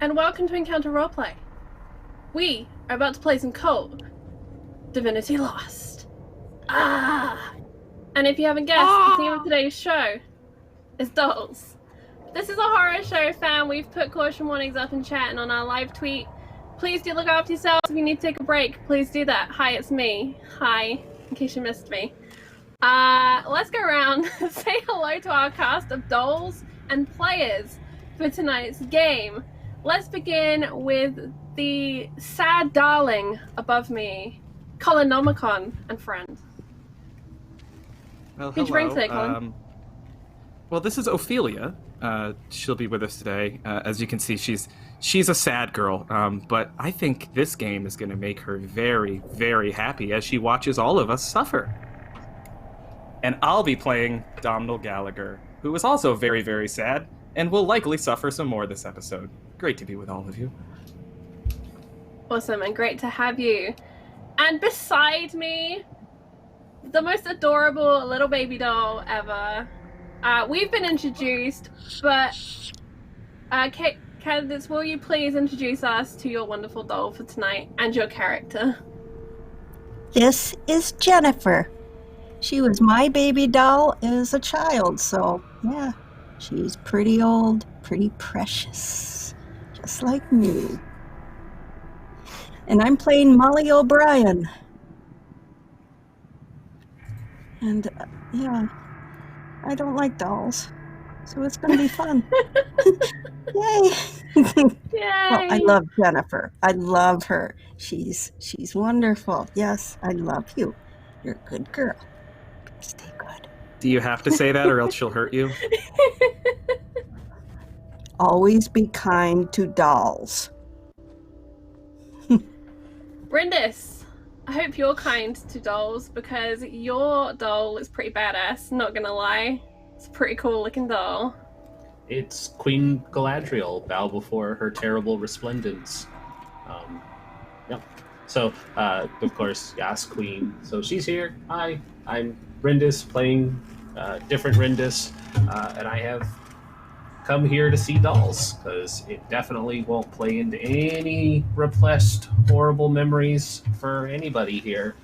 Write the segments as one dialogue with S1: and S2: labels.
S1: and welcome to Encounter Roleplay. We are about to play some Kult Divinity Lost. And if you haven't guessed, the theme of today's show is dolls. This is a horror show, fam. We've put caution warnings up in chat and on our live tweet. Please do look after yourselves. If you need to take a break, please do that. Hi, it's me. Hi, in case you missed me. Let's go around and say hello to our cast of dolls and players for tonight's game. Let's begin with the sad darling above me, Colonomicon and friend.
S2: Well,
S1: Who'd you bring today, Colin?
S2: Well, this is Ophelia. She'll be with us today. As you can see, she's a sad girl, but I think this game is going to make her very, very happy as she watches all of us suffer. And I'll be playing Domhnall Gallagher, who is also very, very sad and will likely suffer some more this episode. Great to be with all of you.
S1: Awesome, and great to have you. And beside me, the most adorable little baby doll ever. We've been introduced, but candidates, will you please introduce us to your wonderful doll for tonight and your character?
S3: This is Jennifer. She was my baby doll as a child, so yeah, she's pretty old, pretty precious, just like me. And I'm playing Molly O'Brien. And yeah, I don't like dolls, so it's going to be fun. Yay!
S1: Yay!
S3: Well, I love Jennifer. I love her. She's wonderful. Yes, I love you. You're a good girl. Stay good.
S2: Do you have to say that or else she'll hurt you?
S3: Always be kind to dolls.
S1: Brindis, I hope you're kind to dolls because your doll is pretty badass, not gonna lie. It's a pretty cool looking doll.
S4: It's Queen Galadriel, bow before her terrible resplendence. Yep. So, of course, yes, Queen. So she's here. Hi, I'm Brindis, playing different Brindis, and I have come here to see dolls, because it definitely won't play into any repressed, horrible memories for anybody here.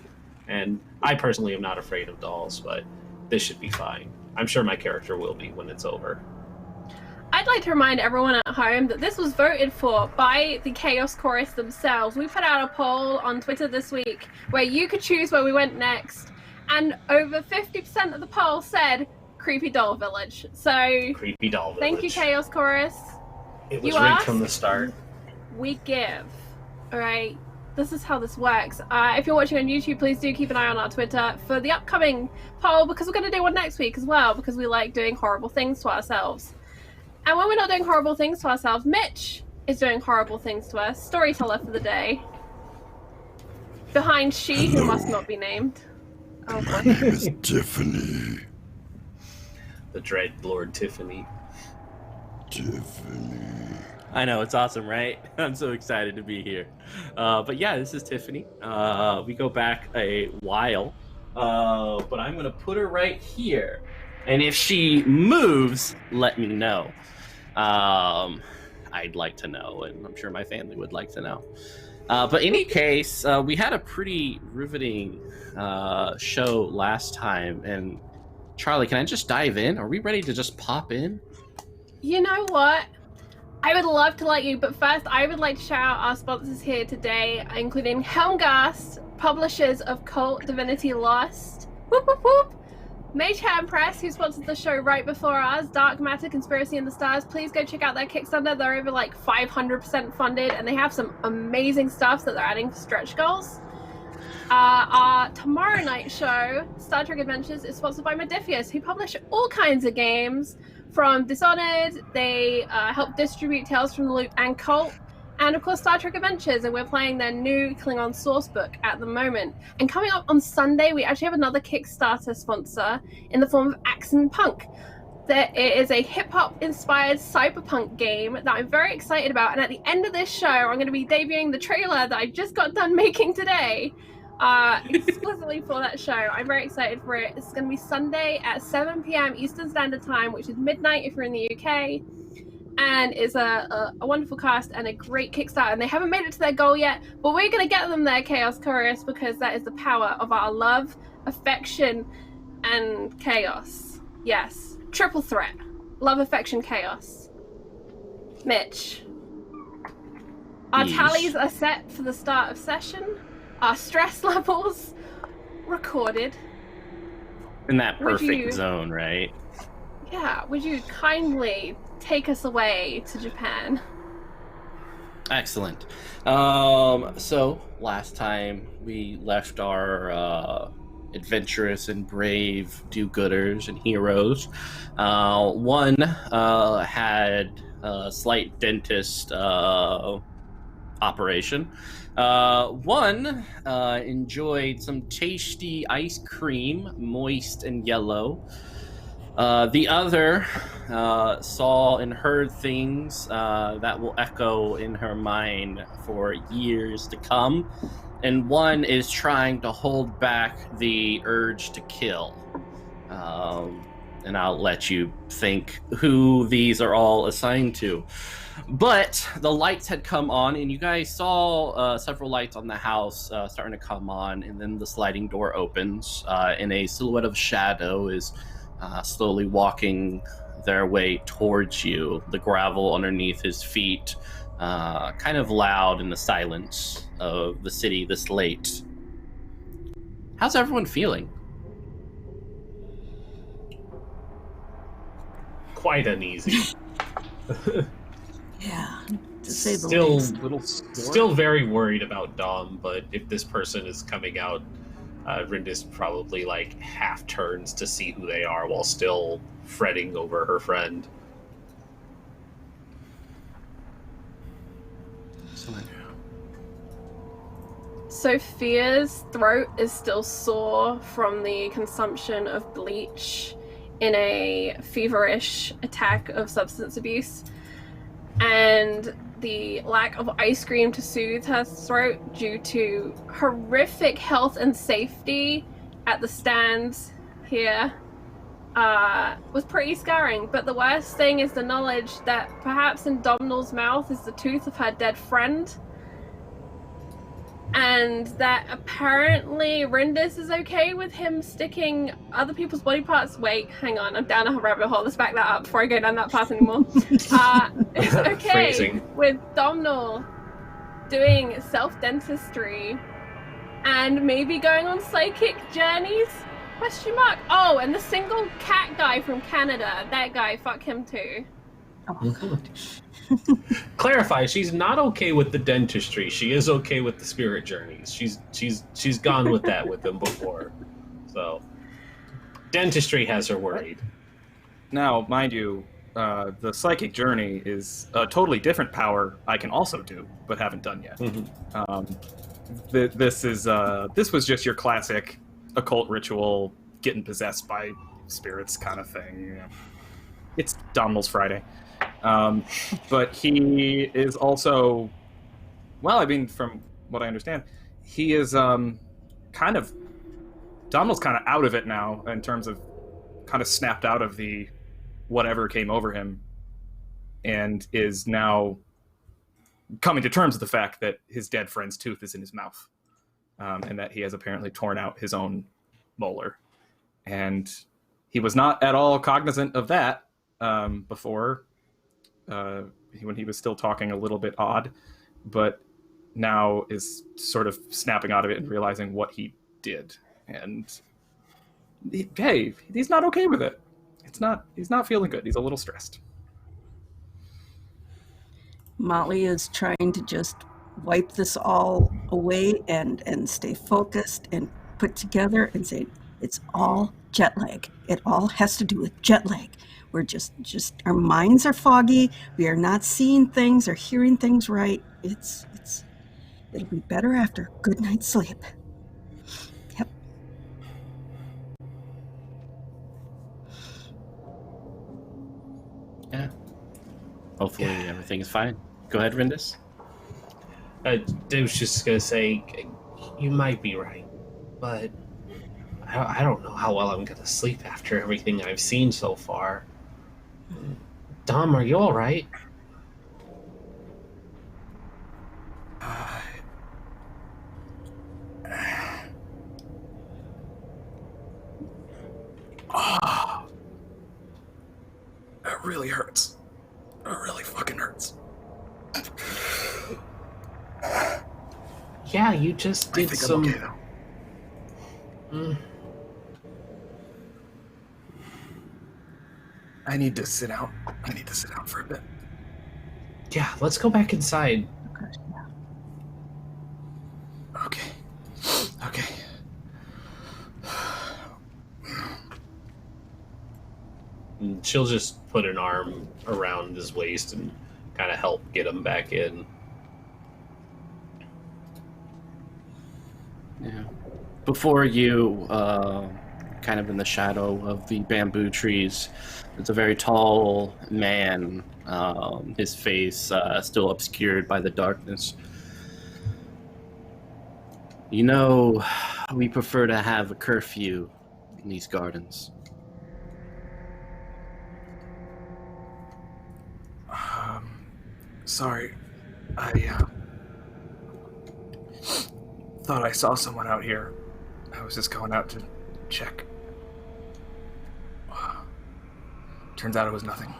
S4: And I personally am not afraid of dolls, but this should be fine. I'm sure my character will be when it's over.
S1: I'd like to remind everyone at home that this was voted for by the Chaos Chorus themselves. We put out a poll on Twitter this week where you could choose where we went next, and over 50% of the poll said Creepy Doll Village. So
S4: Creepy Doll Village.
S1: Thank you, Chaos Chorus.
S4: It was rigged from the start.
S1: We give. Alright, this is how this works. If you're watching on YouTube, please do keep an eye on our Twitter for the upcoming poll, because we're going to do one next week as well, because we like doing horrible things to ourselves. And when we're not doing horrible things to ourselves, Mitch is doing horrible things to us. Storyteller for the day. Behind she who must not be named. Oh,
S5: My name is Tiffany.
S4: The dread Lord Tiffany.
S6: I know, it's awesome, right? I'm so excited to be here. But yeah, this is Tiffany. We go back a while, but I'm going to put her right here. And if she moves, let me know. I'd like to know, and I'm sure my family would like to know. But in any case, we had a pretty riveting show last time, and Charlie, can I just dive in? Are we ready to just pop in?
S1: You know what? I would love to let you, but first I would like to shout out our sponsors here today, including Helmgast, publishers of Kult Divinity Lost. Whoop, whoop, whoop. Mage Hand Press, who sponsored the show right before us, Dark Matter, Conspiracy in the Stars. Please go check out their Kickstarter. They're over like 500% funded, and they have some amazing stuff that they're adding for stretch goals. Our tomorrow night show, Star Trek Adventures, is sponsored by Modifius, who publish all kinds of games from Dishonored. They help distribute Tales from the Loop and Cult, and of course Star Trek Adventures, and we're playing their new Klingon source book at the moment. And coming up on Sunday, we actually have another Kickstarter sponsor in the form of Axon Punk. It is a hip-hop inspired cyberpunk game that I'm very excited about, and at the end of this show I'm going to be debuting the trailer that I just got done making today, explicitly for that show. I'm very excited for it. It's going to be Sunday at 7 p.m. Eastern Standard Time, which is midnight if you're in the UK. and it's a wonderful cast and a great Kickstarter, and they haven't made it to their goal yet, but we're going to get them there, Chaos Chorus, because that is the power of our love, affection, and chaos. Yes, triple threat. Love, affection, chaos. Mitch. Our
S6: Yeesh.
S1: tallies are set for the start of session. Our stress levels recorded.
S6: In that
S1: Would
S6: perfect
S1: you-
S6: zone, right?
S1: Yeah, would you kindly take us away to Japan?
S6: Excellent. So last time we left our adventurous and brave do-gooders and heroes. One had a slight dentist operation. One enjoyed some tasty ice cream, moist and yellow. The other saw and heard things that will echo in her mind for years to come. And one is trying to hold back the urge to kill. And I'll let you think who these are all assigned to. But the lights had come on, and you guys saw several lights on the house starting to come on, and then the sliding door opens, and a silhouette of shadow is slowly walking their way towards you, the gravel underneath his feet kind of loud in the silence of the city this late. How's everyone feeling?
S4: Quite uneasy.
S3: Yeah, to say the
S4: Still,
S3: least.
S2: Little
S4: still very worried about Dom, but if this person is coming out, Rindis probably like half turns to see who they are while still fretting over her friend.
S6: Excellent.
S1: Sophia's throat is still sore from the consumption of bleach in a feverish attack of substance abuse, and the lack of ice cream to soothe her throat due to horrific health and safety at the stands here was pretty scarring. But the worst thing is the knowledge that perhaps in Domhnall's mouth is the tooth of her dead friend, and that apparently Rindis is okay with him sticking other people's body parts. Wait, hang on, I'm down a rabbit hole. Let's back that up before I go down that path anymore. It's okay
S4: Phrasing.
S1: with Domhnall doing self-dentistry and maybe going on psychic journeys? Question mark. Oh, and the single cat guy from Canada, that guy, fuck him too.
S3: Oh, God.
S4: Clarify, she's not okay with the dentistry. She is okay with the spirit journeys. She's gone with that with them before. So dentistry has her worried.
S2: Now, mind you, the psychic journey is a totally different power I can also do, but haven't done yet. This was just your classic occult ritual, getting possessed by spirits kind of thing. You know. It's Domhnall's Friday. But he is also, well, I mean, from what I understand, he is Domhnall's kind of out of it now in terms of kind of snapped out of the whatever came over him, and is now coming to terms with the fact that his dead friend's tooth is in his mouth, and that he has apparently torn out his own molar. And he was not at all cognizant of that before, when he was still talking a little bit odd, but now is sort of snapping out of it and realizing what he did. And hey, he's not okay with it. He's not feeling good. He's a little stressed.
S3: Molly is trying to just wipe this all away and stay focused and put together and say, it's all jet lag. It all has to do with jet lag. We're just our minds are foggy. We are not seeing things or hearing things right. It'll be better after a good night's sleep. Yep.
S6: Yeah. Hopefully everything is fine. Go ahead, Rindis.
S4: I was just gonna say, you might be right, but I don't know how well I'm gonna sleep after everything I've seen so far. Dom, are you all right?
S2: really hurts. It really fucking hurts.
S4: Yeah, you just
S2: I
S4: did
S2: think
S4: some.
S2: I'm okay, though.
S4: Mm,
S2: I need to sit down. I need to sit down for a bit.
S4: yeah, let's go back inside.
S2: Okay. Okay.
S4: And she'll just put an arm around his waist and kind of help get him back in.
S6: Yeah. Before you, kind of in the shadow of the bamboo trees, there's a very tall man, his face still obscured by the darkness. You know, we prefer to have a curfew in these gardens.
S2: Sorry. I thought I saw someone out here. I was just going out to check. Turns out it was nothing.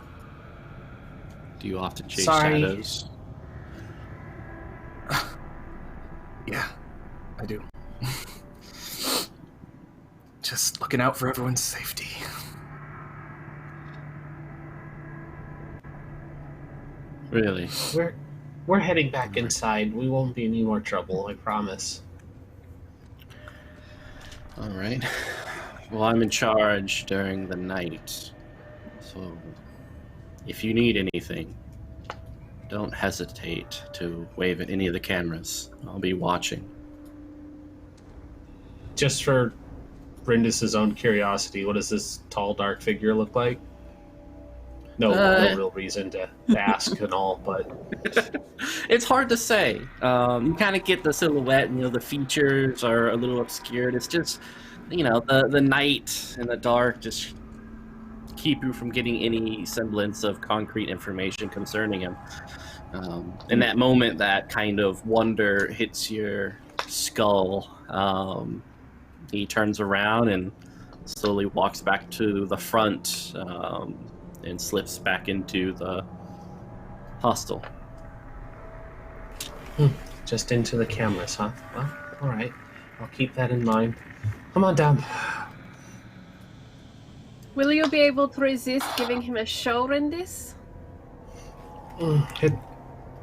S6: Do you often chase
S4: Sorry.
S6: shadows?
S2: Yeah, I do. Just looking out for everyone's safety.
S6: Really?
S4: We're heading back inside. We won't be any more trouble, I promise.
S6: All right. Well, I'm in charge during the night. So, if you need anything, don't hesitate to wave at any of the cameras. I'll be watching.
S4: Just for Brindis's own curiosity, what does this tall, dark figure look like? No real reason to ask and all, but
S6: It's hard to say. You kind of get the silhouette, and the features are a little obscured. It's just, the night and the dark just keep you from getting any semblance of concrete information concerning him. In that moment, that kind of wonder hits your skull. He turns around and slowly walks back to the front. And slips back into the hostel.
S4: just into the cameras, huh? Well, all right. I'll keep that in mind. Come on down.
S1: Will you be able to resist giving him a show in this?
S4: It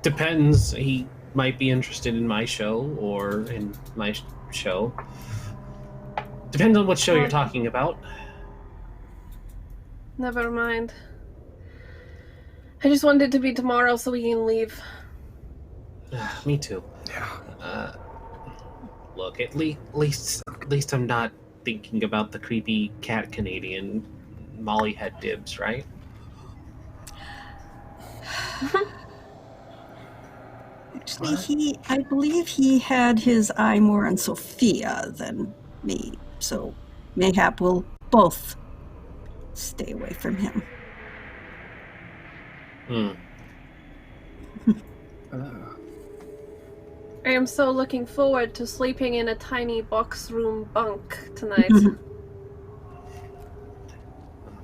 S4: depends. He might be interested in my show or in my show. Depends on what show you're talking about.
S1: Never mind. I just want it to be tomorrow so we can leave.
S4: Me too.
S2: Yeah.
S4: Look, at least I'm not thinking about the creepy cat Canadian. Molly had dibs, right?
S3: Actually, I believe he had his eye more on Sophia than me, so mayhap we'll both stay away from him.
S1: I am so looking forward to sleeping in a tiny box room bunk tonight.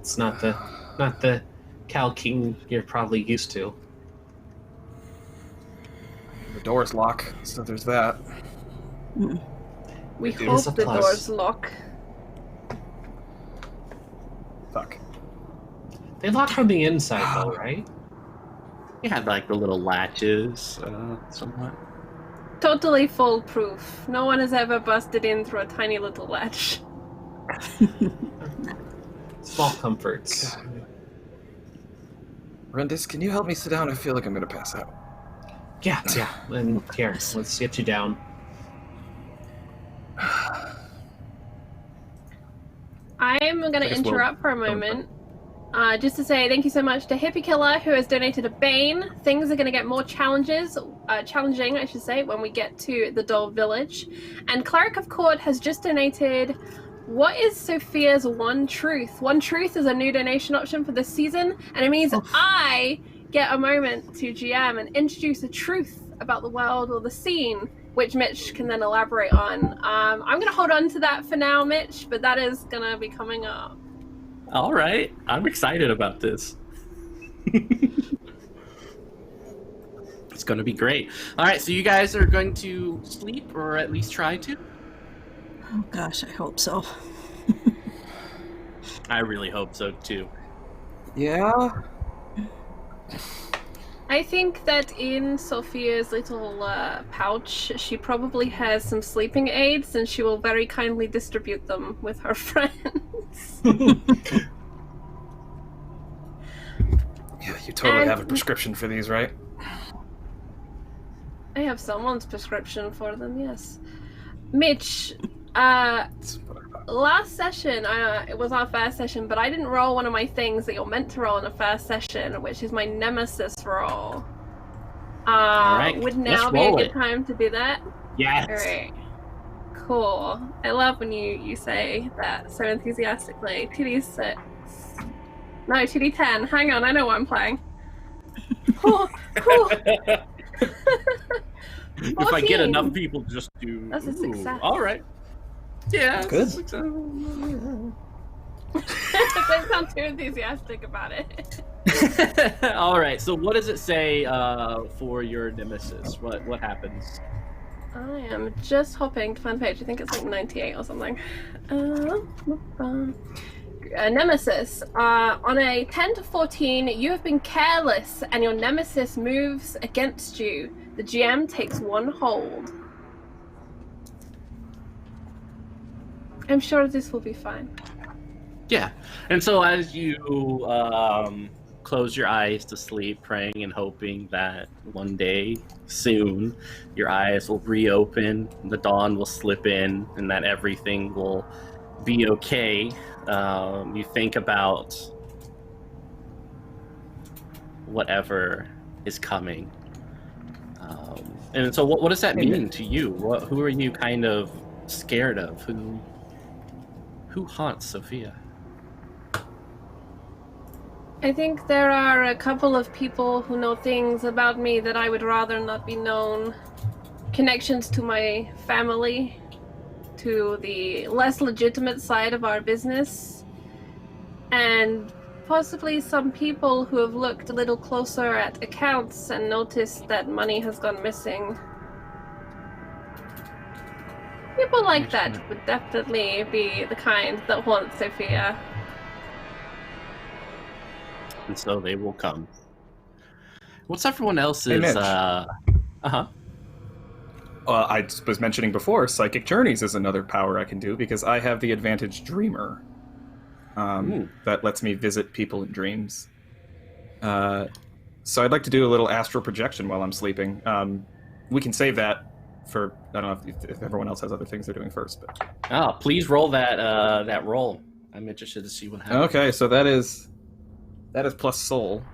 S4: It's not the Cal King you're probably used to.
S2: The door's locked, so there's that.
S1: We
S4: It is
S1: hope
S4: a
S1: the
S4: plus.
S1: doors lock.
S2: Fuck.
S4: They lock from the inside, though, right?
S6: You had the little latches, somewhat.
S1: Totally foolproof. No one has ever busted in through a tiny little latch.
S4: Small comforts.
S2: Rendis, can you help me sit down? I feel like I'm gonna pass out.
S4: Yeah. And here, let's get you down.
S1: I'm going to
S2: guess we'll-
S1: interrupt for a moment. Just to say thank you so much to Hippie Killer, who has donated a Bane. Things are going to get more challenging, I should say, when we get to the Doll Village. And Cleric of Court has just donated. What is Sophia's one truth? One truth is a new donation option for this season, and it means I get a moment to GM and introduce a truth about the world or the scene, which Mitch can then elaborate on. I'm going to hold on to that for now, Mitch, but that is going to be coming up.
S6: All right. I'm excited about this. It's going to be great. All right, so you guys are going to sleep, or at least try to?
S3: Oh gosh, I hope so.
S6: I really hope so, too.
S2: Yeah.
S1: I think that in Sophia's little pouch, she probably has some sleeping aids, and she will very kindly distribute them with her friends.
S2: Yeah, you totally
S1: And-
S2: have a prescription for these, right?
S1: I have someone's prescription for them, yes. Mitch,
S2: That's what I thought.
S1: last session, it was our first session, but I didn't roll one of my things that you're meant to roll in the first session, which is my nemesis roll.
S6: right,
S1: Would
S6: let's
S1: now be a
S6: roll
S1: good
S6: it.
S1: time to do that?
S6: Yes.
S1: Alright. Cool. I love when you say that so enthusiastically. 2d6. No, 2d10. Hang on, I know what I'm playing. Oh, oh.
S6: If I get
S1: 14.
S6: enough people to just do...
S1: That's a success.
S6: All right. Yeah,
S2: Good.
S6: it's a success.
S1: Don't sound too enthusiastic about it.
S6: All right, so what does it say for your nemesis? What happens?
S1: I am just hoping to find the page. I think it's like 98 or something. Nemesis. On a 10 to 14, you have been careless and your nemesis moves against you. The GM takes 1 hold. I'm sure this will be fine.
S6: Yeah, and so as you close your eyes to sleep, praying and hoping that one day soon your eyes will reopen, the dawn will slip in, and that everything will be okay. You think about whatever is coming. And so what does that mean to you? Who are you kind of scared of? Who haunts Sophia?
S1: I think there are a couple of people who know things about me that I would rather not be known. Connections to my family, to the less legitimate side of our business, and possibly some people who have looked a little closer at accounts and noticed that money has gone missing. People like that would definitely be the kind that haunt Sophia.
S6: And so they will come. What's everyone else's?
S2: Hey, Mitch.
S6: Uh-huh.
S2: I was mentioning before, Psychic Journeys is another power I can do because I have the advantage Dreamer. That lets me visit people in dreams. So I'd like to do a little astral projection while I'm sleeping. We can save that for, I don't know if everyone else has other things they're doing first. But...
S6: Please roll that roll. I'm interested to see what happens.
S2: Okay, so that is plus soul.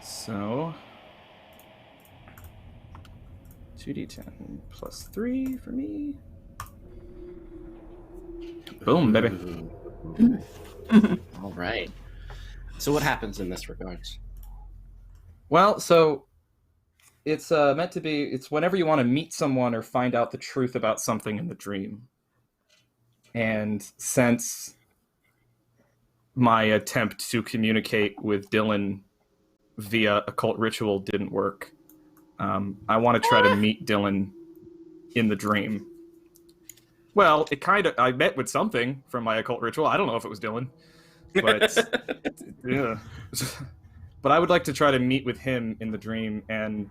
S2: So 2d10 plus 3 for me. Boom, baby.
S6: All right. So what happens in this regards?
S2: Well, so it's meant to be, it's whenever you want to meet someone or find out the truth about something in the dream. And since my attempt to communicate with Dylan via occult ritual didn't work, I want to try to meet Dylan in the dream. Well, I met with something from my occult ritual. I don't know if it was Dylan, but yeah. But I would like to try to meet with him in the dream, and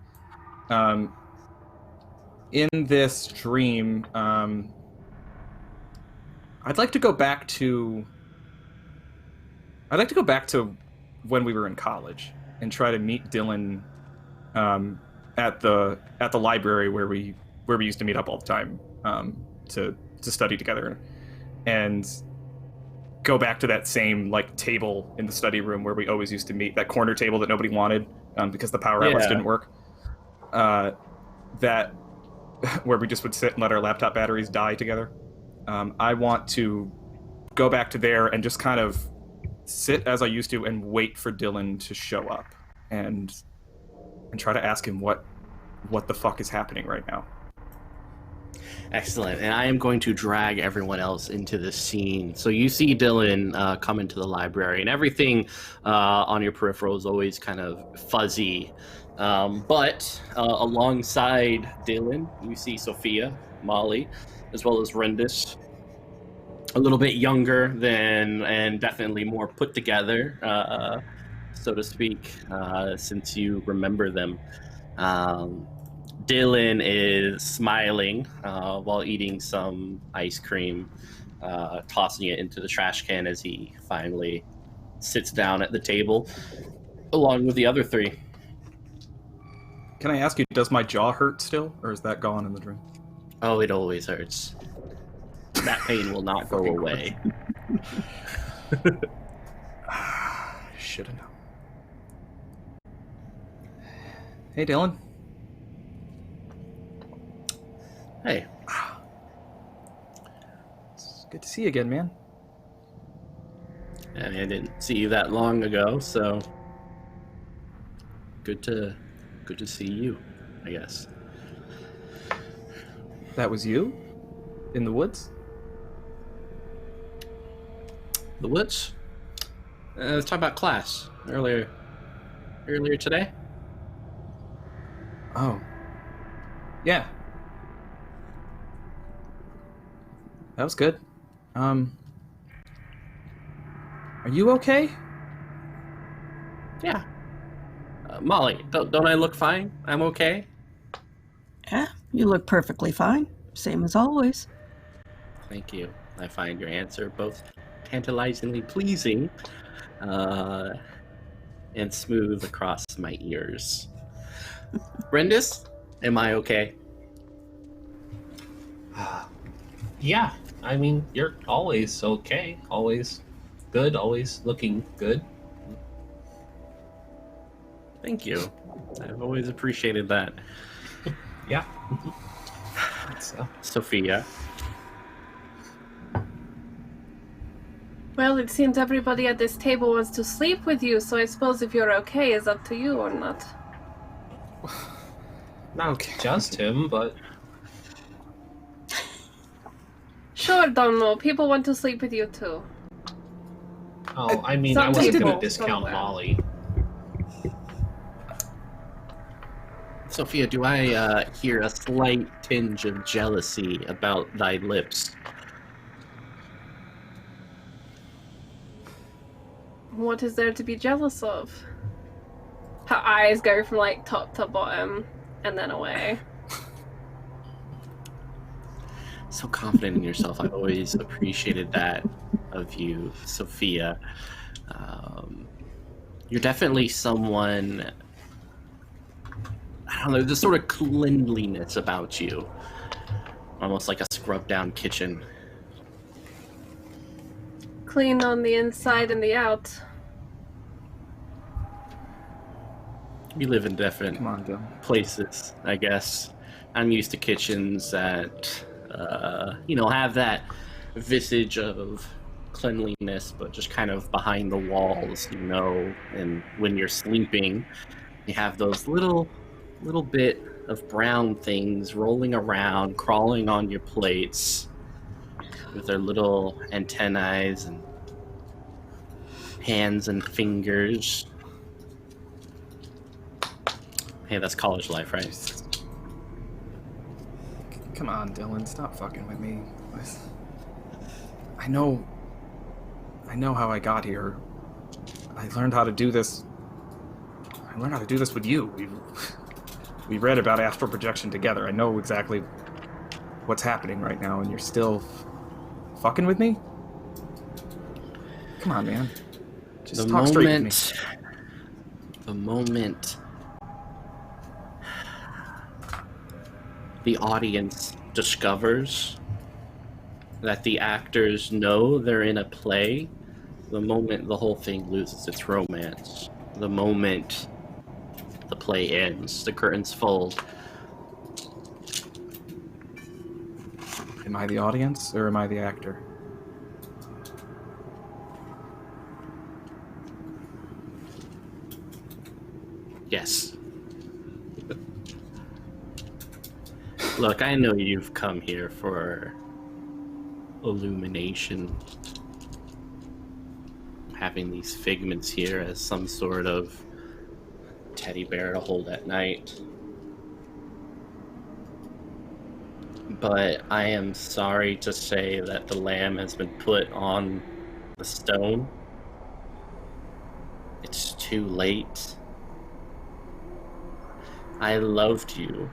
S2: in this dream, I'd like to go back to when we were in college and try to meet Dylan at the library where we used to meet up all the time to study together, and go back to that same like table in the study room where we always used to meet, that corner table that nobody wanted because the power outlets didn't work. That where we just would sit and let our laptop batteries die together. I want to go back to there and just kind of sit as I used to and wait for Dylan to show up and try to ask him what the fuck is happening right now.
S6: Excellent. And I am going to drag everyone else into the scene. So you see Dylan come into the library, and everything on your peripheral is always kind of fuzzy. But alongside Dylan, you see Sophia, Molly, as well as Rendis, a little bit younger than, and definitely more put together, so to speak, since you remember them. Dylan is smiling while eating some ice cream, tossing it into the trash can as he finally sits down at the table along with the other three.
S2: Can I ask you, does my jaw hurt still, or is that gone in the drink?
S6: Oh, it always hurts. That pain will not go
S2: Fucking
S6: away.
S2: Should have known. Hey, Dylan.
S6: Hey,
S2: It's good to see you again, man.
S6: I mean, I didn't see you that long ago, so good to see you, I guess.
S2: That was you? In the woods?
S6: The woods? Let's talk about class earlier today.
S2: Oh. Yeah. That was good. Are you okay?
S6: Yeah. Molly, don't I look fine? I'm okay.
S3: Yeah, you look perfectly fine. Same as always.
S6: Thank you. I find your answer both tantalizingly pleasing and smooth across my ears. Brendis, am I okay?
S4: Yeah, I mean, you're always okay. Always good, always looking good.
S6: Thank you. I've always appreciated that.
S4: Yeah. So,
S6: Sophia.
S1: Well, it seems everybody at this table wants to sleep with you, so I suppose if you're okay, it's up to you or not.
S4: not just him, but
S1: Sure, Donald, people want to sleep with you too.
S4: I mean,
S1: Some
S4: I wasn't
S1: people,
S4: going to discount
S1: somewhere.
S4: Molly.
S6: Sophia, do I hear a slight tinge of jealousy about thy lips?
S1: What is there to be jealous of? Her eyes go from like top to bottom and then away.
S6: So confident in yourself. I've always appreciated that of you, Sophia. You're definitely someone, I don't know, there's a sort of cleanliness about you. Almost like a scrubbed down kitchen.
S1: Clean on the inside and the out.
S6: We live in different
S2: Come on, Dylan.
S6: places, I guess. I'm used to kitchens that, have that visage of cleanliness, but just kind of behind the walls, and when you're sleeping, you have those little bit of brown things rolling around, crawling on your plates with their little antennae and hands and fingers. Hey, that's college life, right?
S2: Jesus. Come on, Dylan, stop fucking with me. I know how I got here. I learned how to do this. I learned how to do this with you. We read about astral projection together. I know exactly what's happening right now, and you're still fucking with me? Come on, man. Just talk straight with me.
S6: The moment the audience discovers that the actors know they're in a play, the moment the whole thing loses its romance, the moment the play ends, the curtains fold.
S2: Am I the audience, or am I the actor?
S6: Yes. Look, I know you've come here for illumination. Having these figments here as some sort of teddy bear to hold at night. But I am sorry to say that the lamb has been put on the stone. It's too late. I loved you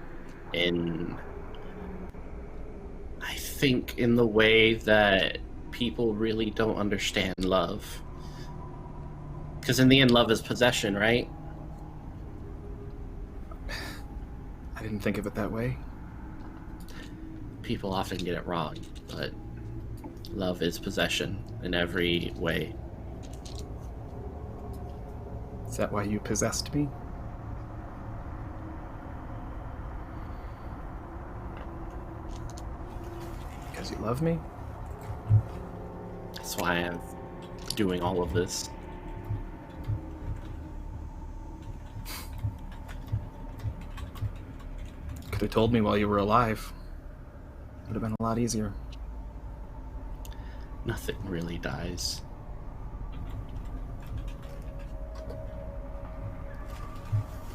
S6: I think in the way that people really don't understand love. Because in the end, love is possession, right?
S2: I didn't think of it that way.
S6: People often get it wrong, but love is possession in every way.
S2: Is that why you possessed me? Because you love me?
S6: That's why I'm doing all of this.
S2: Could have told me while you were alive. Would have been a lot easier.
S6: Nothing really dies.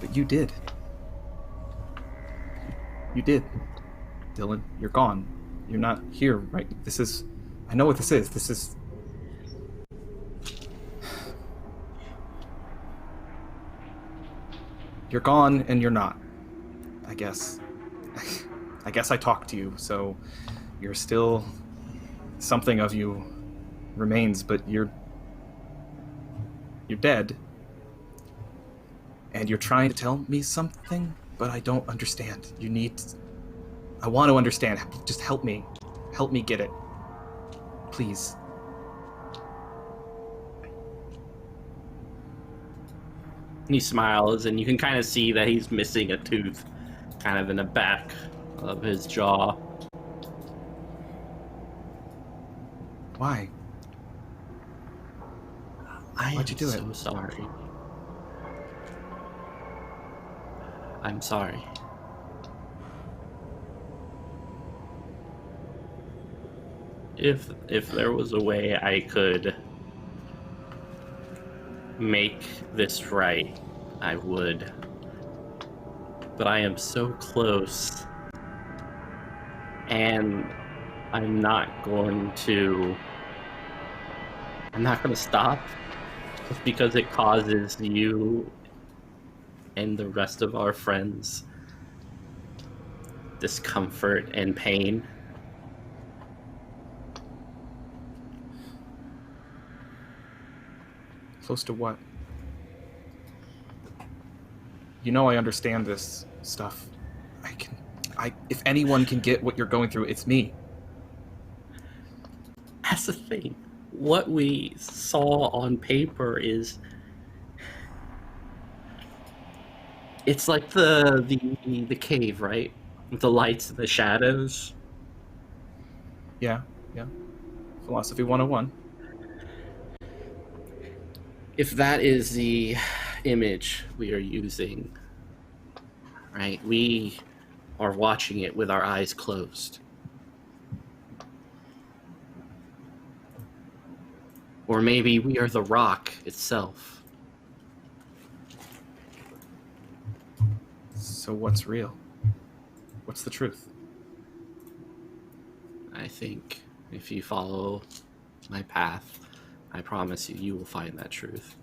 S2: But you did. You did. Dylan, you're gone. You're not here, right? This is... I know what this is. This is... You're gone and you're not. I guess. I guess I talked to you, so you're still... Something of you remains, but you're dead. And you're trying to tell me something, but I don't understand. You need... I want to understand. Just help me. Help me get it. Please.
S6: He smiles, and you can kind of see that he's missing a tooth, kind of in the back of his jaw.
S2: Why? Why'd you do it?
S6: I'm so sorry. I'm sorry. If there was a way I could make this right, I would. But I am so close, and I'm not going to stop just because it causes you and the rest of our friends discomfort and pain.
S2: Close to what? You know I understand this stuff. If anyone can get what you're going through, it's me.
S6: That's the thing. What we saw on paper is... It's like the cave, right? With the lights and the shadows.
S2: Yeah. Philosophy 101.
S6: If that is the image we are using, right? We are watching it with our eyes closed. Or maybe we are the rock itself.
S2: So what's real? What's the truth?
S6: I think if you follow my path, I promise you, you will find that truth.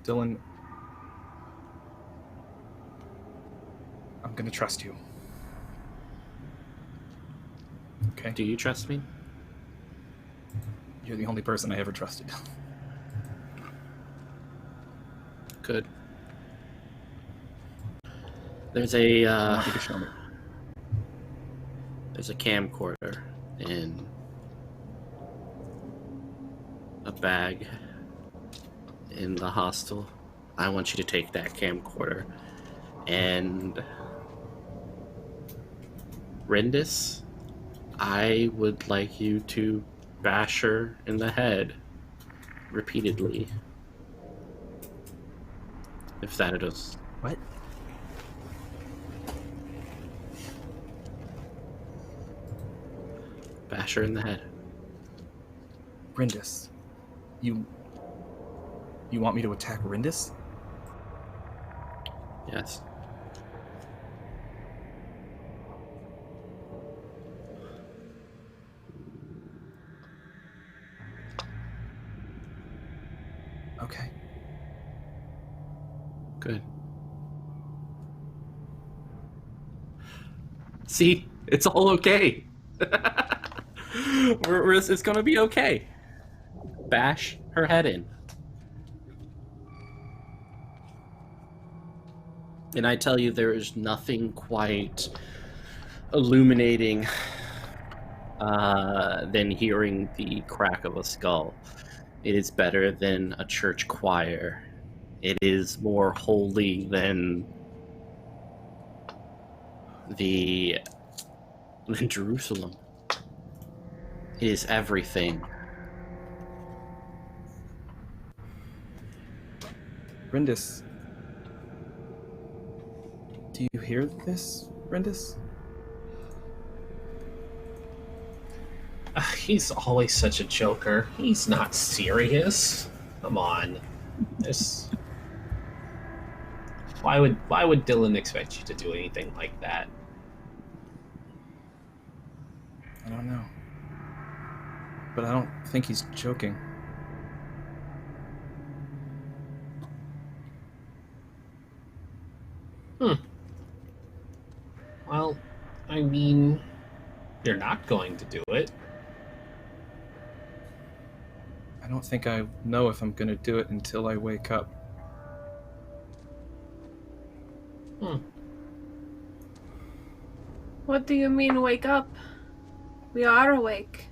S2: Dylan, I'm gonna trust you. Okay?
S6: Do you trust me?
S2: You're the only person I ever trusted.
S6: Good. There's
S2: I want you to show me.
S6: There's a camcorder in a bag in the hostel. I want you to take that camcorder and Rindis, I would like you to bash her in the head repeatedly. If that is
S2: What?
S6: Bash her in the head.
S2: Rindis. You want me to attack Rindis?
S6: Yes.
S2: Okay.
S6: Good. See, it's all okay. It's gonna be okay. Bash her head in. And I tell you, there is nothing quite illuminating than hearing the crack of a skull. It is better than a church choir. It is more holy than Jerusalem. It is everything.
S2: Rindis. Do you hear this, Rindis?
S4: He's always such a joker. He's not serious. Come on. This. Why would Dylan expect you to do anything like that?
S2: I don't know. But I don't think he's joking.
S4: Well, I mean, you're not going to do it.
S2: I don't think I know if I'm gonna do it until I wake up.
S1: What do you mean, wake up? We are awake.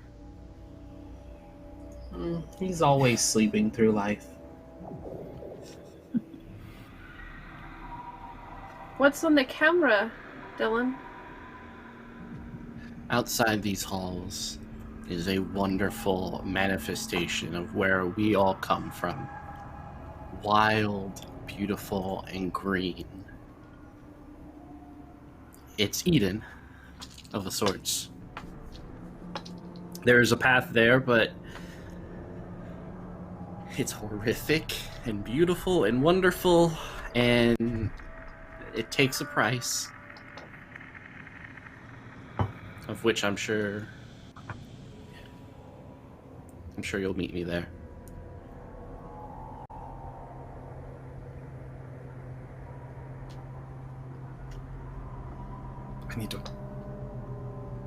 S4: He's always sleeping through life.
S1: What's on the camera, Dylan?
S6: Outside these halls is a wonderful manifestation of where we all come from. Wild, beautiful, and green. It's Eden, of the sorts. There's a path there, but it's horrific and beautiful and wonderful, and it takes a price. Of which I'm sure you'll meet me there.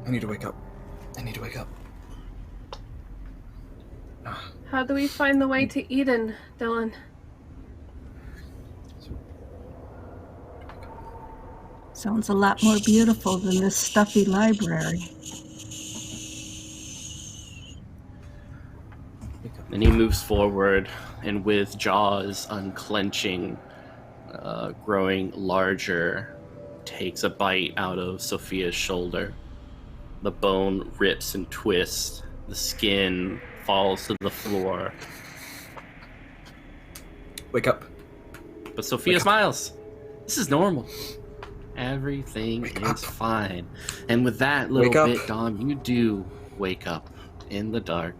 S2: I need to wake up. I need to wake up.
S1: How do we find the way to Eden, Dylan?
S3: Sounds a lot more beautiful than this stuffy library.
S6: And he moves forward, and with jaws unclenching, growing larger, takes a bite out of Sophia's shoulder. The bone rips and twists. The skin falls to the floor.
S2: Wake up.
S6: But Sophia smiles. This is normal. Everything is fine. And with that little bit, Dom, you do wake up in the dark.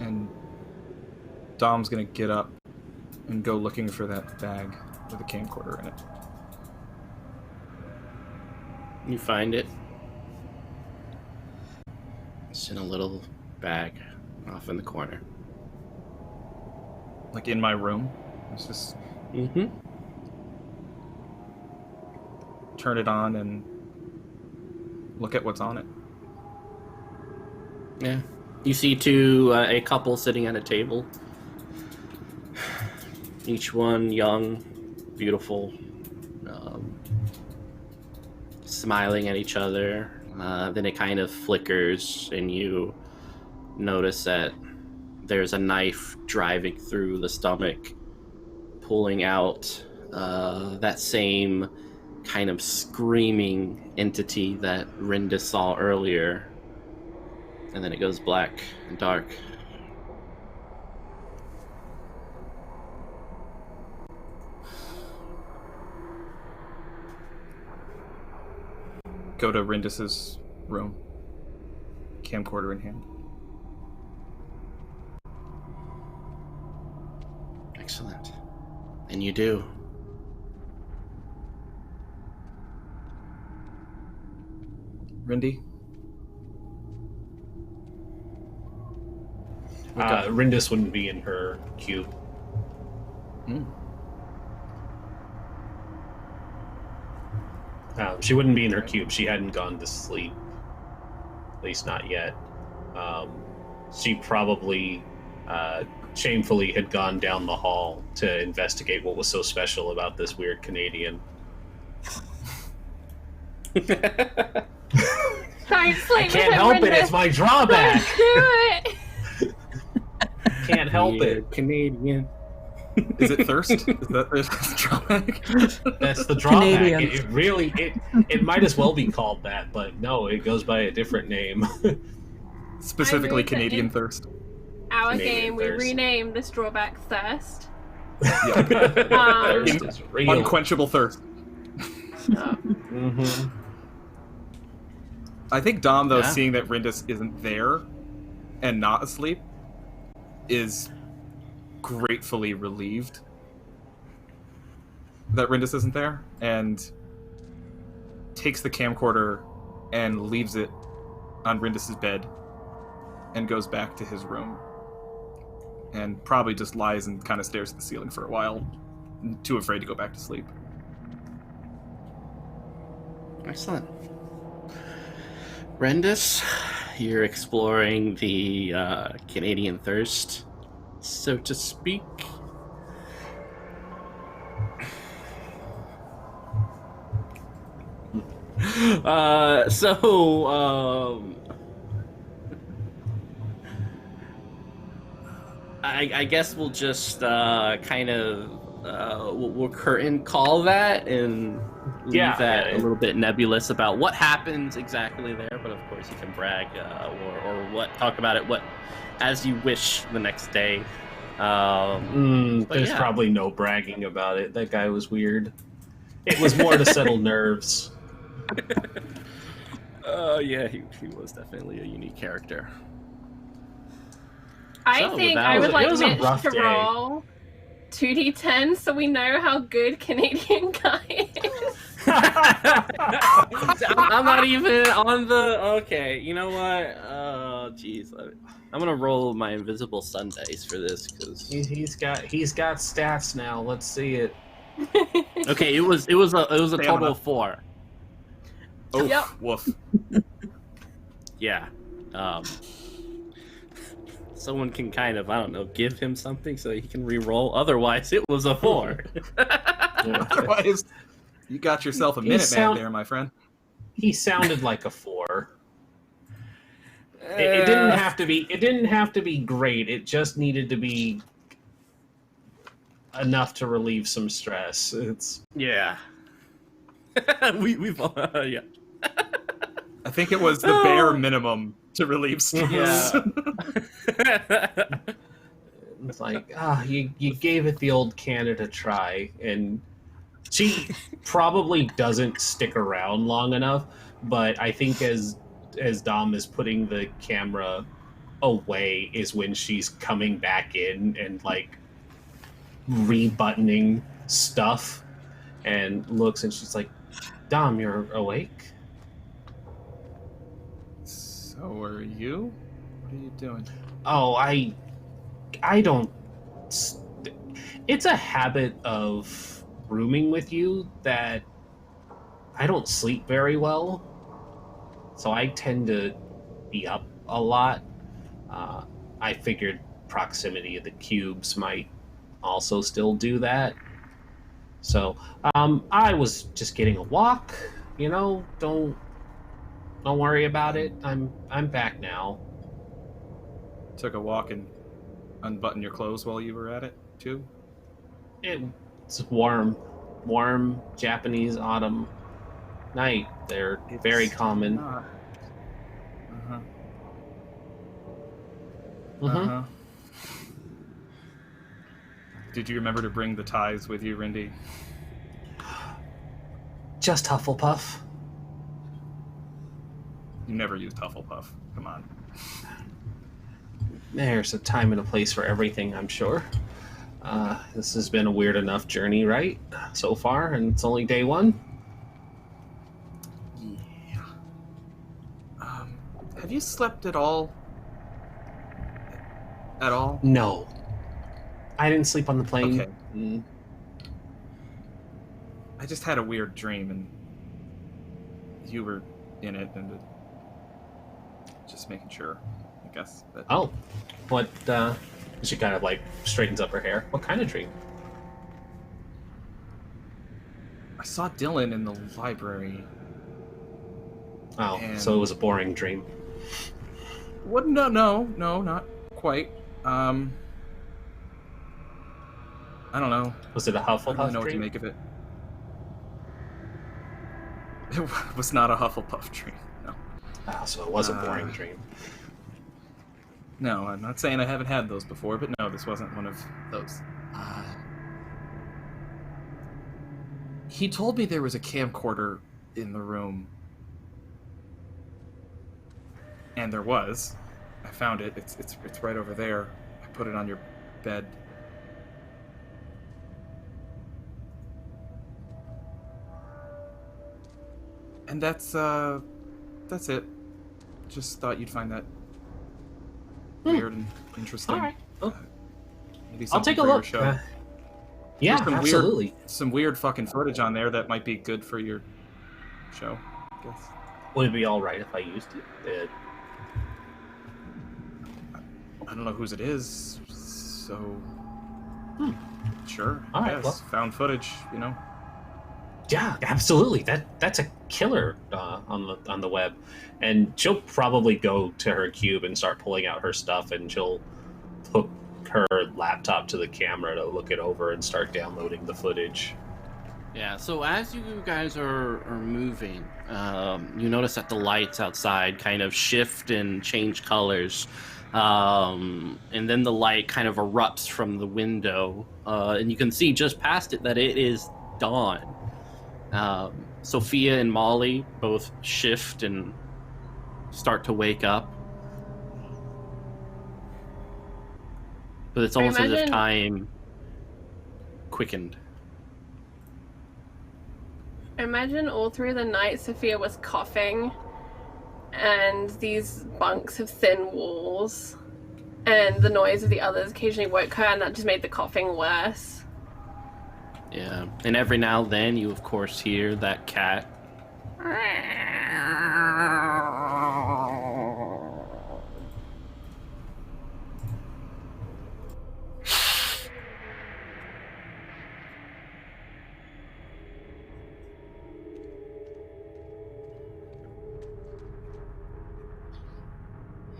S2: And Dom's gonna get up and go looking for that bag with a camcorder in it.
S6: You find it. It's in a little bag off in the corner.
S2: Like in my room. It's just turn it on and look at what's on it.
S6: Yeah. You see a couple sitting at a table. Each one young, beautiful, smiling at each other. Then it kind of flickers, and you notice that there's a knife driving through the stomach, pulling out that same kind of screaming entity that Rinda saw earlier. And then it goes black and dark.
S2: Go to Rindis's room, camcorder in hand.
S6: Excellent. And you do.
S2: Rindy?
S4: Rindis wouldn't be in her cube. She wouldn't be in her cube. She hadn't gone to sleep. At least not yet. She probably shamefully had gone down the hall to investigate what was so special about this weird Canadian.
S1: Don't sleep
S4: I can't help it. It's my drawback.
S1: Don't do it.
S4: Can't help it.
S6: Canadian.
S2: Is it thirst? Is that the drawback?
S4: That's the drawback.
S3: Canadian.
S4: It might as well be called that, but no, it goes by a different name.
S2: Specifically
S1: I
S2: Canadian
S1: moved
S2: thirst.
S1: Our
S4: Canadian
S1: game, we
S4: thirst.
S1: renamed this drawback Thirst.
S4: Thirst is real.
S2: Unquenchable thirst.
S4: Mm-hmm.
S2: I think Dom, though,
S6: Yeah.
S2: seeing that Rindis isn't there and not asleep, is gratefully relieved that Rindis isn't there, and takes the camcorder and leaves it on Rindis's bed and goes back to his room. And probably just lies and kind of stares at the ceiling for a while, too afraid to go back to sleep.
S6: Excellent. Rendis, you're exploring the Canadian thirst, so to speak. I guess we'll just kind of we'll curtain call that and leave that a little bit nebulous about what happens exactly there. But of course, you can brag or talk about it as you wish the next day.
S4: There's probably no bragging about it. That guy was weird. It was more to settle nerves.
S6: Yeah, he was definitely a unique character.
S1: I think I would like
S4: it was a
S1: Mitch
S4: rough
S1: to
S4: day.
S1: roll 2d10 so we know how good Canadian guy is.
S6: I'm not even on the. Okay, you know what? Jeez, I'm gonna roll my invisible Sundays for this because.
S4: He's got stats now. Let's see it.
S6: Okay, it was a total of 4.
S2: Oh,
S1: Yep.
S2: woof.
S6: Yeah. Someone can kind of, I don't know, give him something so he can re-roll. Otherwise, it was a 4.
S2: Otherwise, you got yourself a Minuteman there, my friend.
S4: He sounded like a 4. It didn't have to be. It didn't have to be great. It just needed to be enough to relieve some stress. It's
S6: Yeah. we've yeah.
S2: I think it was the bare minimum to relieve stress.
S6: Yeah.
S4: It's like, you gave it the old Canada try, and she probably doesn't stick around long enough, but I think as Dom is putting the camera away is when she's coming back in and like rebuttoning stuff and looks, and she's like, Dom, you're awake?
S2: So are you? What are you doing?
S4: Oh, I don't. It's a habit of rooming with you that I don't sleep very well, so I tend to be up a lot. I figured proximity of the cubes might also still do that. So I was just getting a walk, don't worry about it. I'm back now.
S2: Took a walk and unbutton your clothes while you were at it too.
S4: It's warm Japanese autumn night. They're very common.
S2: Not. Uh-huh.
S4: Mhm.
S2: Uh-huh. Did you remember to bring the ties with you, Rindy?
S4: Just Hufflepuff.
S2: You never used Hufflepuff. Come on.
S4: There's a time and a place for everything, I'm sure. This has been a weird enough journey, right? So far, and it's only day one.
S2: Yeah. Have you slept at all? At all?
S4: No. I didn't sleep on the plane.
S2: Okay. I just had a weird dream, and you were in it, and just making sure, I guess. That...
S4: Oh. What, she kind of, like, straightens up her hair. What kind of dream?
S2: I saw Dylan in the library.
S4: Oh,
S2: And-
S4: so it was a boring dream.
S2: What? No, not quite. I don't know.
S4: Was it a
S2: I don't
S4: Hufflepuff
S2: really know what to
S4: dream?
S2: make of it. It was not a Hufflepuff dream. No.
S4: Oh, so it was a boring dream.
S2: No, I'm not saying I haven't had those before, but no, this wasn't one of those. He told me there was a camcorder in the room. And there was. I found it. It's right over there. I put it on your bed. And that's it. Just thought you'd find that weird and interesting.
S4: All right. Well,
S2: Maybe
S4: I'll take a
S2: something for your
S4: look.
S2: show.
S4: Yeah,
S2: There's some
S4: absolutely.
S2: Some weird fucking footage on there that might be good for your show, I guess.
S4: Would it be all right if I used it?
S2: I don't know whose it is, so sure.
S4: All right,
S2: Yes,
S4: well.
S2: found footage, you know.
S4: Yeah, absolutely. That's a killer on the web, and she'll probably go to her cube and start pulling out her stuff, and she'll hook her laptop to the camera to look it over and start downloading the footage.
S6: Yeah, so as you guys are moving, you notice that the lights outside kind of shift and change colors. And then the light kind of erupts from the window, and you can see just past it that it is dawn. Sophia and Molly both shift and start to wake up. But it's almost as if
S1: imagine-
S6: time quickened.
S1: Imagine all through the night Sophia was coughing, and these bunks have thin walls, and the noise of the others occasionally woke her, and that just made the coughing worse.
S6: Yeah, and every now and then you, of course, hear that cat.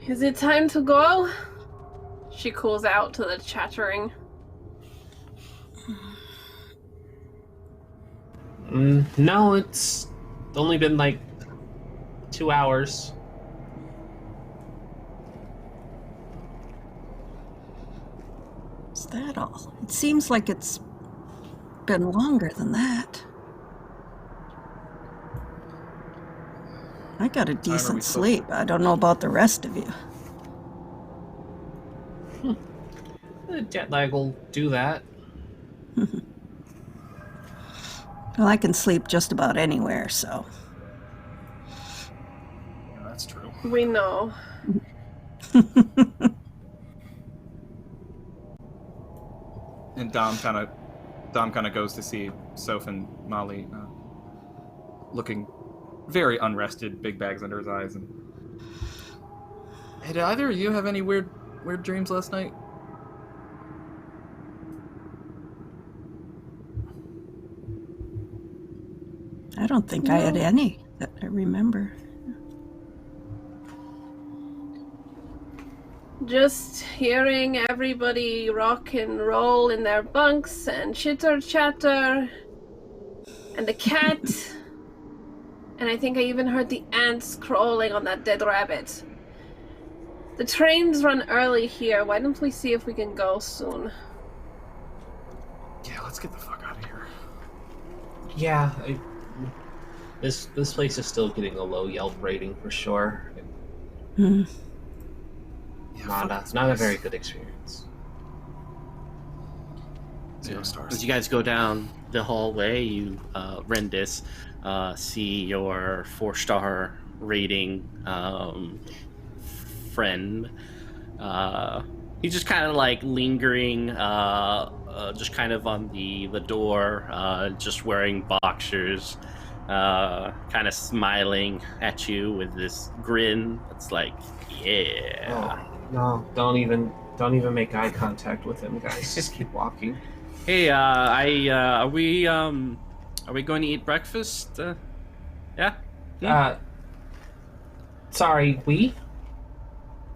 S1: Is it time to go? She calls out to the chattering.
S4: No, it's only been like 2 hours.
S3: Is that all? It seems like it's been longer than that. I got a
S2: we
S3: decent
S2: supposed-
S3: sleep. I don't know about the rest of you.
S4: The jet lag will do that.
S3: Well, I can sleep just about anywhere, so.
S2: Yeah, that's true.
S1: We know.
S2: And Dom kind of goes to see Soph and Molly, looking very unrested, big bags under his eyes. And hey, did either of you have any weird dreams last night?
S3: I don't think I had any that I remember.
S1: Just hearing everybody rock and roll in their bunks and chitter chatter, and the cat, and I think I even heard the ants crawling on that dead rabbit. The trains run early here. Why don't we see if we can go soon?
S2: Yeah, let's get the fuck out of here.
S4: Yeah, this place is still getting a low Yelp rating for sure.
S3: Hmm.
S2: Yeah,
S4: Not a very good experience.
S2: 0 stars.
S6: As you guys go down the hallway, you, Rendis, see your 4-star rating friend. He's just kind of like lingering, just kind of on the door, just wearing boxers, kind of smiling at you with this grin. It's like, yeah.
S4: Oh, no, don't even make eye contact with him, guys. Just keep walking.
S6: Hey, are we going to eat breakfast? Yeah?
S4: Sorry, we?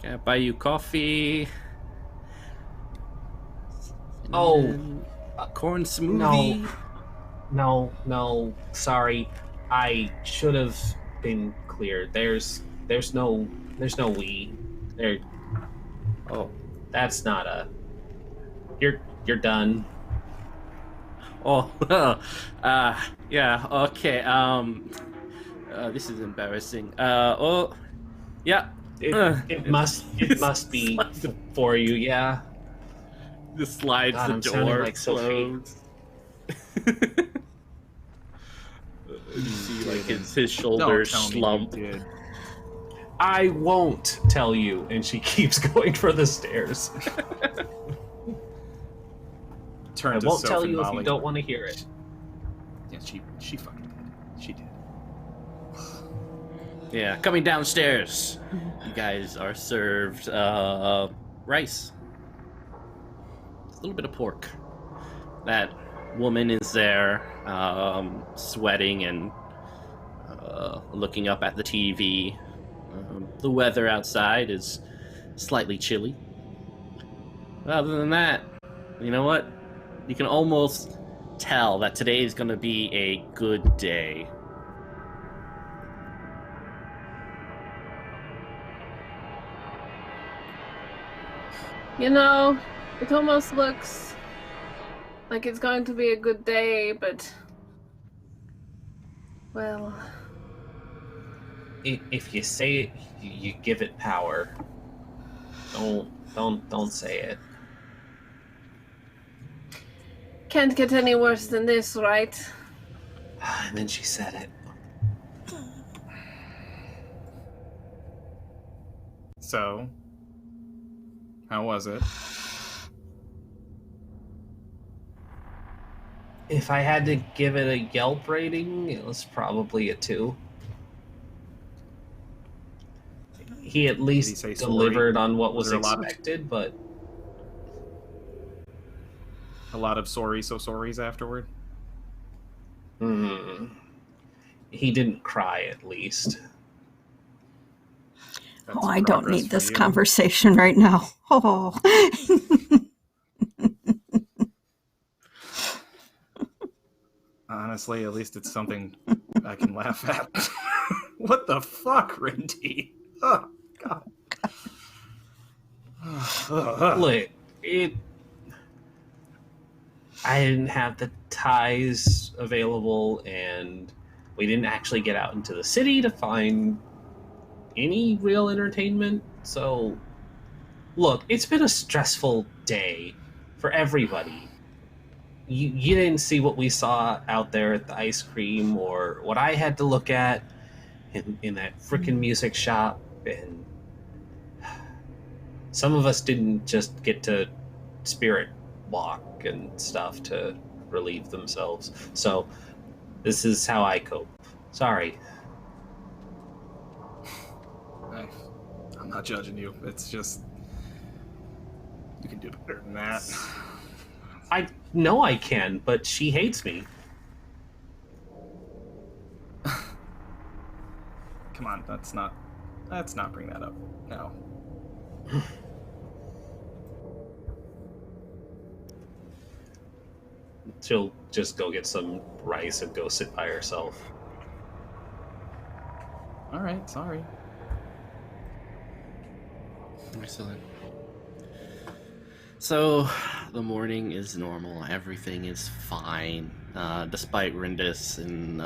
S6: Can I buy you coffee?
S4: Oh,
S6: Corn smoothie?
S4: No, sorry. I should have been clear. There's no we. There.
S6: Oh.
S4: That's not a. You're done.
S6: Oh, yeah, okay, this is embarrassing. Yeah.
S4: It must be for you, yeah.
S6: This slides
S4: God,
S6: the
S4: I'm sounding
S6: door
S4: like Sophie.
S6: closed. You see, like, his shoulders
S2: Don't tell me you
S6: slump.
S2: did.
S4: I won't tell you, and she keeps going for the stairs.
S2: Turn
S4: I
S2: to
S4: won't
S2: Soph
S4: tell
S2: and
S4: you if
S2: Molly.
S4: you don't want to hear it.
S2: Yeah, she fucking did. She did.
S6: Yeah, coming downstairs, you guys are served rice. A little bit of pork. That woman is there, sweating and looking up at the TV. The weather outside is slightly chilly. Other than that, you know what? You can almost tell that today is going to be a good day.
S1: You know, it almost looks like it's going to be a good day, but well,
S4: If you say it, you give it power. Don't say it.
S1: can't get any worse than this, right?
S4: And then she said it.
S2: So, how was it?
S4: If I had to give it a Yelp rating, it was probably a 2. He at least
S2: say
S4: delivered
S2: sorry?
S4: on what was
S2: Was there a lot of-
S4: expected, but
S2: A lot of sorries afterward?
S4: he didn't cry at least.
S2: That's
S3: I don't
S2: progress
S3: need
S2: for
S3: this
S2: you.
S3: conversation right now. Oh.
S2: Honestly, at least it's something I can laugh at. What the fuck, Rindy? Oh, God.
S4: Look, I didn't have the ties available, and we didn't actually get out into the city to find any real entertainment. So, look, it's been a stressful day for everybody. You didn't see what we saw out there at the ice cream, or what I had to look at in that frickin' music shop, and some of us didn't just get to spirit walk and stuff to relieve themselves. So this is how I cope. Sorry.
S2: I'm not judging you. It's just you can do better than that.
S4: I know I can, but she hates me.
S2: come on, let's not bring that up. No.
S4: She'll just go get some rice and go sit by herself.
S2: All right, sorry.
S6: Excellent. So, the morning is normal. Everything is fine, despite Rindis and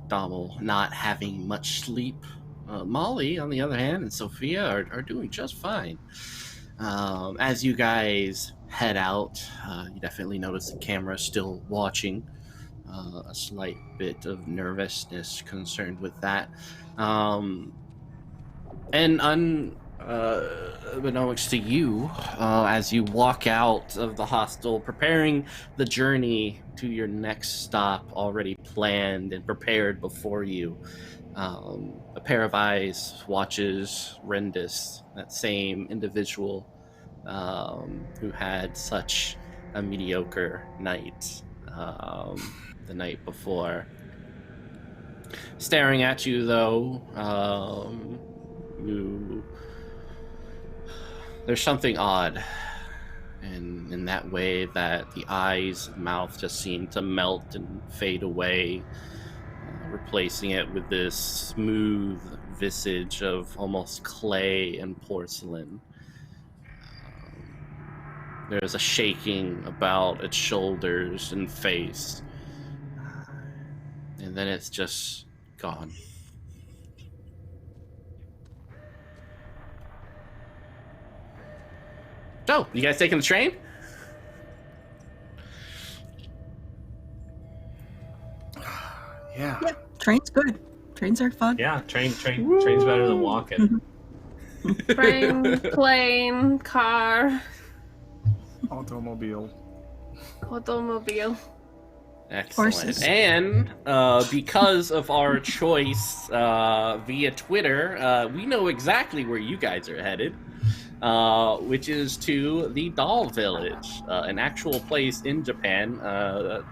S6: Dommel not having much sleep. Molly, on the other hand, and Sophia are doing just fine. As you guys head out, you definitely notice the camera still watching. A slight bit of nervousness concerned with that. And unbeknownst to you, as you walk out of the hostel, preparing the journey to your next stop already planned and prepared before you, a pair of eyes watches Rendis, that same individual who had such a mediocre night the night before. Staring at you, though, there's something odd in that way that the eyes and mouth just seem to melt and fade away, replacing it with this smooth visage of almost clay and porcelain. There's a shaking about its shoulders and face, and then it's just gone. So, you guys taking the train?
S2: Yeah.
S3: Yeah, train's good. Trains are fun.
S4: Yeah, train's better than walking.
S1: Train, plane, car,
S2: Automobile.
S1: automobile.
S6: Excellent.
S3: Horses.
S6: And because of our choice via Twitter, we know exactly where you guys are headed, which is to the Doll Village, an actual place in Japan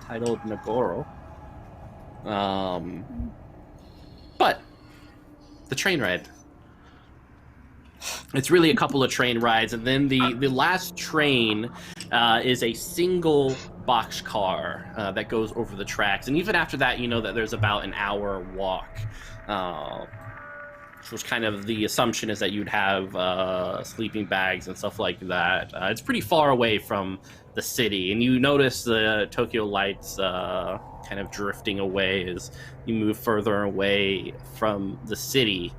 S6: titled Nagoro. But the train ride. It's really a couple of train rides, and then the last train is a single boxcar that goes over the tracks. And even after that, you know that there's about an hour walk, which was kind of the assumption is that you'd have sleeping bags and stuff like that. It's pretty far away from the city, and you notice the Tokyo lights kind of drifting away as you move further away from the city.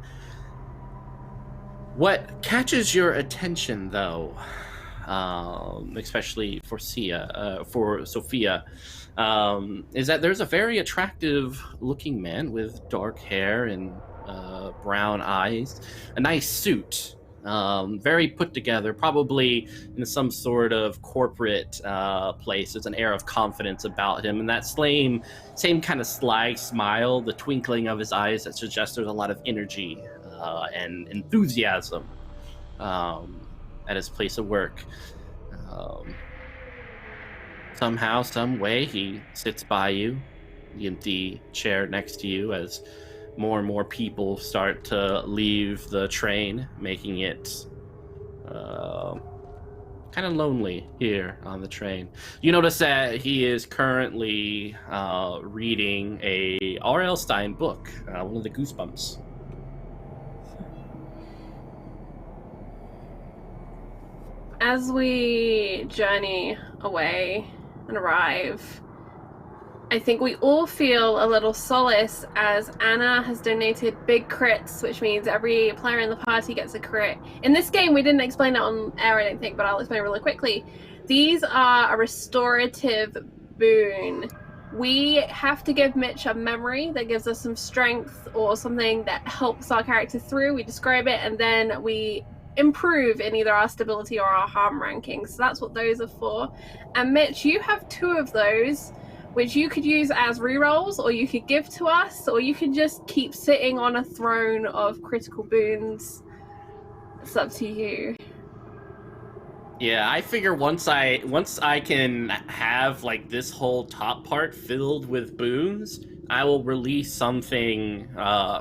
S6: What catches your attention, though, especially for Sophia, is that there's a very attractive-looking man with dark hair and brown eyes, a nice suit, very put together, probably in some sort of corporate place. There's an air of confidence about him, and that same kind of sly smile, the twinkling of his eyes that suggests there's a lot of energy and enthusiasm at his place of work. Somehow, some way, he sits by you, the empty chair next to you, as more and more people start to leave the train, making it kind of lonely here on the train. You notice that he is currently reading a R.L. Stine book, one of the Goosebumps.
S1: As we journey away and arrive, I think we all feel a little solace as Anna has donated big crits, which means every player in the party gets a crit. In this game, we didn't explain it on air, I don't think, but I'll explain it really quickly. These are a restorative boon. We have to give Mitch a memory that gives us some strength or something that helps our character through. We describe it, and then we improve in either our stability or our harm rankings. So that's what those are for. And Mitch, you have 2 of those, which you could use as rerolls, or you could give to us, or you could just keep sitting on a throne of critical boons. It's up to you.
S6: Yeah, I figure once I can have like this whole top part filled with boons, I will release something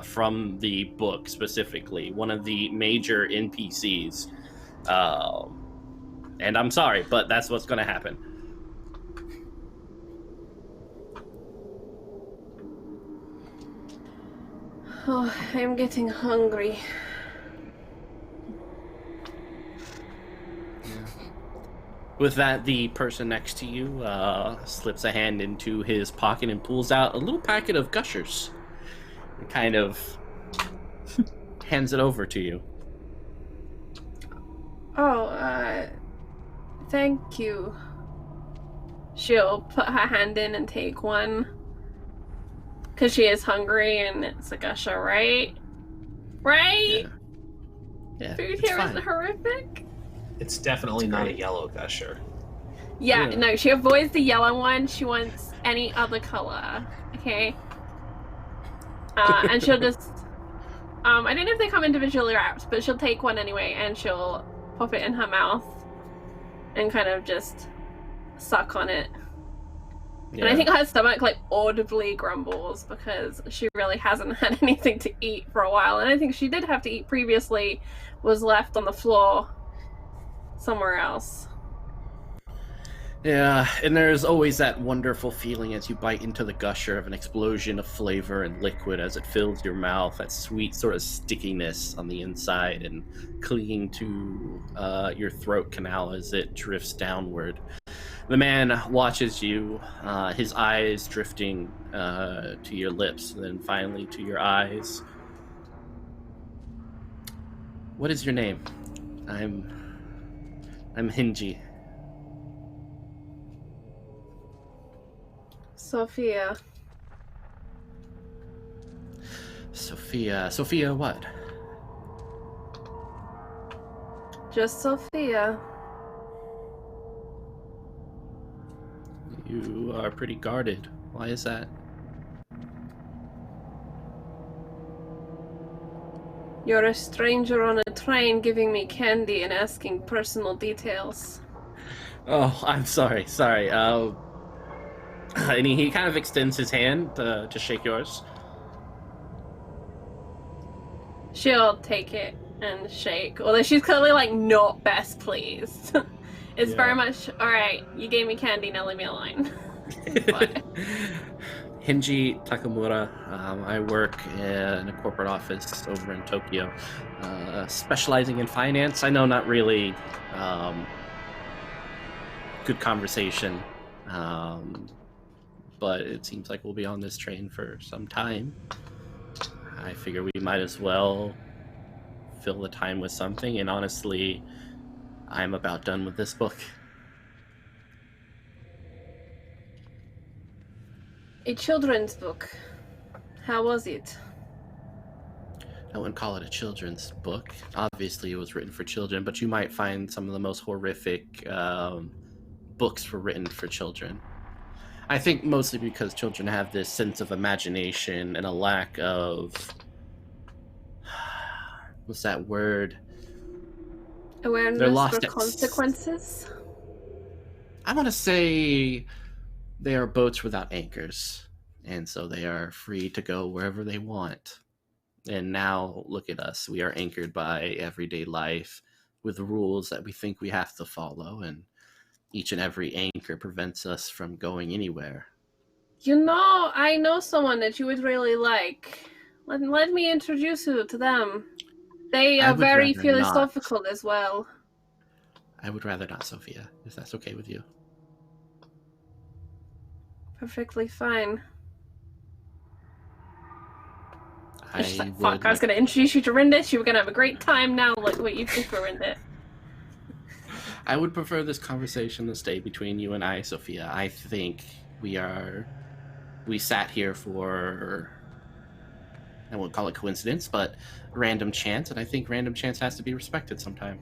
S6: from the book specifically, one of the major NPCs. And I'm sorry, but that's what's going to happen.
S1: Oh, I'm getting hungry.
S6: With that, the person next to you slips a hand into his pocket and pulls out a little packet of gushers and kind of hands it over to you.
S1: Oh, thank you. She'll put her hand in and take one. Because she is hungry and it's a gusher, right? Right?
S6: Yeah,
S1: Food
S6: it's
S1: here
S6: fine.
S1: isn't horrific.
S4: It's definitely not a yellow gusher.
S1: Yeah,
S6: Yeah.
S1: no, she avoids the yellow one. She wants any other color. Okay? And she'll just... I don't know if they come individually wrapped, but she'll take one anyway and she'll pop it in her mouth and kind of just suck on it.
S6: Yeah.
S1: And I think her stomach like audibly grumbles because she really hasn't had anything to eat for a while. And I think she did have to eat previously, was left on the floor somewhere else.
S6: Yeah, and there's always that wonderful feeling as you bite into the gusher of an explosion of flavor and liquid as it fills your mouth, that sweet sort of stickiness on the inside and clinging to your throat canal as it drifts downward. The man watches you, his eyes drifting to your lips, and then finally to your eyes. What is your name? I'm Hinji.
S1: Sophia.
S6: Sophia what?
S1: Just Sophia.
S6: You are pretty guarded. Why is that?
S1: You're a stranger on a train giving me candy and asking personal details.
S6: Oh, I'm sorry. And he kind of extends his hand to shake yours.
S1: She'll take it and shake, although she's clearly like not best pleased. It's
S6: Yeah.
S1: very much, alright, you gave me candy, now leave me alone.
S6: Hinji Takamura. I work in a corporate office over in Tokyo, specializing in finance. I know not really good conversation, but it seems like we'll be on this train for some time. I figure we might as well fill the time with something, and honestly, I'm about done with this book.
S1: A children's book. How was it?
S6: I wouldn't call it a children's book. Obviously, it was written for children, but you might find some of the most horrific books were written for children. I think mostly because children have this sense of imagination and a lack of... what's that word?
S1: Awareness
S6: They're lost
S1: for
S6: at
S1: consequences?
S6: I want to say they are boats without anchors, and so they are free to go wherever they want. And now, look at us. We are anchored by everyday life with rules that we think we have to follow, and each and every anchor prevents us from going anywhere.
S1: You know, I know someone that you would really like. Let me introduce you to them. They
S6: I
S1: are
S6: would
S1: very
S6: rather
S1: philosophical as well.
S6: I would rather not, Sophia, if that's okay with you.
S1: Perfectly fine.
S6: I
S1: She's like,
S6: would
S1: fuck, I was
S6: like-
S1: gonna introduce you to Rindis. You were gonna have a great time now. Look what you did for Rindis.
S6: I would prefer this conversation to stay between you and I, Sophia. I think we sat here for, I won't call it coincidence, but random chance, and I think random chance has to be respected sometime.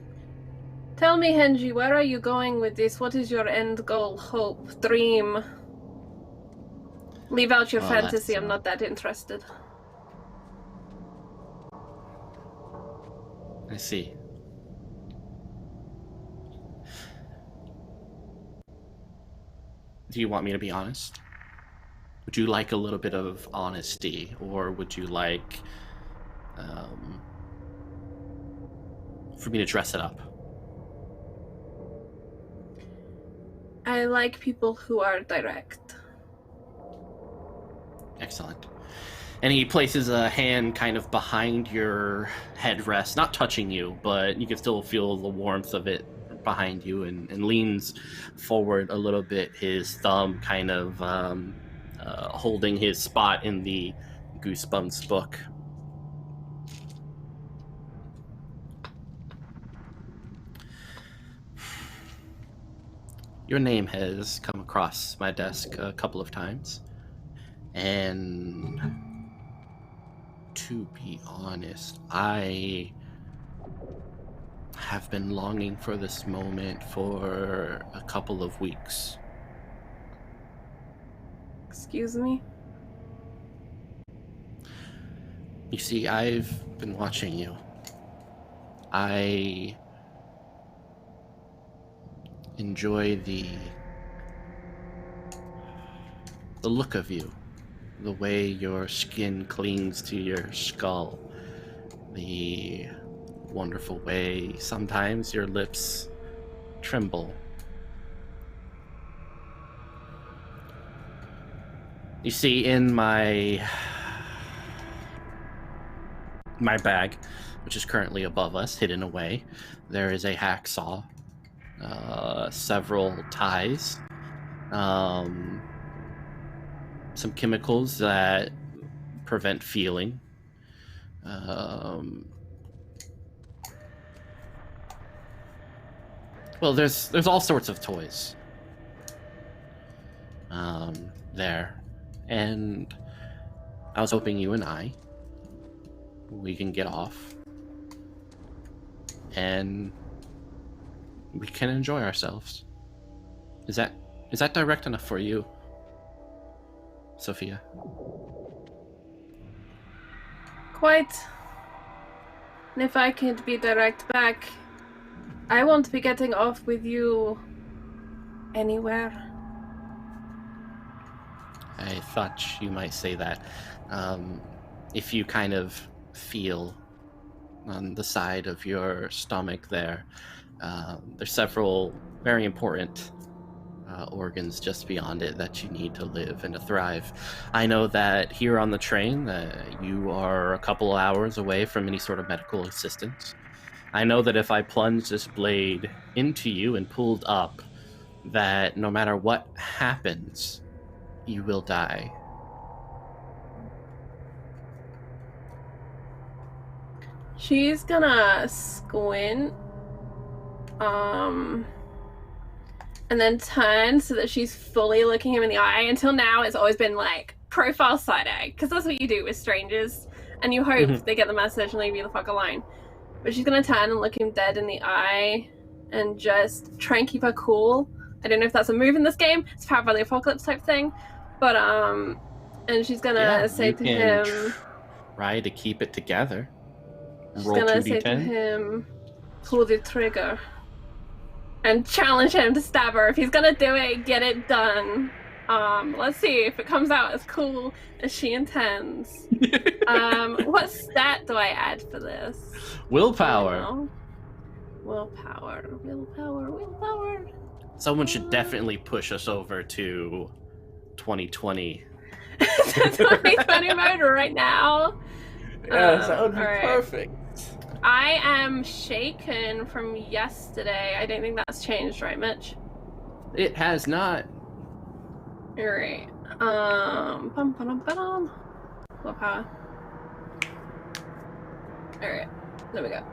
S1: Tell me, Henji, where are you going with this? What is your end goal, hope, dream? Leave out your
S6: Well,
S1: fantasy,
S6: that's,
S1: I'm not that interested.
S6: I see. Do you want me to be honest? Would you like a little bit of honesty, or would you like for me to dress it up?
S1: I like people who are direct.
S6: Excellent. And he places a hand kind of behind your headrest, not touching you, but you can still feel the warmth of it behind you, and leans forward a little bit, his thumb kind of holding his spot in the Goosebumps book. Your name has come across my desk a couple of times, and to be honest, I have been longing for this moment for a couple of weeks.
S1: Excuse me?
S6: You see, I've been watching you. I enjoy the look of you, the way your skin clings to your skull, the wonderful way sometimes your lips tremble. You see, in my bag, which is currently above us, hidden away, there is a hacksaw, several ties, some chemicals that prevent feeling, well, there's all sorts of toys there, and I was hoping you and we can get off and we can enjoy ourselves. Is that direct enough for you, Sophia?
S1: Quite. And if I could be direct back, I won't be getting off with you anywhere.
S6: I thought you might say that. If you kind of feel on the side of your stomach there, there's several very important organs just beyond it that you need to live and to thrive. I know that here on the train, you are a couple hours away from any sort of medical assistance. I know that if I plunged this blade into you and pulled up, that no matter what happens, you will die.
S1: She's gonna squint, and then turn so that she's fully looking him in the eye. Until now, it's always been like profile side eye, because that's what you do with strangers, and you hope they get the message and leave you the fuck alone. But she's gonna turn and look him dead in the eye and just try and keep her cool. I don't know if that's a move in this game. It's Powered by the Apocalypse type thing, but and she's gonna say to him,
S6: try to keep it together.
S1: She's
S6: Roll
S1: gonna
S6: 2d10.
S1: say to him, pull the trigger, and challenge him to stab her. If he's gonna do it, get it done. Let's see if it comes out as cool as she intends. What stat do I add for this?
S6: Willpower.
S1: Willpower.
S6: Someone should definitely push us over to 2020.
S1: 2020 mode right now.
S6: Yes, that would be
S1: alright.
S6: perfect.
S1: I am shaken from yesterday. I don't think that's changed, right, Mitch?
S6: It has not.
S1: Alright. Willpower. Alright, there we go.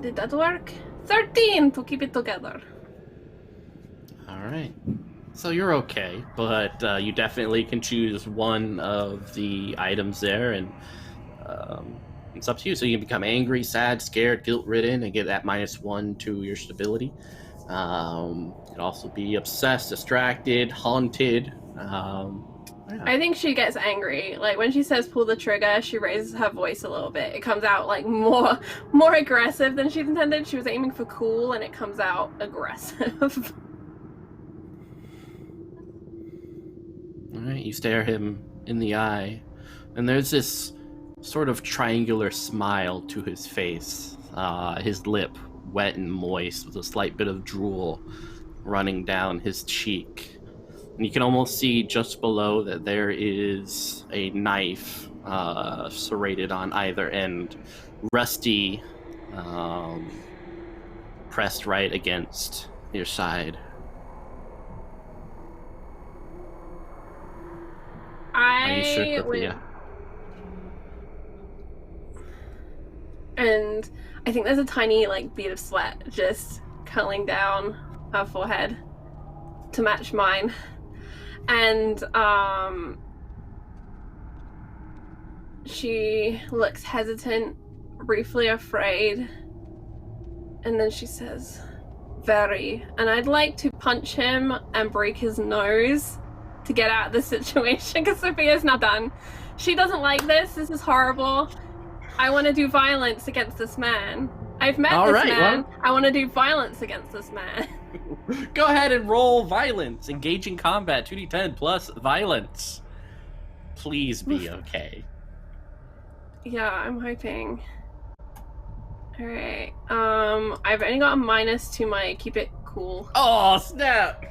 S1: Did that work? 13 to keep it together.
S6: Alright. So you're okay, but you definitely can choose one of the items there, and it's up to you. So you can become angry, sad, scared, guilt-ridden, and get that -1 to your stability. You can also be obsessed, distracted, haunted.
S1: I think she gets angry. Like when she says pull the trigger, she raises her voice a little bit. It comes out like more aggressive than she's intended. She was aiming for cool and it comes out aggressive.
S6: right, you stare him in the eye, and there's this sort of triangular smile to his face. His lip wet and moist with a slight bit of drool running down his cheek. And you can almost see just below that there is a knife serrated on either end, rusty, pressed right against your side. Are you sure, Sophia?
S1: And I think there's a tiny bead of sweat just curling down her forehead to match mine. And she looks hesitant, briefly afraid, and then she says, "Very." And I'd like to punch him and break his nose to get out of the situation, because Sophia's not done. She doesn't like this. This is horrible. I want to do violence against this man. I've met this man. Well, I want to do violence against this man.
S6: Go ahead and roll violence. Engaging combat, 2d10 plus violence. Please be okay.
S1: Yeah, I'm hoping. Alright. I've only got a minus to my keep it cool.
S6: Oh, snap!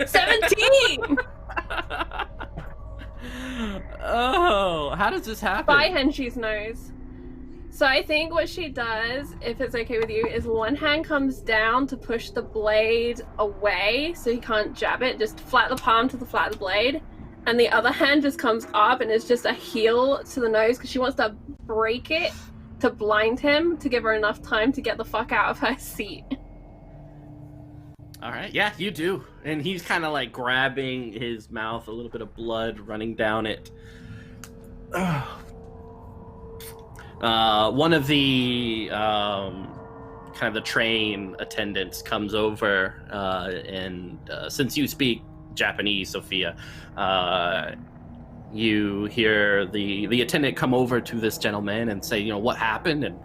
S1: 17!
S6: Oh, how does this happen?
S1: By Henshi's nose. So I think what she does, if it's okay with you, is one hand comes down to push the blade away so he can't jab it, just flat the palm to the flat of the blade, and the other hand just comes up and is just a heel to the nose because she wants to break it to blind him to give her enough time to get the fuck out of her seat.
S6: All right, yeah, you do. And he's kind of grabbing his mouth, a little bit of blood running down it. One of the kind of the train attendants comes over, and since you speak Japanese, Sophia, you hear the attendant come over to this gentleman and say, what happened? And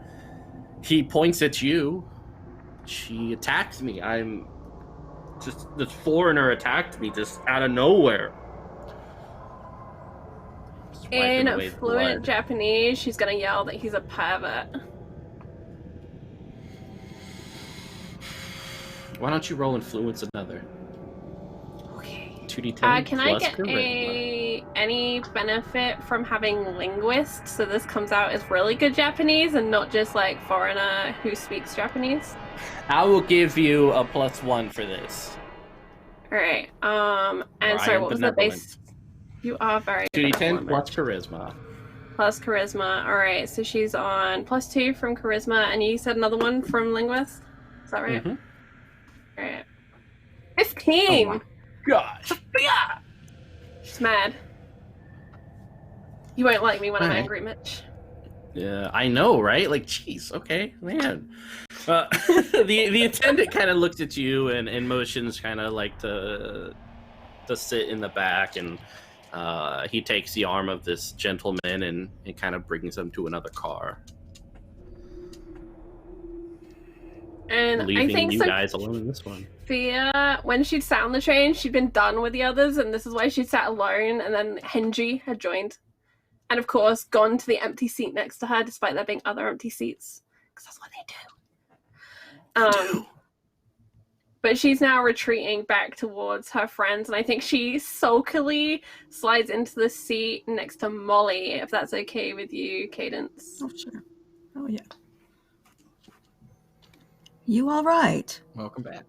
S6: he points at you. She attacked me. This foreigner attacked me just out of nowhere.
S1: In fluent Japanese, she's gonna yell that he's a pervert.
S6: Why don't you roll influence another?
S1: Okay.
S6: 2d10
S1: can I get any benefit from having linguists, so this comes out as really good Japanese and not just foreigner who speaks Japanese?
S6: I will give you a +1 for this.
S1: Alright, and sorry, what was the base? You are very
S6: 2d10 plus charisma.
S1: Plus charisma. Alright, so she's on +2 from charisma, and you said another one from linguist? Is that right? Mm-hmm. Alright. 15!
S6: Oh my gosh.
S1: Yeah! She's mad. You won't like me when I'm angry, Mitch.
S6: Yeah, I know, right? Jeez, okay, man. The attendant kind of looks at you and motions kind of to sit in the back, and he takes the arm of this gentleman and kind of brings him to another car.
S1: And
S6: leaving
S1: I think
S6: you guys alone in this one.
S1: Sophia, when she'd sat on the train, she'd been done with the others, and this is why she'd sat alone, and then Henji had joined. And of course, gone to the empty seat next to her, despite there being other empty seats. Because that's what they do. But she's now retreating back towards her friends, and I think she sulkily slides into the seat next to Molly, if that's okay with you, Cadence.
S3: Oh, sure. Oh, yeah. You all right?
S2: Welcome back.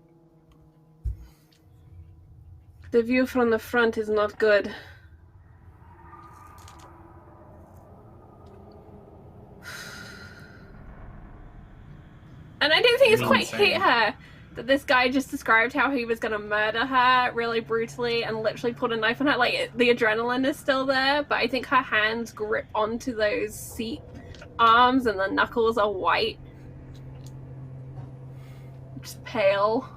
S1: The view from the front is not good. And I don't think it's quite hit her that this guy just described how he was going to murder her really brutally and literally put a knife on her. The adrenaline is still there, but I think her hands grip onto those seat arms and the knuckles are white. Just pale.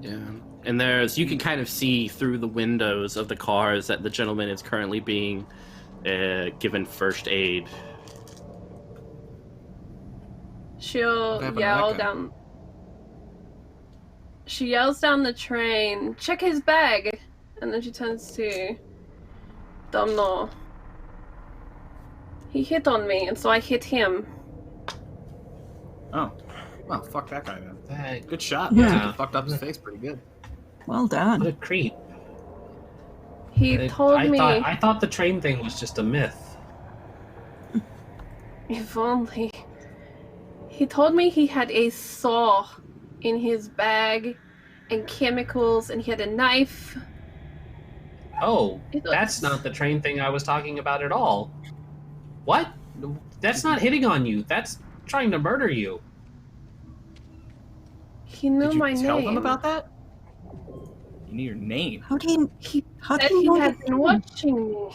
S6: Yeah. And you can kind of see through the windows of the cars that the gentleman is currently being given first aid.
S1: She'll yell down. She yells down the train, "Check his bag!" And then she turns to Domhnall. He hit on me, and so I hit him.
S2: Oh. Well, fuck that guy then. Good shot.
S3: Yeah.
S2: You fucked up his face pretty good.
S3: Well
S4: What
S3: done.
S4: a creep.
S1: He told me...
S4: I thought the train thing was just a myth.
S1: If only. He told me he had a saw in his bag, and chemicals, and he had a knife.
S4: Oh,
S1: It
S4: that's
S1: looks-
S4: not the train thing I was talking about at all. What? That's not hitting on you. That's trying to murder you.
S1: He knew
S2: Did you
S1: my
S2: tell
S1: name.
S2: them about that? You knew your name.
S3: How do you
S1: He
S3: how
S1: said
S3: do you
S1: he
S3: know
S1: had
S3: the
S1: been
S3: name?
S1: watching me.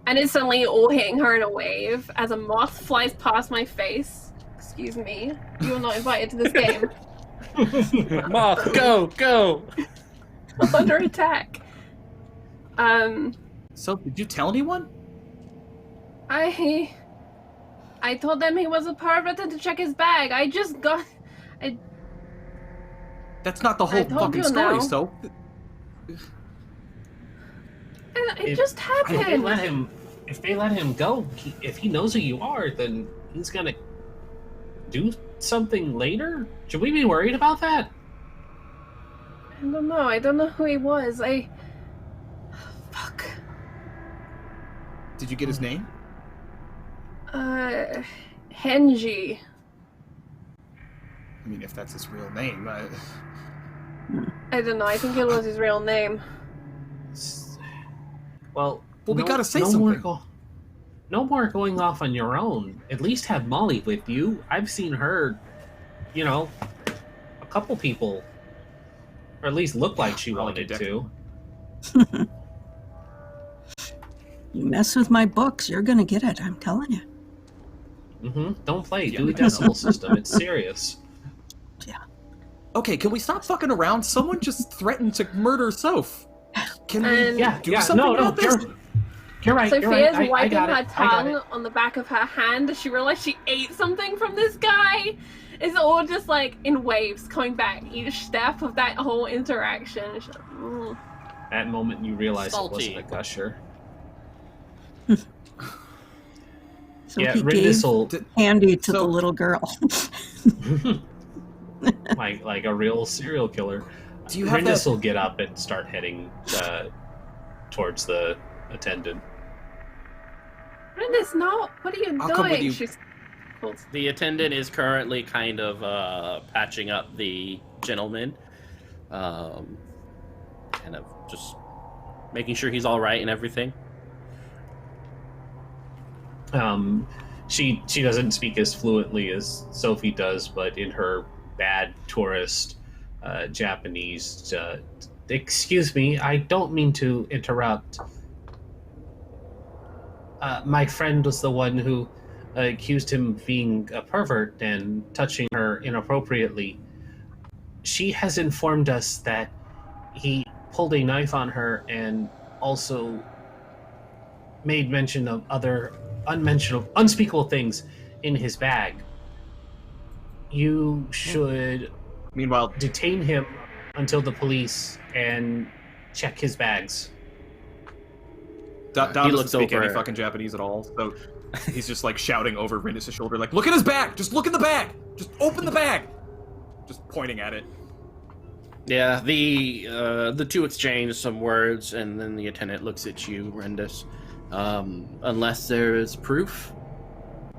S1: And it's suddenly all hitting her in a wave as a moth flies past my face. Excuse me. You were not invited to this game.
S6: Moth, go!
S1: I'm under attack.
S2: So, did you tell anyone?
S1: I told them he was a pervert and to check his bag. I just got...
S2: That's not the
S1: I
S2: whole
S1: told
S2: fucking
S1: you
S2: story,
S1: now.
S2: so...
S1: And it
S4: If-
S1: just
S4: If they
S1: happened.
S4: let him go, if he knows who you are, then he's gonna do something later? Should we be worried about that?
S1: I don't know. I don't know who he was. Fuck.
S2: Did you get his name?
S1: Henji.
S2: I mean, if that's his real name,
S1: I don't know. I think it was his real name.
S4: Well,
S2: we gotta say
S4: no
S2: something.
S4: No more going off on your own. At least have Molly with you. I've seen her, a couple people, or at least look like she
S2: I like
S4: wanted
S2: it,
S4: to.
S3: You mess with my books, you're gonna get it, I'm telling you.
S4: Don't play.
S2: Yeah,
S4: Do the decimal system. It's serious.
S2: Okay, can we stop fucking around? Someone just threatened to murder Soph. Can we
S1: And-
S2: do something about this?
S4: You're right.
S1: Sophia's
S4: you're right. I
S1: wiping
S4: got
S1: her
S4: it. I got
S1: tongue
S4: it.
S1: on the back of her hand as she realized she ate something from this guy. It's all just like in waves coming back each step of that whole interaction. It's like,
S4: That moment you realize
S6: Salty.
S4: it wasn't a gusher.
S3: So
S4: Yeah,
S3: he gave
S4: Rindisel,
S3: candy to
S2: So-
S3: the little girl.
S4: like a real serial killer.
S2: Do you have
S4: Rindis
S2: that?
S4: will get up and start heading towards the attendant.
S1: Brandis, no, what are you
S2: I'll come with
S1: doing?
S2: you.
S1: She's cool.
S6: The attendant is currently kind of patching up the gentleman. Kind of just making sure he's all right and everything.
S4: She doesn't speak as fluently as Sophie does, but in her bad tourist Japanese, excuse me, I don't mean to interrupt. My friend was the one who accused him of being a pervert and touching her inappropriately. She has informed us that he pulled a knife on her and also made mention of other unspeakable things in his bag. You should
S2: Meanwhile,
S4: detain him until the police and check his bags.
S2: Don
S6: He
S2: doesn't
S6: looks
S2: speak any
S6: over.
S2: fucking Japanese at all, so he's just like shouting over Rindis' shoulder, like, "Look at his bag! Just look in the bag! Just open the bag!" Just pointing at it.
S6: Yeah, the two exchange some words, and then the attendant looks at you, Rendis. Unless there is proof,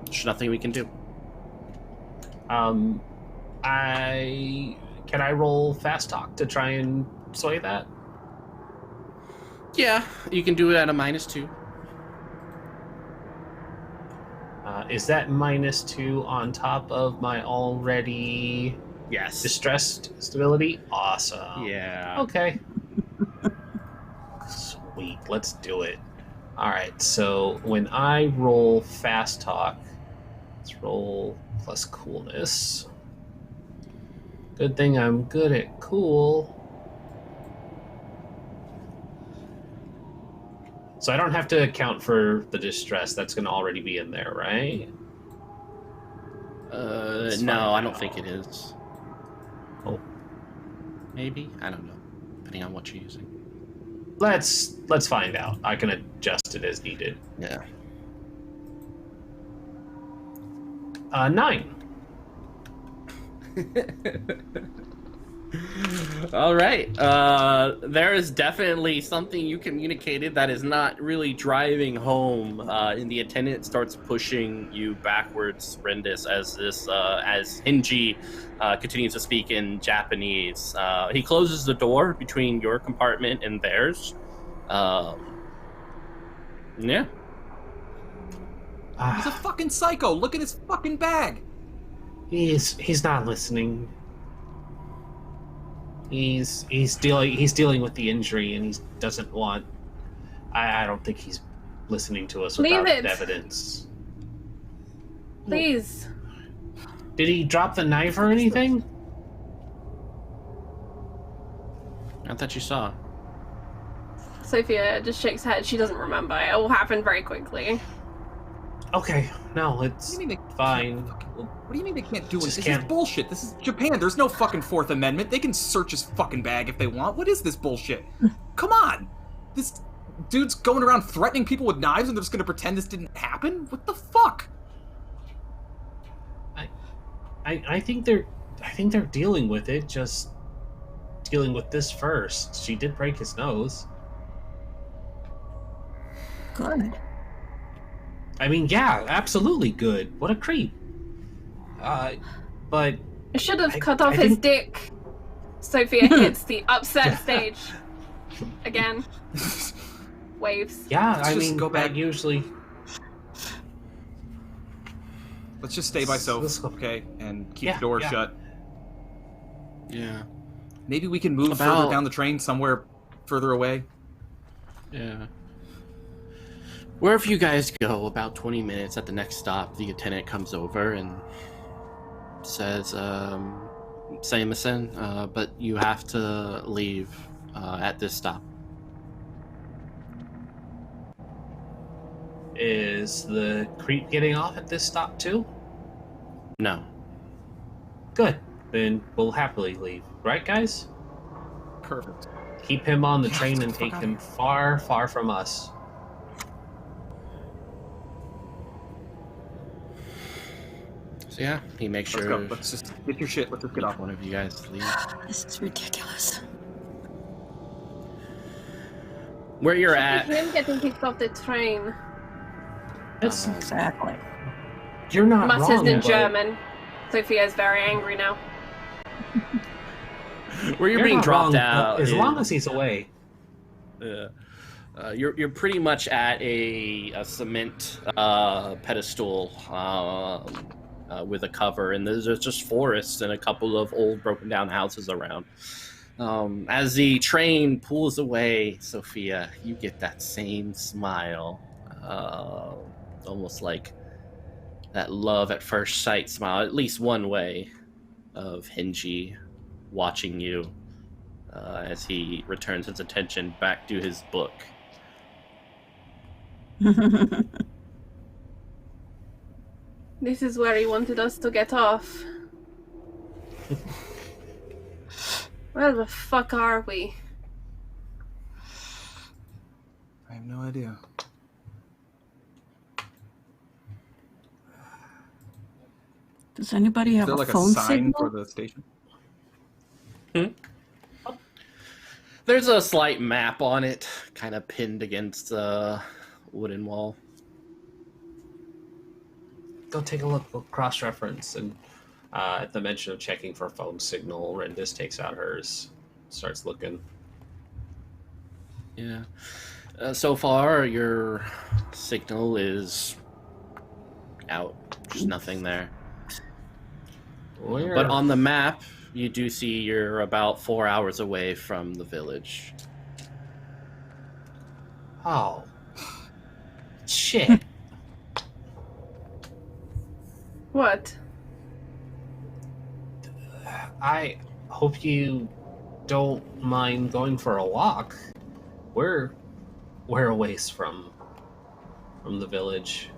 S6: there's nothing we can do.
S4: Can I roll fast talk to try and sway that?
S6: Yeah, you can do it at a -2.
S4: Is that -2 on top of my already
S6: Yes.
S4: distressed stability? Awesome.
S6: Yeah.
S4: Okay. Sweet. Let's do it. All right. So when I roll fast talk, let's roll plus coolness. Good thing I'm good at cool. So I don't have to account for the distress. That's going to already be in there, right? Let's
S6: No,
S4: find
S6: I don't
S4: out.
S6: think it is.
S4: Oh.
S6: Maybe? I don't know. Depending on what you're using.
S4: Let's find out. I can adjust it as needed.
S6: Yeah.
S4: 9.
S6: All right. There is definitely something you communicated that is not really driving home. And the attendant starts pushing you backwards, Rendis, as Hinji continues to speak in Japanese. He closes the door between your compartment and theirs. Yeah.
S2: He's a fucking psycho. Look at his fucking bag.
S4: He's not listening. He's dealing with the injury, and he doesn't want. I don't think he's listening to us
S1: Leave
S4: without
S1: it.
S4: evidence.
S1: Please.
S4: Did he drop the knife or anything?
S6: Not that you saw.
S1: Sophia just shakes her head. She doesn't remember. It all happened very quickly.
S4: Okay, no, it's
S2: What do you mean they
S4: fine.
S2: What do you mean they can't do it?
S4: Just
S2: This
S4: can't-
S2: is bullshit. This is Japan. There's no fucking Fourth Amendment. They can search his fucking bag if they want. What is this bullshit? Come on. This dude's going around threatening people with knives and they're just gonna pretend this didn't happen? What the fuck?
S4: I think they're dealing with it. Just dealing with this first. She did break his nose.
S3: Good.
S4: I mean, yeah, absolutely good. What a creep. But
S1: I should have
S4: I-
S1: cut off
S4: I
S1: his
S4: think-
S1: dick. Sophia hits the upset stage. Again. Waves.
S4: yeah,
S2: Let's
S4: I
S2: just
S4: mean,
S2: go back.
S4: Usually.
S2: Let's just stay by
S4: Let's go.
S2: Soph, okay? And keep
S4: Yeah,
S2: the door
S4: yeah.
S2: shut.
S6: Yeah.
S2: Maybe we can move
S6: About-
S2: further down the train somewhere further away.
S6: Yeah. Wherever you guys go, about 20 minutes at the next stop, the attendant comes over and says, Samusen, but you have to leave at this stop.
S4: Is the creep getting off at this stop too?
S6: No.
S4: Good. Then we'll happily leave. Right, guys?
S2: Perfect.
S4: Keep him on the
S2: Yeah,
S4: train
S2: get
S4: and
S2: the fuck
S4: take
S2: out
S4: him
S2: of here.
S4: far, far from us.
S6: So yeah, he makes
S2: Let's
S6: sure
S2: go. Let's just get your shit. Let's just get off.
S6: one of you guys leave.
S3: This is ridiculous.
S6: Where you're
S1: Should
S6: at,
S1: be him getting kicked off the train.
S4: It's,
S3: Exactly.
S4: you're not
S1: Mutters
S4: wrong,
S1: in
S4: but
S1: German. Sophia's very angry now.
S6: where you're
S4: you're
S6: being
S4: not
S6: dropped
S4: wrong,
S6: out,
S4: as
S6: is-
S4: long as he's away.
S6: you're pretty much at a cement pedestal with a cover, and there's just forests and a couple of old broken down houses around. As the train pulls away, Sophia, you get that same smile, almost like that love at first sight smile, at least one way, of Hinji watching you as he returns his attention back to his book.
S1: This is where he wanted us to get off. Where the fuck are we?
S2: I have no idea.
S3: Does anybody
S2: Is
S3: have
S2: there
S3: a
S2: like a
S3: phone
S2: sign
S3: signal?
S2: for the station?
S6: There's a slight map on it, kind of pinned against the wooden wall.
S4: Go take a look. We'll cross-reference. And at the mention of checking for a phone signal, Rendis takes out hers, starts looking.
S6: Yeah. So far, your signal is out. There's nothing there.
S4: Where?
S6: But on the map, you do see you're about 4 hours away from the village.
S4: Oh. Shit.
S1: What?
S4: I hope you don't mind going for a walk. We're a ways from the village.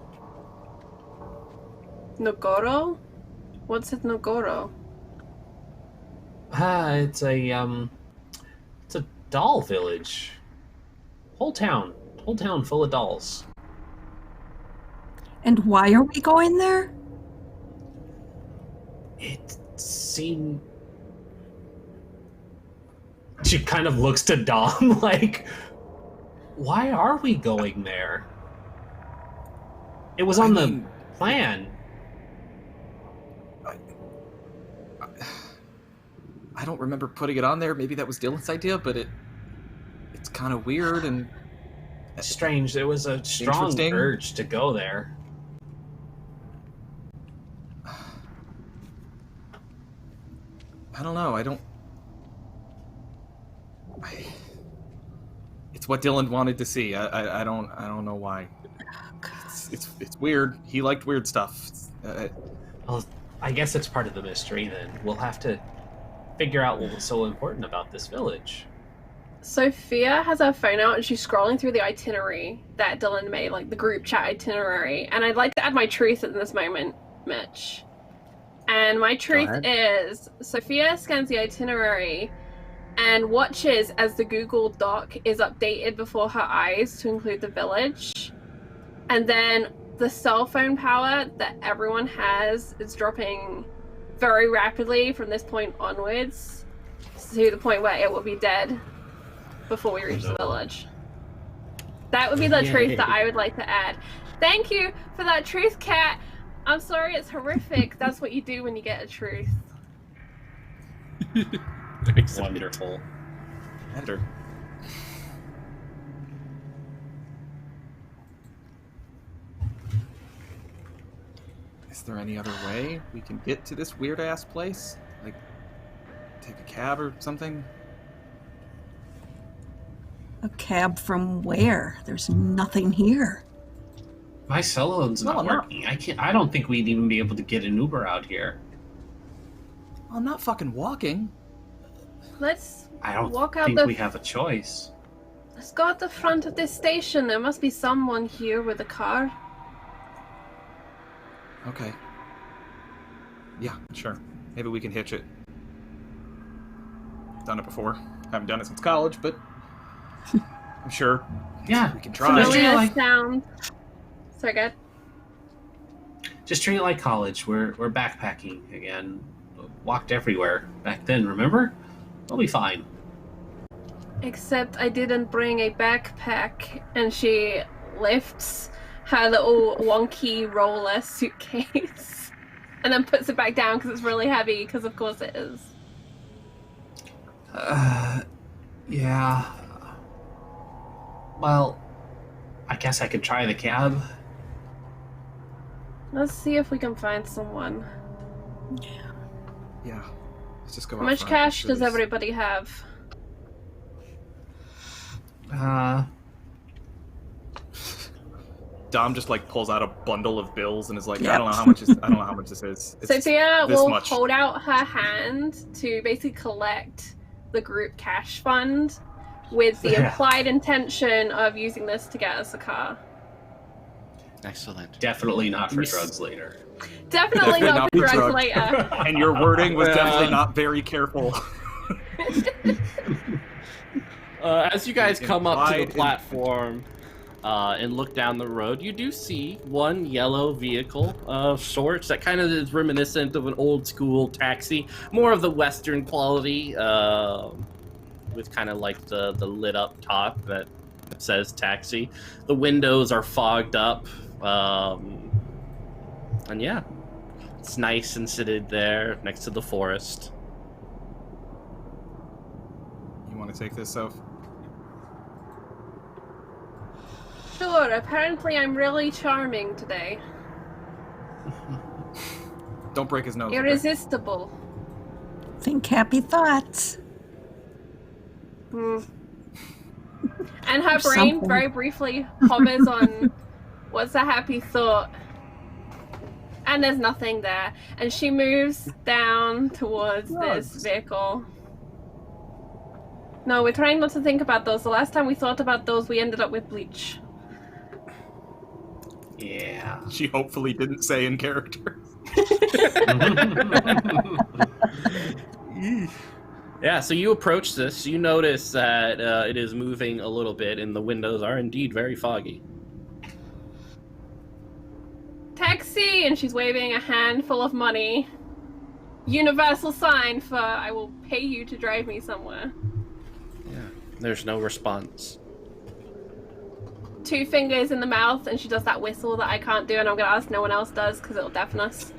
S1: Nogoro? What's at Nogoro?
S4: It's a doll village. whole town full of dolls.
S3: And why are we going there?
S4: It seemed... She kind of looks to Dom like, why are we going there? It was on the plan.
S2: I don't remember putting it on there. Maybe that was Dylan's idea, but it's kind of weird and
S4: strange. There was a strong urge to go there.
S2: I don't know. It's what Dylan wanted to see. I don't know why. It's weird. He liked weird stuff.
S4: Well, I guess it's part of the mystery. Then we'll have to figure out what was so important about this village.
S1: Sophia has her phone out and she's scrolling through the itinerary that Dylan made, like the group chat itinerary. And I'd like to add my truth at this moment, Mitch. And my truth is Sophia scans the itinerary and watches as the Google Doc is updated before her eyes to include the village. And then the cell phone power that everyone has is dropping very rapidly from this point onwards to the point where it will be dead before we reach the village. That would be the truth that I would like to add. Thank you for that truth, Kat. I'm sorry, it's horrific. That's what you do when you get a truth.
S4: Wonderful.
S2: Enter. Is there any other way we can get to this weird-ass place? Like, take a cab or something?
S3: A cab from where? There's nothing here.
S4: My cell phone's not working. I don't think we'd even be able to get an Uber out here.
S2: I'm not fucking walking.
S4: I don't
S1: walk out
S4: think we have a choice.
S1: Let's go at the front of this station. There must be someone here with a car.
S2: Okay. Yeah, sure. Maybe we can hitch it. Done it before. Haven't done it since college, but I'm sure.
S4: Yeah,
S2: we can try.
S1: Sorry, good.
S4: Just treat it like college. We're backpacking again. Walked everywhere back then, remember? We'll be fine.
S1: Except I didn't bring a backpack, and she lifts her little wonky roller suitcase and then puts it back down because it's really heavy, because of course it is.
S4: Yeah. Well, I guess I could try the cab.
S1: Let's see if we can find someone.
S2: Yeah. Let's just go.
S1: How much cash does everybody have?
S2: Dom just like pulls out a bundle of bills and is like, I don't know how much this is. It's
S1: Sophia
S2: this
S1: will
S2: much.
S1: hold out her hand to basically collect the group cash fund with the implied intention of using this to get us a car.
S6: Excellent.
S4: Definitely not for drugs later.
S1: Definitely not for drugs later.
S2: And your wording was definitely not very careful.
S6: As you guys come up to the platform and look down the road, you do see one yellow vehicle of sorts that kind of is reminiscent of an old school taxi, more of the Western quality, with kind of like the lit up top that says taxi. The windows are fogged up, and yeah, it's nice and seated there next to the forest.
S2: You want to take this, Soph?
S1: Sure, apparently I'm really charming today.
S2: Don't break his nose.
S1: Irresistible.
S3: Think happy thoughts.
S1: And her brain very briefly hovers on what's a happy thought. And there's nothing there. And she moves down towards this vehicle. No, we're trying not to think about those. The last time we thought about those, we ended up with bleach.
S4: Yeah.
S2: She hopefully didn't say in character.
S6: Yeah, so you approach this. You notice that it is moving a little bit, and the windows are indeed very foggy.
S1: Taxi! And she's waving a handful of money. Universal sign for I will pay you to drive me somewhere.
S6: Yeah, there's no response.
S1: 2 fingers in the mouth, and she does that whistle that I can't do, and I'm gonna ask no one else does because it'll deafen us.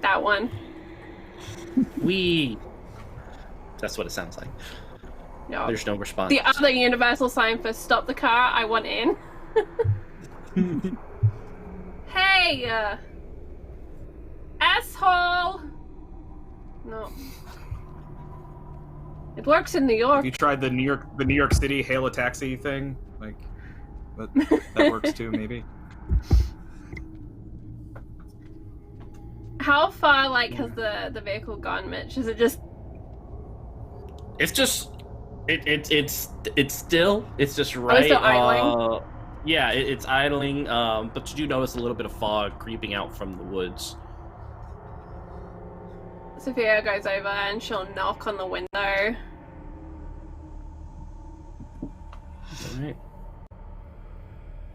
S1: That one.
S6: We. That's what it sounds like.
S1: No.
S6: There's no response.
S1: The other universal sign for stop the car, I want in. Hey! Asshole! No. It works in New York.
S2: Have you tried the New York City hail a taxi thing? Like, that works too, maybe.
S1: How far, like, has the vehicle gone, Mitch? Is it just...
S6: It's just... It's still... It's just right...
S1: still idling?
S6: Yeah, it's idling, but you do notice a little bit of fog creeping out from the woods.
S1: Sophia goes over and she'll knock on the window.
S6: Alright.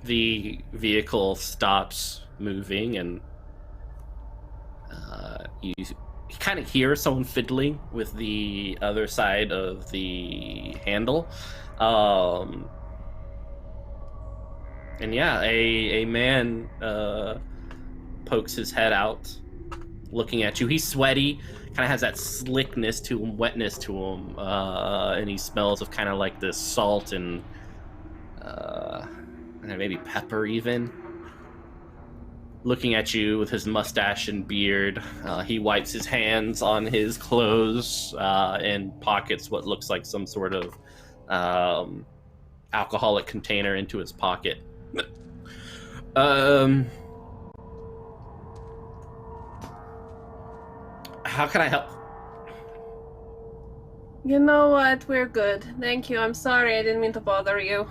S6: The vehicle stops moving, and you kind of hear someone fiddling with the other side of the handle. And yeah, a man pokes his head out, looking at you. He's sweaty, kind of has that slickness to him, wetness to him, and he smells of kind of like this salt and maybe pepper even. Looking at you with his mustache and beard, he wipes his hands on his clothes and pockets what looks like some sort of alcoholic container into his pocket. How can I help?
S1: You know what? We're good. Thank you. I'm sorry. I didn't mean to bother you.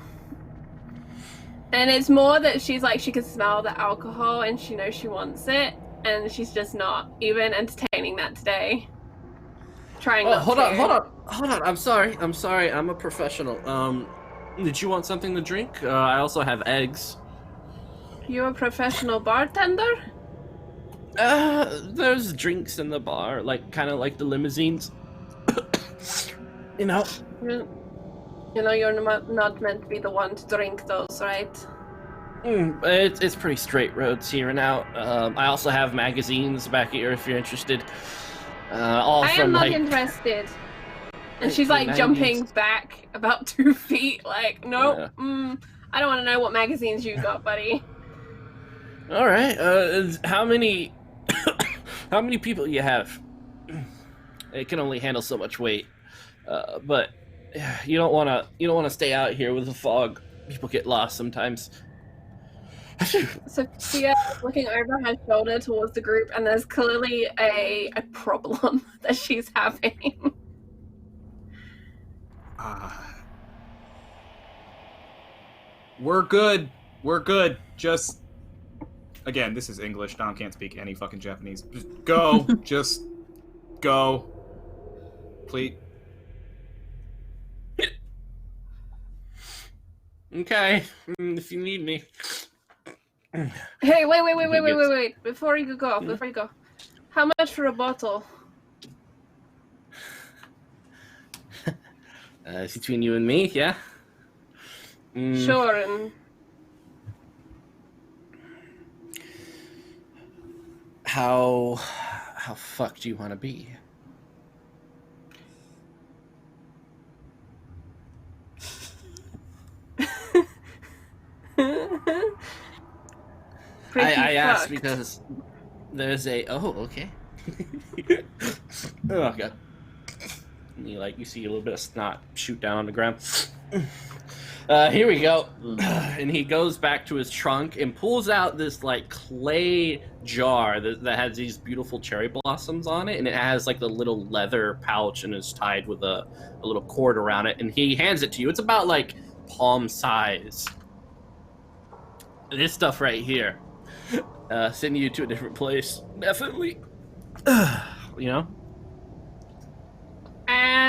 S1: And it's more that she's like, she can smell the alcohol and she knows she wants it. And she's just not even entertaining that today. Trying not
S6: hold
S1: to.
S6: on. I'm sorry. I'm a professional. Did you want something to drink? I also have eggs.
S1: You a professional bartender?
S6: There's drinks in the bar, like kind of like the limousines. You know.
S1: You know, you're not meant to be the one to drink those, right?
S6: It's pretty straight roads here and out. I also have magazines back here if you're interested. All
S1: I
S6: from
S1: am not
S6: like...
S1: interested. And she's like
S6: 90s.
S1: jumping back about 2 feet, like, nope,
S6: Yeah.
S1: I don't want to know what magazines you got, buddy.
S6: All right. How many people you have? It can only handle so much weight. But you don't want to stay out here with the fog. People get lost sometimes.
S1: Sophia is looking over her shoulder towards the group, and there's clearly a problem that she's having.
S2: We're good. Just, again, this is English. Dom can't speak any fucking Japanese. Just go. Just go. Please.
S6: Okay, if you need me.
S1: Hey, wait. Before you go. How much for a bottle?
S6: It's between you and me, yeah?
S1: Sure, and...
S6: How fucked do you want to be? I asked because there's a... Oh, okay. Oh, God. And you see a little bit of snot shoot down on the ground. Here we go. And he goes back to his trunk and pulls out this clay jar that has these beautiful cherry blossoms on it, and it has the little leather pouch and is tied with a little cord around it, and he hands it to you. It's about palm size. This stuff right here. Sending you to a different place. Definitely. You know?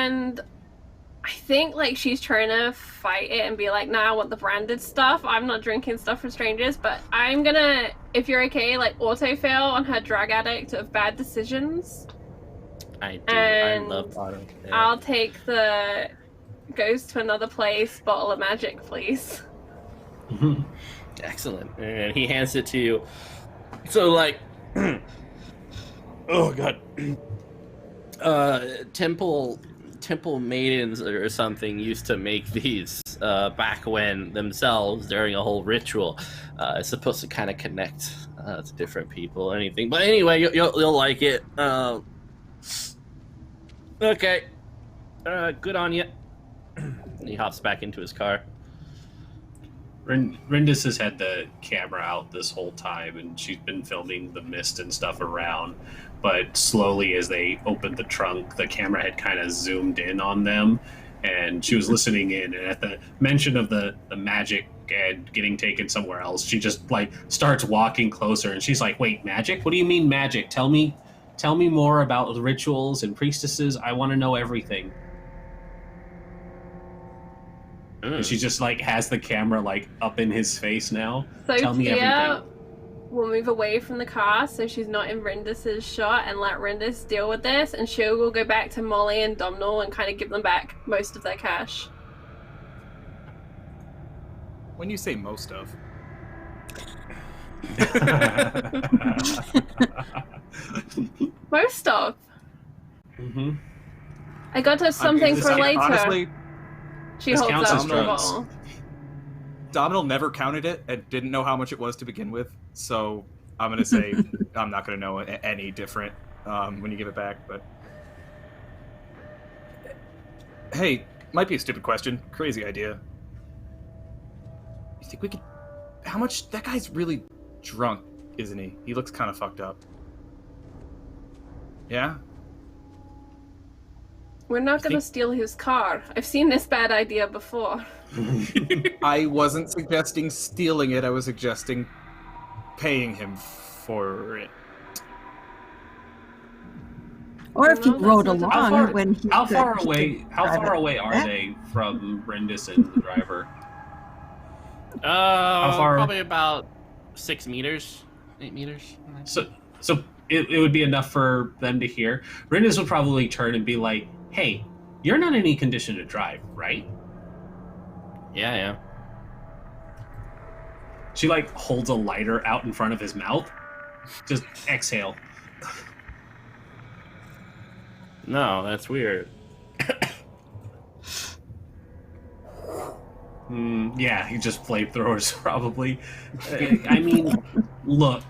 S1: And I think like she's trying to fight it and be like, nah, I want the branded stuff. I'm not drinking stuff from strangers, but I'm gonna, if you're okay, like auto-fail on her drug addict of bad decisions.
S6: I do.
S1: And
S6: I love auto. Yeah.
S1: I'll take the goes to another place bottle of magic, please.
S6: Excellent. And he hands it to you. So like, oh god, temple maidens or something used to make these back when themselves during a whole ritual. It's supposed to kind of connect to different people or anything. But anyway, you'll like it. Okay, good on you. And he hops back into his car.
S4: Rindis has had the camera out this whole time, and she's been filming the mist and stuff around. But slowly, as they opened the trunk, the camera had kind of zoomed in on them, and she was listening in. And at the mention of the magic and getting taken somewhere else, she just like starts walking closer, and she's like, "Wait, magic? What do you mean magic? Tell me more about the rituals and priestesses. I want to know everything." And she just like has the camera like up in his face now.
S1: So
S4: Tell me
S1: Tia
S4: everything.
S1: will move away from the car so she's not in Rindis's shot and let Rindis deal with this, and she will go back to Molly and Domhnall and kind of give them back most of their cash.
S2: When you say most of,
S1: Most of.
S4: Mm-hmm.
S1: I got her something for later.
S2: Honestly,
S1: She
S4: this
S1: holds
S4: counts
S1: up
S4: as
S1: the
S4: drugs.
S1: bottle.
S2: Domhnall never counted it and didn't know how much it was to begin with, so I'm gonna say I'm not gonna know any different when you give it back. But hey, might be a stupid question, crazy idea. You think we could? How much? That guy's really drunk, isn't he? He looks kind of fucked up. Yeah.
S1: We're not going to steal his car. I've seen this bad idea before.
S2: I wasn't suggesting stealing it. I was suggesting paying him for it.
S3: Or if he
S1: Well,
S3: rode
S1: that's not-
S3: along when he
S4: How
S3: could
S4: far away? How
S3: drive
S4: far
S3: it
S4: away are
S3: back.
S4: they from Rindis and the driver?
S6: How
S4: far?
S6: Probably about 6 meters, 8 meters.
S4: So it would be enough for them to hear. Rindis would probably turn and be like, "Hey, you're not in any condition to drive, right?"
S6: Yeah.
S4: She like holds a lighter out in front of his mouth. Just exhale.
S6: No, that's weird.
S4: Yeah, he just flamethrowers probably. I mean, look,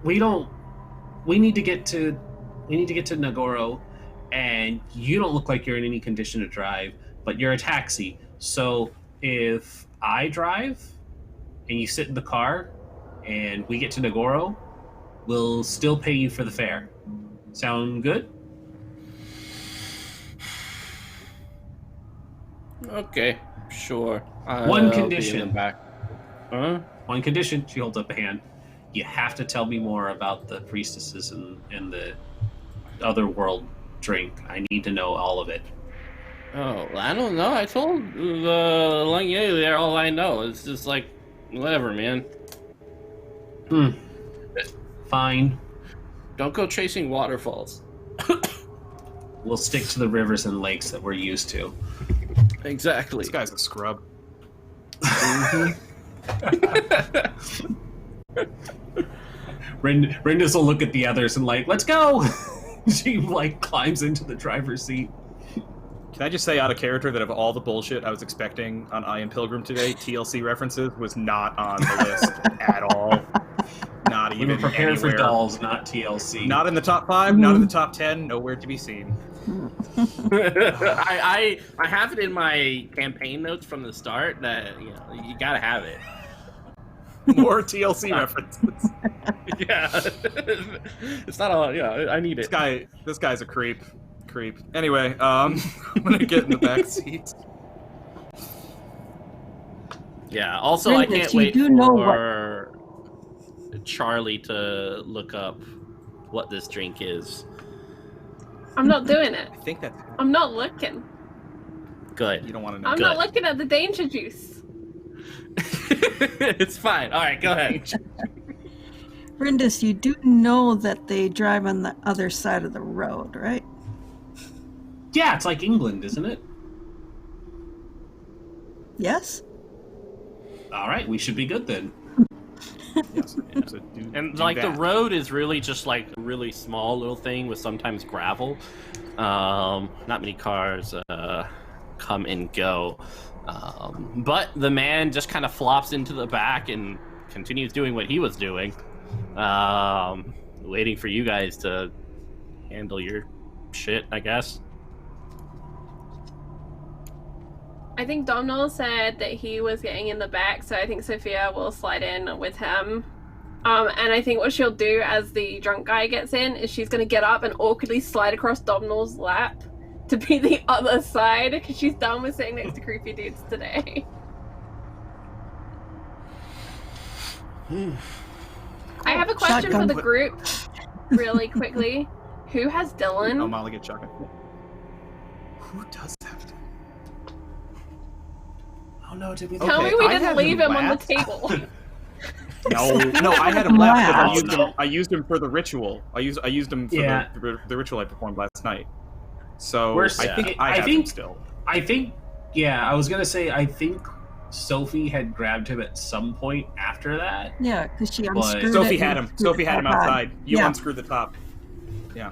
S4: we need to get to Nagoro, and you don't look like you're in any condition to drive, but you're a taxi. So if I drive and you sit in the car and we get to Nagoro, we'll still pay you for the fare. Sound good?
S6: Okay, sure.
S4: One
S6: I'll be in
S4: condition.
S6: the back. Huh?
S4: One condition. She holds up a hand. You have to tell me more about the priestesses and the other world drink. I need to know all of it.
S6: Oh, I don't know. I told the Langier there all I know. It's just like, whatever, man.
S4: Fine.
S6: Don't go chasing waterfalls.
S4: We'll stick to the rivers and lakes that we're used to.
S6: Exactly.
S2: This guy's a scrub.
S4: Rindis will look at the others and like, let's go! She like climbs into the driver's seat.
S2: Can I just say out of character that of all the bullshit I was expecting on I Am Pilgrim today, TLC references was not on the list at all. Not
S4: We
S2: even
S4: were prepared
S2: anywhere.
S4: for dolls, not TLC.
S2: Not in the top 5, not in the top 10, nowhere to be seen.
S6: I have it in my campaign notes from the start that you gotta have it.
S2: More TLC references.
S6: Yeah, it's not all. Yeah, I need it.
S2: This guy's a creep. Anyway, I'm gonna get in the back seat.
S6: Yeah. Also, I
S3: Rindis,
S6: can't
S3: you
S6: wait
S3: do know
S6: for Charlie to look up what this drink is.
S1: I'm not doing it.
S2: I think that's.
S1: I'm not looking.
S6: Good.
S2: You don't want to know.
S1: I'm not looking at the danger juice.
S6: It's fine. All right, go ahead.
S3: Rindis, you do know that they drive on the other side of the road, right?
S4: Yeah, it's like England, isn't it?
S3: Yes?
S4: All right, we should be good then.
S2: Yes. So
S6: And
S2: do
S6: like the
S2: that.
S6: road is really just like a really small little thing with sometimes gravel. Not many cars come and go. But the man just kind of flops into the back and continues doing what he was doing. Waiting for you guys to handle your shit, I guess.
S1: I think Domhnall said that he was getting in the back, so I think Sophia will slide in with him. And I think what she'll do as the drunk guy gets in is she's going to get up and awkwardly slide across Domhnall's lap to be the other side, because she's done with sitting next to creepy dudes today. I have a question
S3: Shotgun.
S1: for the group, really quickly. Who has Dylan?
S2: Oh, Molly gets shotgun. Who does have to?
S4: Oh no, did we?
S1: Tell
S2: Okay,
S1: me we
S2: I
S1: didn't
S2: had
S1: leave
S2: him
S1: him on the
S2: last.
S1: table.
S2: No, I had him left, but
S3: Wow.
S2: I used him for the ritual. I used him for
S4: Yeah.
S2: the ritual I performed last night. So
S4: We're
S2: I
S4: set.
S2: think
S4: I
S2: I have him
S4: think-
S2: still.
S4: I think. Yeah, I was gonna say. I think Sophie had grabbed him at some point after that.
S3: Yeah, because she
S4: But-
S3: unscrewed it.
S2: Sophie
S3: and
S2: had him.
S3: screwed
S2: Sophie had him
S3: it back on.
S2: outside. You
S3: Yeah.
S2: unscrewed the top.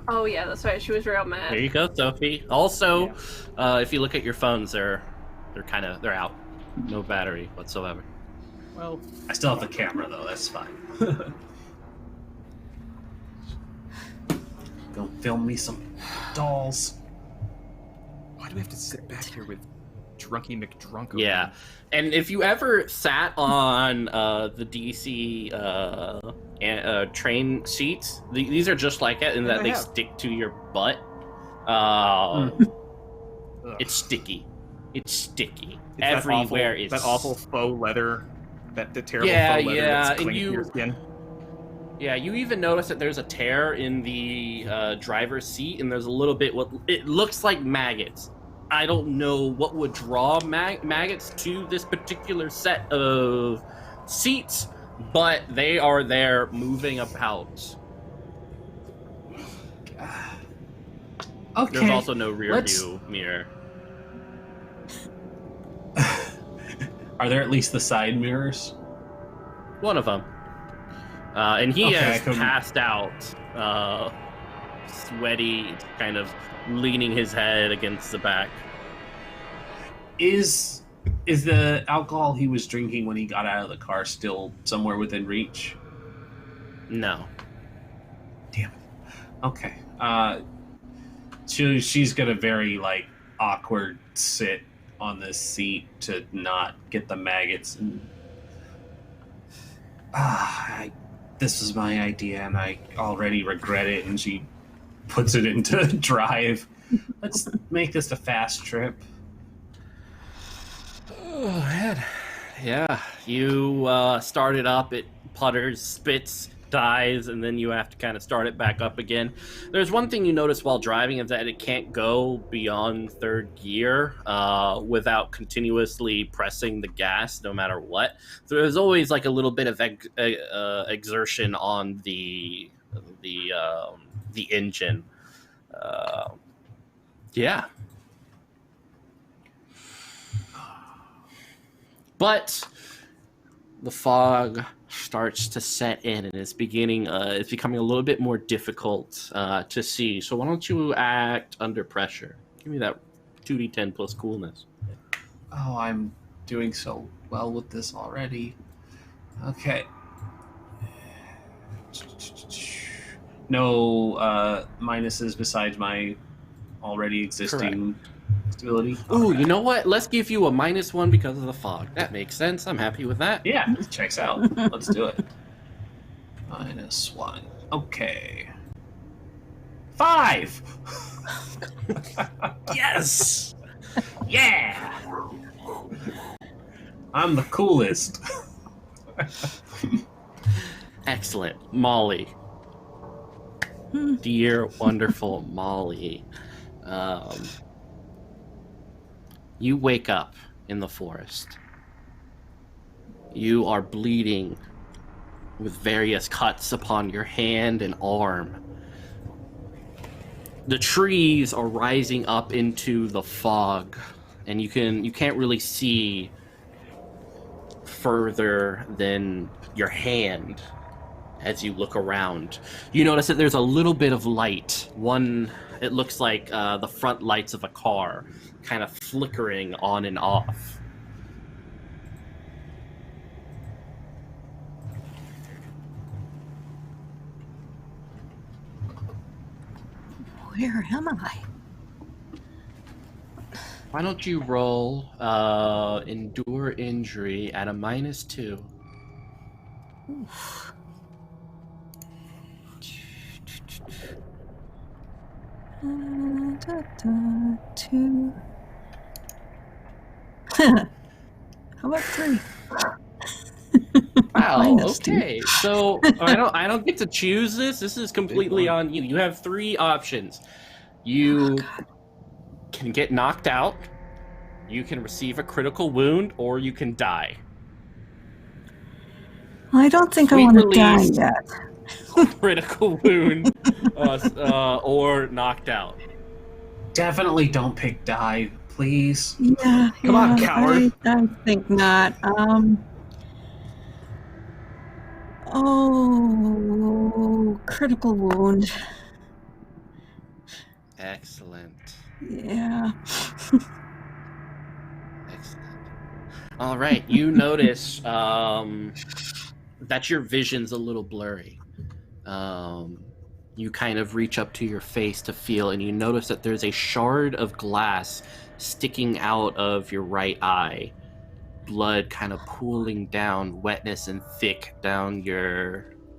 S1: Oh yeah, that's right. She was real
S6: There
S1: mad.
S6: you go, Sophie. Also, if you look at your phones, they're out. No battery whatsoever.
S2: Well,
S4: I still have the camera though. That's fine. Go film me some dolls.
S2: why do we have to sit back here with Drunky McDrunk?
S6: Yeah, and if you ever sat on the DC train seats, these are just like it in that
S2: I
S6: they
S2: have.
S6: stick to your butt.
S2: Ugh.
S6: It's sticky. It's sticky.
S2: It's
S6: Everywhere
S2: that
S6: is
S2: that awful faux leather, the terrible
S6: Yeah,
S2: faux leather
S6: yeah,
S2: that's
S6: and
S2: clinging to your skin.
S6: Yeah, you even notice that there's a tear in the driver's seat, and there's a little bit what it looks like maggots. I don't know what would draw maggots to this particular set of seats, but they are there moving about.
S4: Okay.
S6: There's also no rear
S4: let's-
S6: view mirror.
S4: Are there at least the side mirrors?
S6: One of them. And he
S4: Okay,
S6: has
S4: I couldn't-
S6: passed out, sweaty, kind of leaning his head against the back.
S4: Is the alcohol he was drinking when he got out of the car still somewhere within reach?
S6: No.
S4: Okay. She's got a very awkward sit on this seat to not get the maggots. And this was my idea, and I already regret it. And she puts it into drive. Let's make this a fast trip.
S6: Oh, man. Yeah. You start it up, it putters, spits, dies, and then you have to kind of start it back up again. There's one thing you notice while driving is that it can't go beyond third gear without continuously pressing the gas no matter what. So there's always like a little bit of exertion on the engine. Yeah. But the fog starts to set in, and it's becoming a little bit more difficult to see. So why don't you act under pressure? Give me that 2d10 plus coolness.
S4: Oh, I'm doing so well with this already. Okay. No minuses besides my already existing stability.
S6: Ooh, you know what? Let's give you a -1 because of the fog. That makes sense. I'm happy with that.
S4: Yeah, this checks out. Let's do it. -1. Okay. 5!
S6: Yes! Yeah!
S4: I'm the coolest.
S6: Excellent. Molly. Dear, wonderful Molly. You wake up in the forest. You are bleeding with various cuts upon your hand and arm. The trees are rising up into the fog, and you can't really see further than your hand as you look around. You notice that there's a little bit of light. It looks like the front lights of a car kind of flickering on and off.
S3: Where am I?
S6: Why don't you roll endure injury at a -2?
S3: Oof. Two. How about 3?
S6: Wow.
S3: -2.
S6: Okay. So I don't get to choose this. This is completely on you. You have 3 options. You can get knocked out. You can receive a critical wound, or you can die.
S3: I don't think
S6: Sweet
S3: I want to die
S6: release.
S3: yet.
S6: Critical wound, or knocked out.
S4: Definitely don't pick die, please.
S3: Yeah.
S2: Come on,
S3: yeah,
S2: coward.
S3: I think not. Oh, critical wound.
S6: Excellent.
S3: Yeah.
S6: Excellent. All right, you notice that your vision's a little blurry. You kind of reach up to your face to feel, and you notice that there's a shard of glass sticking out of your right eye. Blood kind of pooling down, wetness and thick down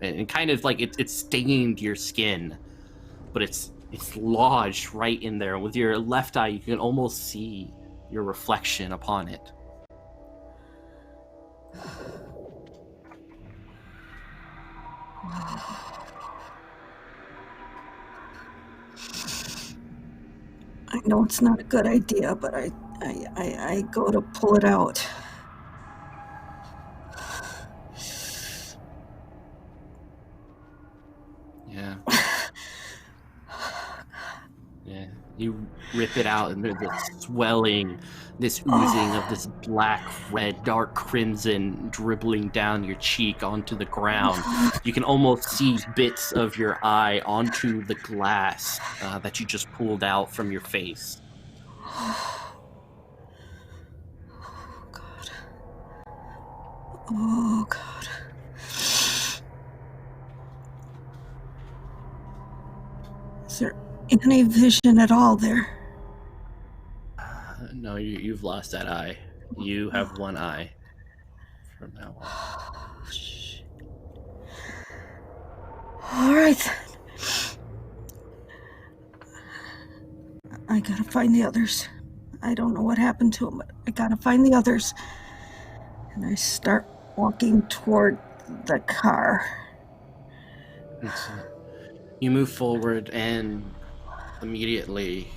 S6: and kind of like it's stained your skin, but it's lodged right in there. With your left eye, you can almost see your reflection upon it.
S3: I know it's not a good idea, but I go to pull it out.
S6: Yeah. Yeah. You rip it out, and there's this swelling, this oozing of this black, red, dark crimson dribbling down your cheek onto the ground. You can almost see bits of your eye onto the glass that you just pulled out from your face.
S3: Oh, God. Is there any vision at all there?
S6: No, you've lost that eye. You have one eye from now on.
S3: All right, then. I gotta find the others. I don't know what happened to them, but I gotta find the others. And I start walking toward the car.
S6: You move forward, and immediately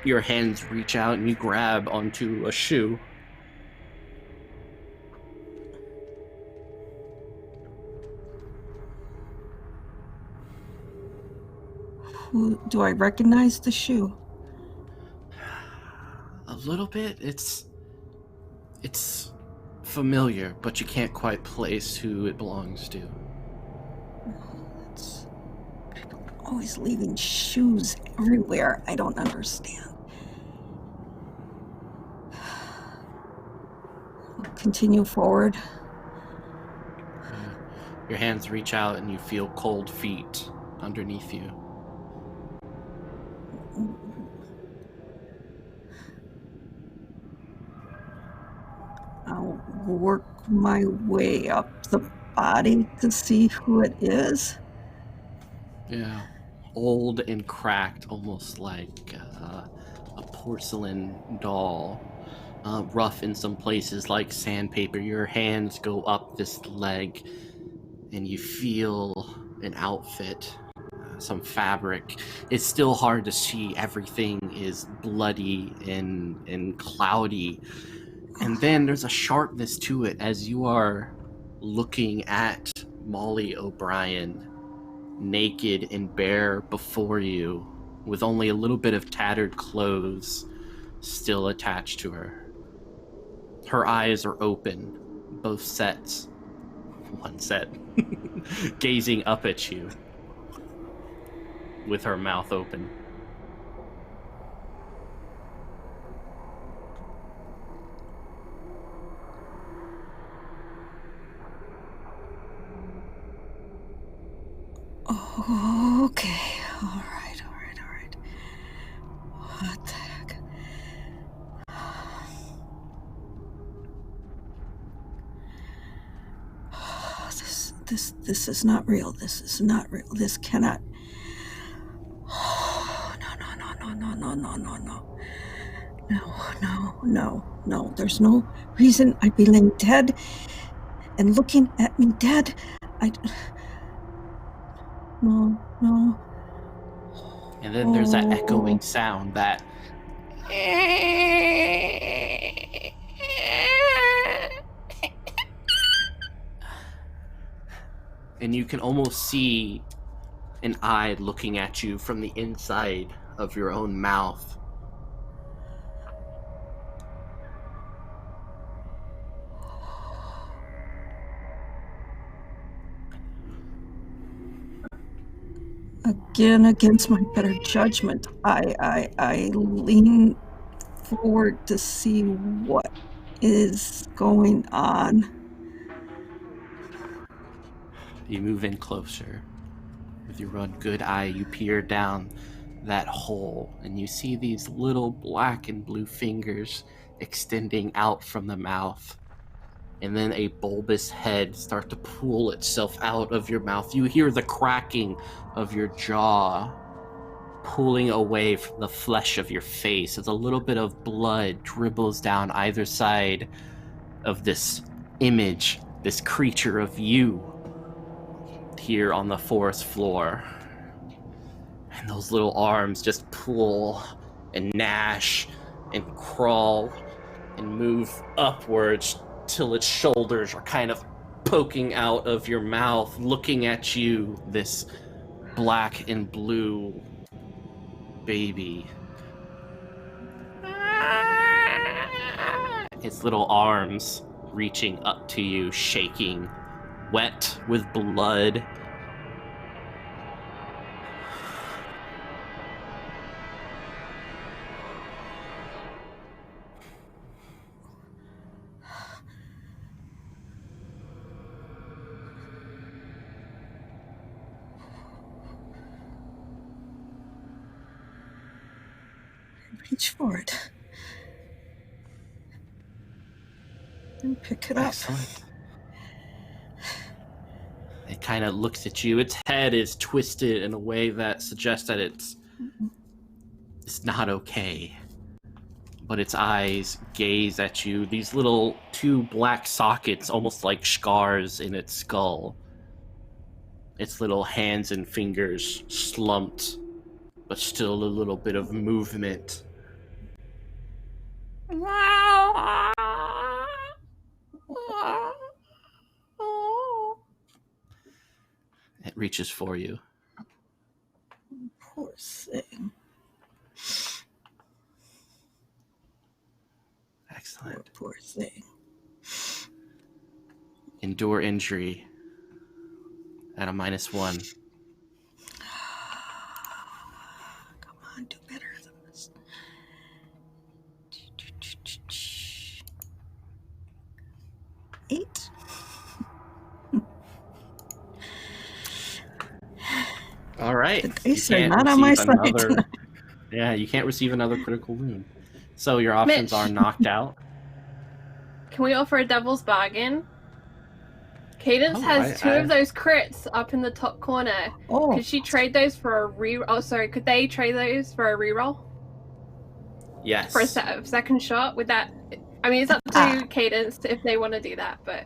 S6: your hands reach out and you grab onto a shoe.
S3: Do I recognize the shoe?
S6: A little bit. It's familiar, but you can't quite place who it belongs to.
S3: People are always leaving shoes everywhere. I don't understand. I'll continue forward.
S6: Your hands reach out and you feel cold feet underneath you.
S3: I'll work my way up the body to see who it is.
S6: Yeah. Old and cracked, almost like a porcelain doll. Rough in some places like sandpaper. Your hands go up this leg and you feel an outfit some fabric. It's still hard to see. Everything is bloody and cloudy. And then there's a sharpness to it as you are looking at Molly O'Brien, naked and bare before you, with only a little bit of tattered clothes still attached to her. Her eyes are open, both sets. One set. Gazing up at you with her mouth open.
S3: Okay. All right. What the heck? This is not real. This is not real. This cannot. No. There's no reason I'd be laying dead and looking at me dead. No.
S6: And then there's that echoing sound that and you can almost see an eye looking at you from the inside of your own mouth.
S3: Again, against my better judgment, I lean forward to see what is going on.
S6: You move in closer. With your one good eye, you peer down that hole, and you see these little black and blue fingers extending out from the mouth. And then a bulbous head start to pull itself out of your mouth. You hear the cracking of your jaw pulling away from the flesh of your face as a little bit of blood dribbles down either side of this image, this creature of you here on the forest floor. And those little arms just pull and gnash and crawl and move upwards till its shoulders are kind of poking out of your mouth, looking at you, this black and blue baby. Its little arms reaching up to you, shaking, wet with blood.
S3: Reach for it and pick it up.
S6: Excellent. It kind of looks at you. Its head is twisted in a way that suggests that it's not okay. But its eyes gaze at you. These little two black sockets, almost like scars in its skull. Its little hands and fingers slumped, but still a little bit of movement. It reaches for you.
S3: Poor thing.
S6: Excellent.
S3: Poor thing.
S6: Endure injury at a -1.
S3: Come on, do better than this. 8.
S6: All right.
S3: The dice are not on my side.
S6: Yeah, you can't receive another critical wound. So your options
S1: Mitch.
S6: are knocked out.
S1: Can we offer a devil's bargain? Cadence has two of those crits up in the top corner.
S3: Oh,
S1: Could she trade those for a re? Oh, sorry. Could they trade those for a reroll
S6: Yes.
S1: for a second shot? With that, I mean, it's up to Cadence if they want to do that, but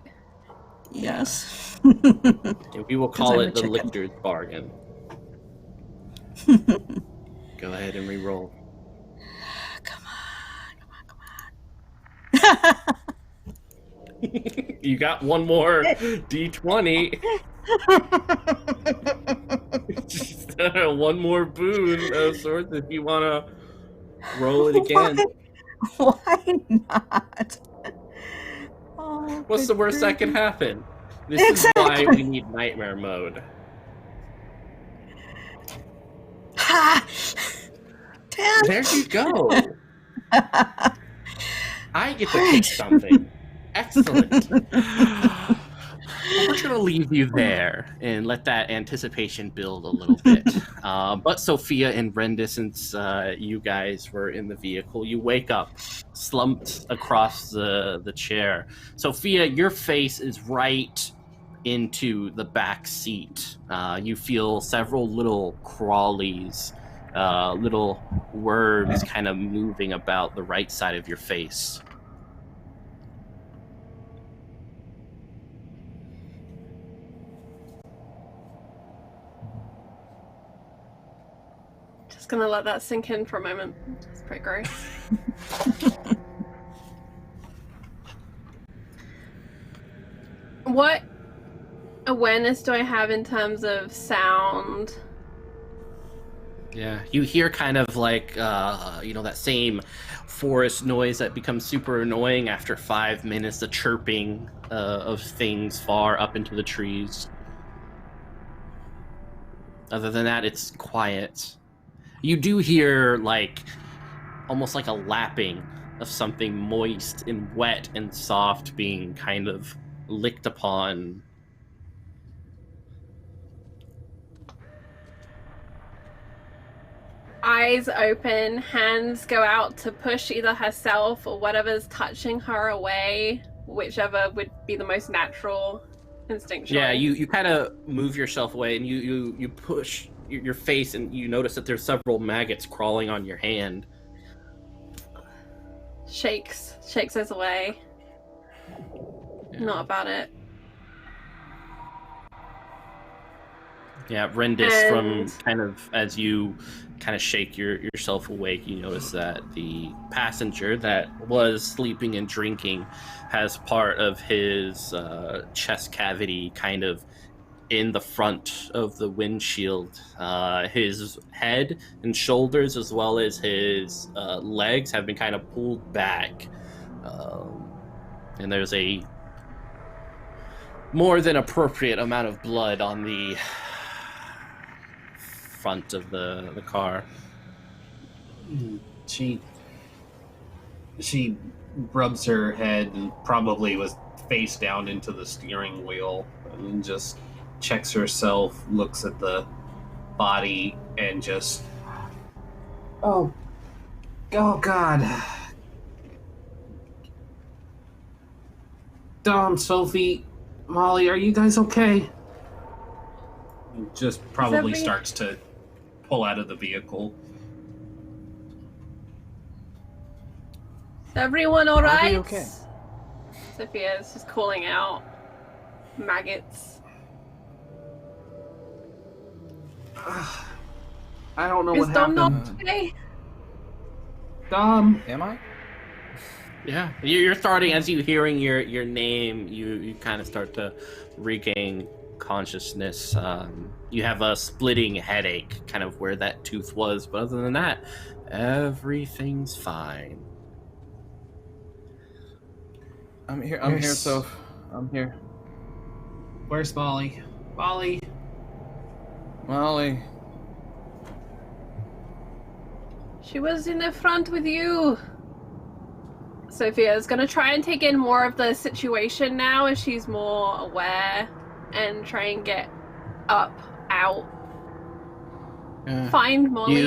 S3: yes.
S6: We will call
S3: I'm
S6: it
S3: a
S6: the
S3: chicken.
S6: Lictor's bargain. Go ahead and re-roll.
S3: Come on.
S6: You got one more D20. Just one more boon of sorts if you want to roll it again.
S3: Why not? Oh,
S6: What's the worst that can happen? This is why we need nightmare mode.
S3: Ha! 10.
S6: There you go. I get to pick something. Excellent. Well, we're going to leave you there and let that anticipation build a little bit. But Sophia and Brenda, since you guys were in the vehicle, you wake up slumped across the chair. Sophia, your face is right into the back seat. You feel several little crawlies, little worms kind of moving about the right side of your face.
S1: Just gonna let that sink in for a moment. It's pretty gross. What awareness do I have in terms of sound?
S6: Yeah, you hear kind of like, that same forest noise that becomes super annoying after 5 minutes, the chirping of things far up into the trees. Other than that, it's quiet. You do hear, almost like a lapping of something moist and wet and soft being kind of licked upon.
S1: Eyes open, hands go out to push either herself or whatever's touching her away, whichever would be the most natural, instinctual.
S6: Yeah, you kind of move yourself away and you push your face and you notice that there's several maggots crawling on your hand.
S1: Shakes us away.
S6: Yeah.
S1: Not about it.
S6: Yeah, Rendis, from kind of as you kind of shake yourself awake, you notice that the passenger that was sleeping and drinking has part of his chest cavity kind of in the front of the windshield. His head and shoulders, as well as his legs, have been kind of pulled back. And there's a more than appropriate amount of blood on the front of the car.
S4: She rubs her head and probably was face down into the steering wheel and just checks herself, looks at the body, and just oh god. Dom, Sophie, Molly, are you guys okay? Just probably starts to pull out of the vehicle.
S1: Is everyone alright?
S2: I'll be okay.
S1: Sophia's just calling out maggots.
S4: I don't know
S1: Is
S4: what
S1: Dom
S4: happened.
S1: not okay?
S4: Dom,
S2: Am I?
S6: Yeah, you're starting, as you hearing your name, you kind of start to regain consciousness. You have a splitting headache, kind of where that tooth was, but other than that, everything's fine.
S2: I'm here,
S4: Where's-
S2: Soph. I'm here.
S4: where's Molly? Molly?
S2: Molly.
S1: She was in the front with you. Sophia's gonna try and take in more of the situation now as she's more aware and try and get up, out. Find Molly.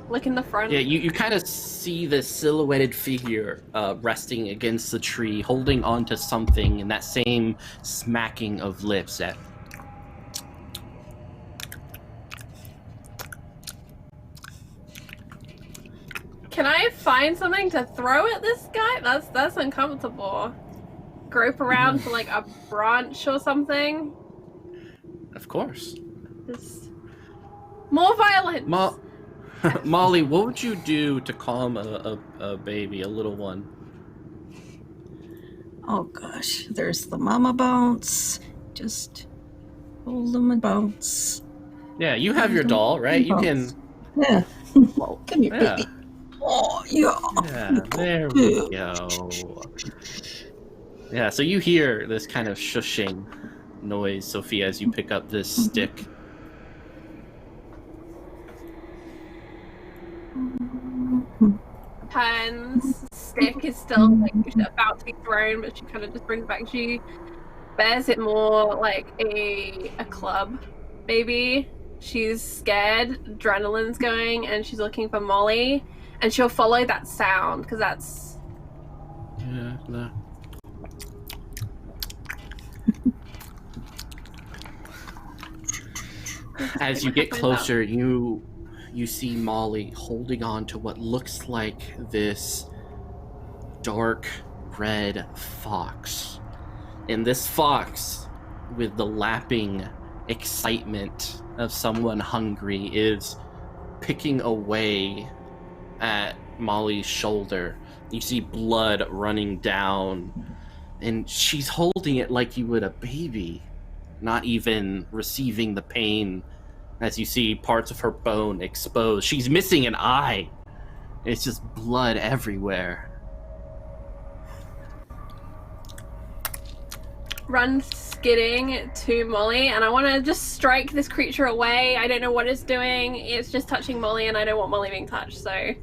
S1: Look in the front.
S6: Yeah, you kind of see the silhouetted figure resting against the tree, holding onto something, and that same smacking of lips that.
S1: Can I find something to throw at this guy? That's uncomfortable. Grope around for like a branch or something.
S6: Of course.
S1: Just More violence.
S6: Molly, what would you do to calm a baby, a little one?
S3: Oh gosh, there's the mama bounce. Just hold them and bounce.
S6: Yeah, you have your doll, right? You can.
S3: Yeah.
S6: Well,
S3: Come here,
S6: yeah.
S3: baby. Oh, yeah.
S6: Yeah, there we go. Yeah, so you hear this kind of shushing noise, Sophia, as you pick up this stick.
S1: Pen's stick is still like about to be thrown, but she kind of just brings it back. She bears it more like a club, maybe. She's scared, adrenaline's going, and she's looking for Molly, and she'll follow that sound because that's.
S6: Yeah, no. As you get closer, you see Molly holding on to what looks like this dark red fox. And this fox, with the lapping excitement of someone hungry, is picking away at Molly's shoulder. You see blood running down, and she's holding it like you would a baby, not even receiving the pain. As you see parts of her bone exposed, she's missing an eye. It's just blood everywhere.
S1: Run skidding to Molly, and I want to just strike this creature away. I don't know what it's doing. It's just touching Molly, and I don't want Molly being touched, so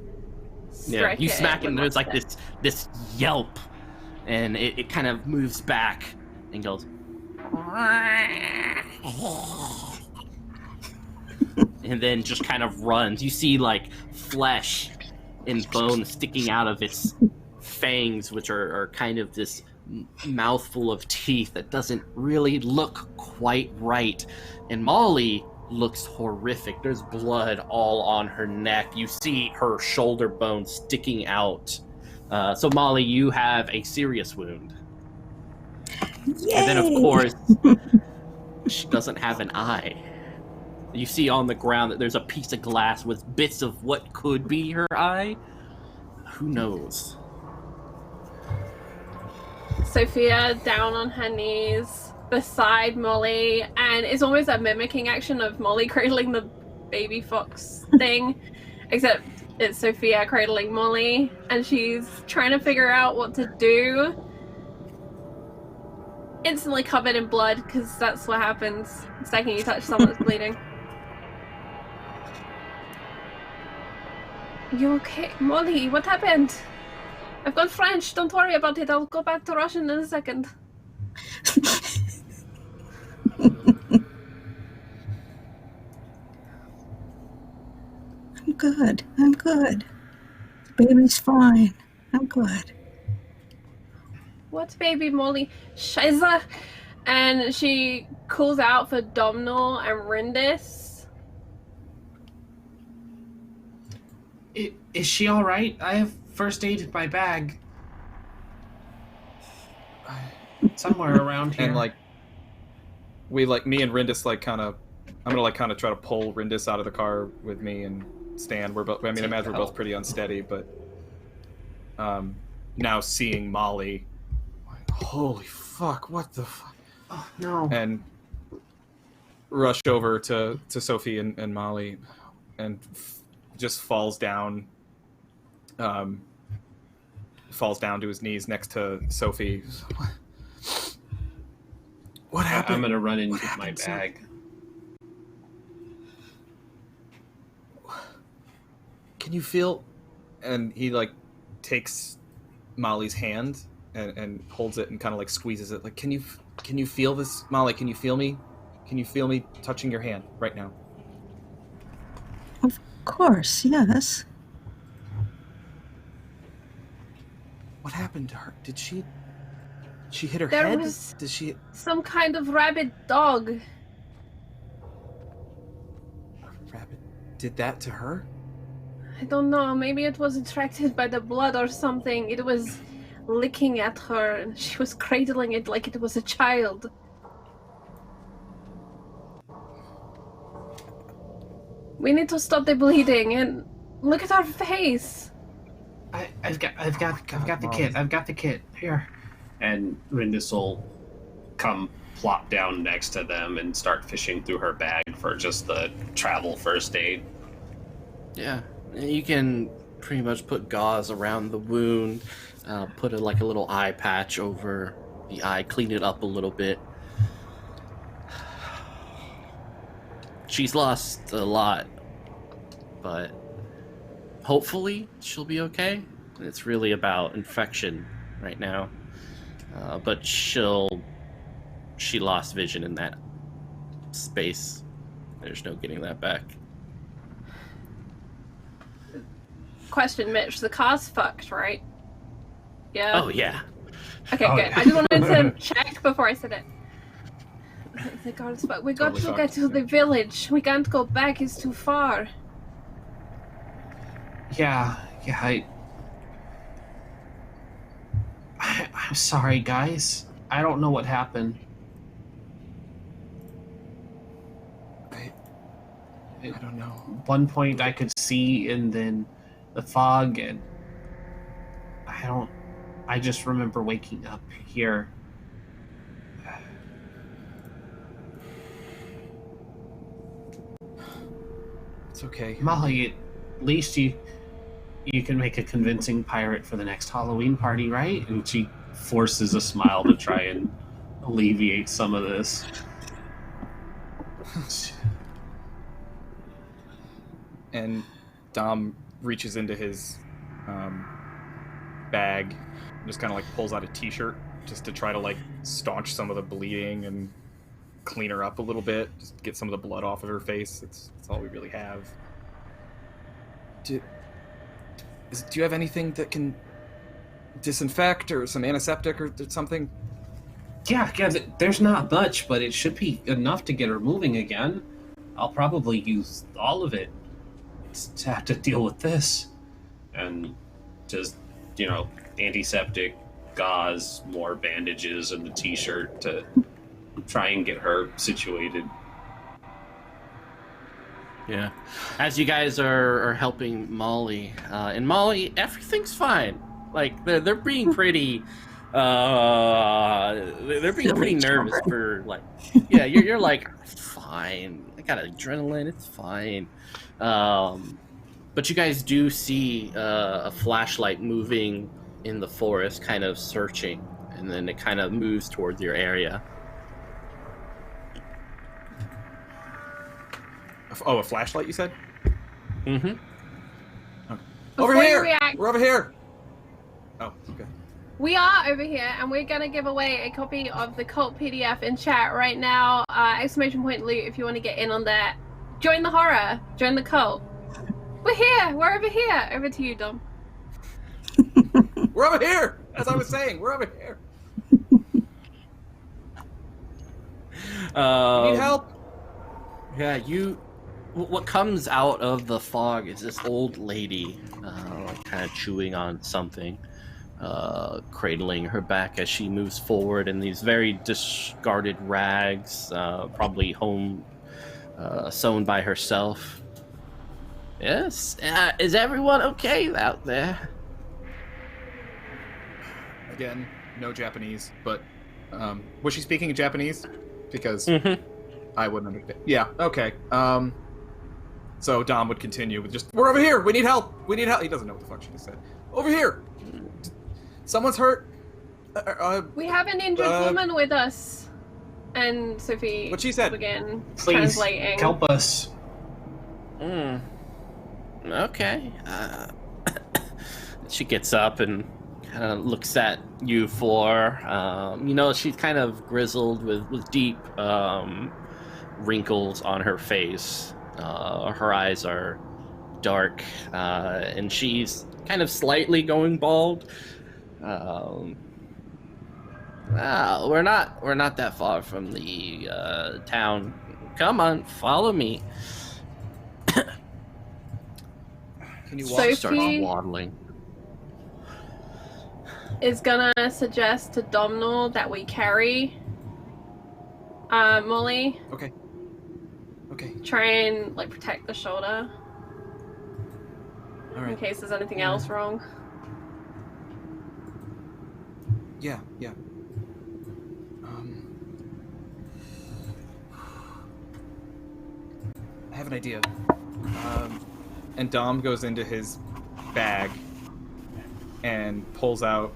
S6: Yeah, you smack it, and there's like this yelp, and it kind of moves back and goes. And then just kind of runs. You see like flesh and bone sticking out of its fangs, which are kind of this mouthful of teeth that doesn't really look quite right. And Molly looks horrific. There's blood all on her neck. You see her shoulder bone sticking out. So Molly, you have a serious wound.
S3: Yay!
S6: And then of course, she doesn't have an eye. You see on the ground that there's a piece of glass with bits of what could be her eye. Who knows?
S1: Sophia down on her knees beside Molly, and it's almost a mimicking action of Molly cradling the baby fox thing, except it's Sophia cradling Molly, and she's trying to figure out what to do. Instantly covered in blood, because that's what happens the second you touch someone that's bleeding. You okay? Molly, what happened? I've got French, don't worry about it, I'll go back to Russian in a second.
S3: I'm good. I'm good. The baby's fine. I'm good.
S1: What baby, Molly? Scheiße! And she calls out for Domhnall and Rindis.
S4: Is she all right? I have first aid in my bag. Somewhere around here.
S2: And like, me and Rindis I'm gonna kind of try to pull Rindis out of the car with me and Stan. We're both. I mean, I imagine we're both pretty unsteady, but now seeing Molly, holy fuck, what the fuck?
S4: Oh no!
S2: And rush over to Sophie and Molly, and just falls down to his knees next to Sophie. What happened?
S4: I'm gonna run into my bag.
S2: Can you feel? And he like takes Molly's hand and holds it and kind of like squeezes it. Like, can you feel this, Molly? Can you feel me? Can you feel me touching your hand right now?
S3: Of course, yes.
S2: What happened to her? Did she hit her
S1: There
S2: head?
S1: was
S2: Did she?
S1: some kind of rabid dog.
S2: Rabbit did that to her?
S1: I don't know, maybe it was attracted by the blood or something. It was licking at her and she was cradling it like it was a child. We need to stop the bleeding and look at our face.
S4: I've got the kit. I've got the kit here. And Rindis will come plop down next to them and start fishing through her bag for just the travel first aid.
S6: Yeah, you can pretty much put gauze around the wound, put a little eye patch over the eye, clean it up a little bit. She's lost a lot, but hopefully she'll be okay. It's really about infection right now. But she lost vision in that space. There's no getting that back.
S1: Question, Mitch. The car's fucked, right? Yeah.
S6: Oh, yeah.
S1: Okay,
S4: Oh,
S1: good.
S4: yeah.
S1: I just wanted to check before I said it. The car's fucked. We got
S2: Totally
S1: to get
S2: fucked,
S1: to the
S2: yeah.
S1: village. We can't go back. It's too far.
S4: Yeah, I'm sorry, guys. I don't know what happened.
S2: I don't know.
S4: One point I could see, and then the fog, and I just remember waking up here.
S2: It's okay.
S4: Molly, at least you can make a convincing pirate for the next Halloween party, right? And she forces a smile to try and alleviate some of this.
S2: And Dom reaches into his bag, and just kind of pulls out a t-shirt just to try to staunch some of the bleeding and clean her up a little bit, just get some of the blood off of her face. It's all we really have. Do you have anything that can disinfect or some antiseptic or something?
S4: Yeah, there's not much, but it should be enough to get her moving again. I'll probably use all of it to have to deal with this. And just, antiseptic, gauze, more bandages, and the t-shirt to try and get her situated.
S6: Yeah. As you guys are helping Molly, and Molly, everything's fine. They're being pretty they're being pretty nervous for yeah, you're fine. I got adrenaline, it's fine. But you guys do see a flashlight moving in the forest, kind of searching, and then it kind of moves towards your area.
S2: Oh, a flashlight, you said?
S6: Mm-hmm.
S2: Over
S1: Before you
S2: here!
S1: react-
S2: We're over here! Oh, okay.
S1: We are over here, and we're gonna give away a copy of the Cult PDF in chat right now. Exclamation point loot if you want to get in on that. Join the horror. Join the cult. We're here. We're over here. Over to you, Dom.
S2: We're over here! As I was saying, we're over here. You need help?
S6: Yeah, what comes out of the fog is this old lady, kind of chewing on something, cradling her back as she moves forward in these very discarded rags, probably home sewn by herself. Yes, is everyone okay out there?
S2: Again, no Japanese, but was she speaking in Japanese? Because I wouldn't understand. Yeah, okay. So Dom would continue with just, we're over here! We need help! We need help! He doesn't know what the fuck she just said. Over here! Someone's hurt!
S1: We have an injured woman with us. And Sophie
S2: What she said?
S1: again
S4: Please,
S1: translating.
S4: help us.
S6: Okay. She gets up and kind of looks at you four. She's kind of grizzled with deep wrinkles on her face. Her eyes are dark, and she's kind of slightly going bald. We're not that far from the town. Come on, follow me.
S2: Can you walk?
S1: Sophie
S6: Starts waddling.
S1: is gonna suggest to Domhnall that we carry Molly.
S2: Okay. Okay.
S1: Try and like protect the shoulder
S2: All
S1: in
S2: right.
S1: case there's anything else wrong.
S2: Yeah. I have an idea. And Dom goes into his bag and pulls out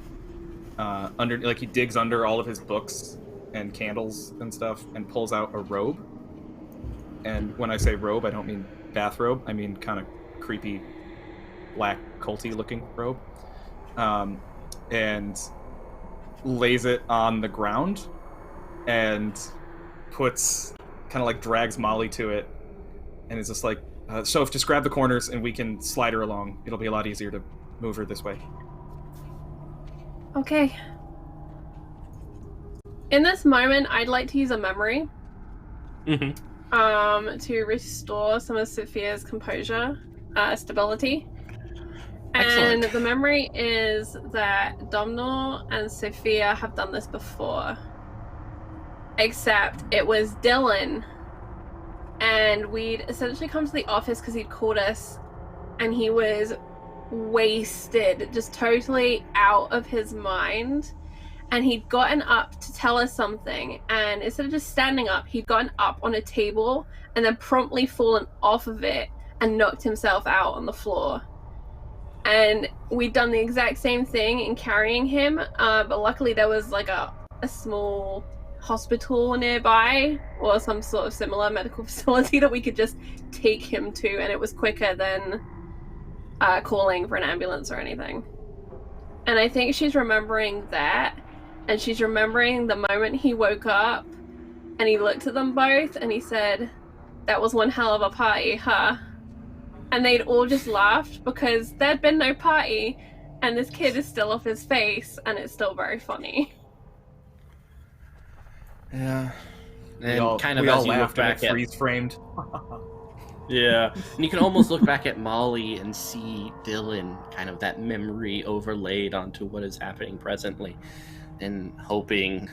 S2: he digs under all of his books and candles and stuff and pulls out a robe. And when I say robe, I don't mean bathrobe. I mean kind of creepy, black, culty looking robe. And lays it on the ground and drags Molly to it. And it's just like, Soph, just grab the corners and we can slide her along. It'll be a lot easier to move her this way.
S1: Okay. In this moment, I'd like to use a memory. To restore some of Sophia's composure, stability.
S6: Excellent.
S1: And the memory is that Domhnall and Sophia have done this before. Except it was Dylan. And we'd essentially come to the office because he'd called us and he was wasted, just totally out of his mind. And he'd gotten up to tell us something, and instead of just standing up, he'd gotten up on a table and then promptly fallen off of it and knocked himself out on the floor. And we'd done the exact same thing in carrying him, but luckily there was like a small hospital nearby or some sort of similar medical facility that we could just take him to, and it was quicker than calling for an ambulance or anything. And I think she's remembering that. And she's remembering the moment he woke up and he looked at them both and he said, "That was one hell of a party, huh?" And they'd all just laughed because there'd been no party and this kid is still off his face and it's still very funny.
S6: Yeah.
S2: We
S6: And
S2: all
S6: kind of as you look
S2: laughed
S6: back
S2: and it
S6: at
S2: freeze framed.
S6: Yeah, and you can almost look back at Molly and see Dylan, kind of that memory overlaid onto what is happening presently, and hoping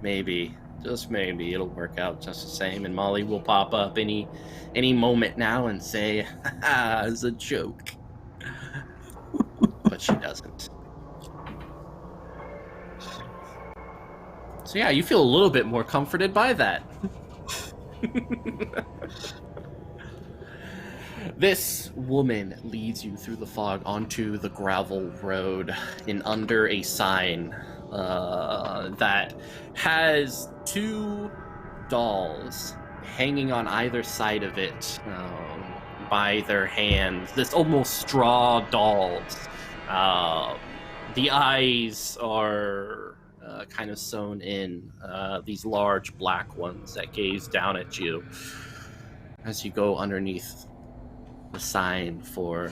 S6: maybe, just maybe, it'll work out just the same, and Molly will pop up any moment now and say, "Haha, it's a joke," but she doesn't. So yeah, you feel a little bit more comforted by that. This woman leads you through the fog onto the gravel road and under a sign that has two dolls hanging on either side of it by their hands. This almost straw dolls. The eyes are kind of sewn in, these large black ones that gaze down at you as you go underneath the sign for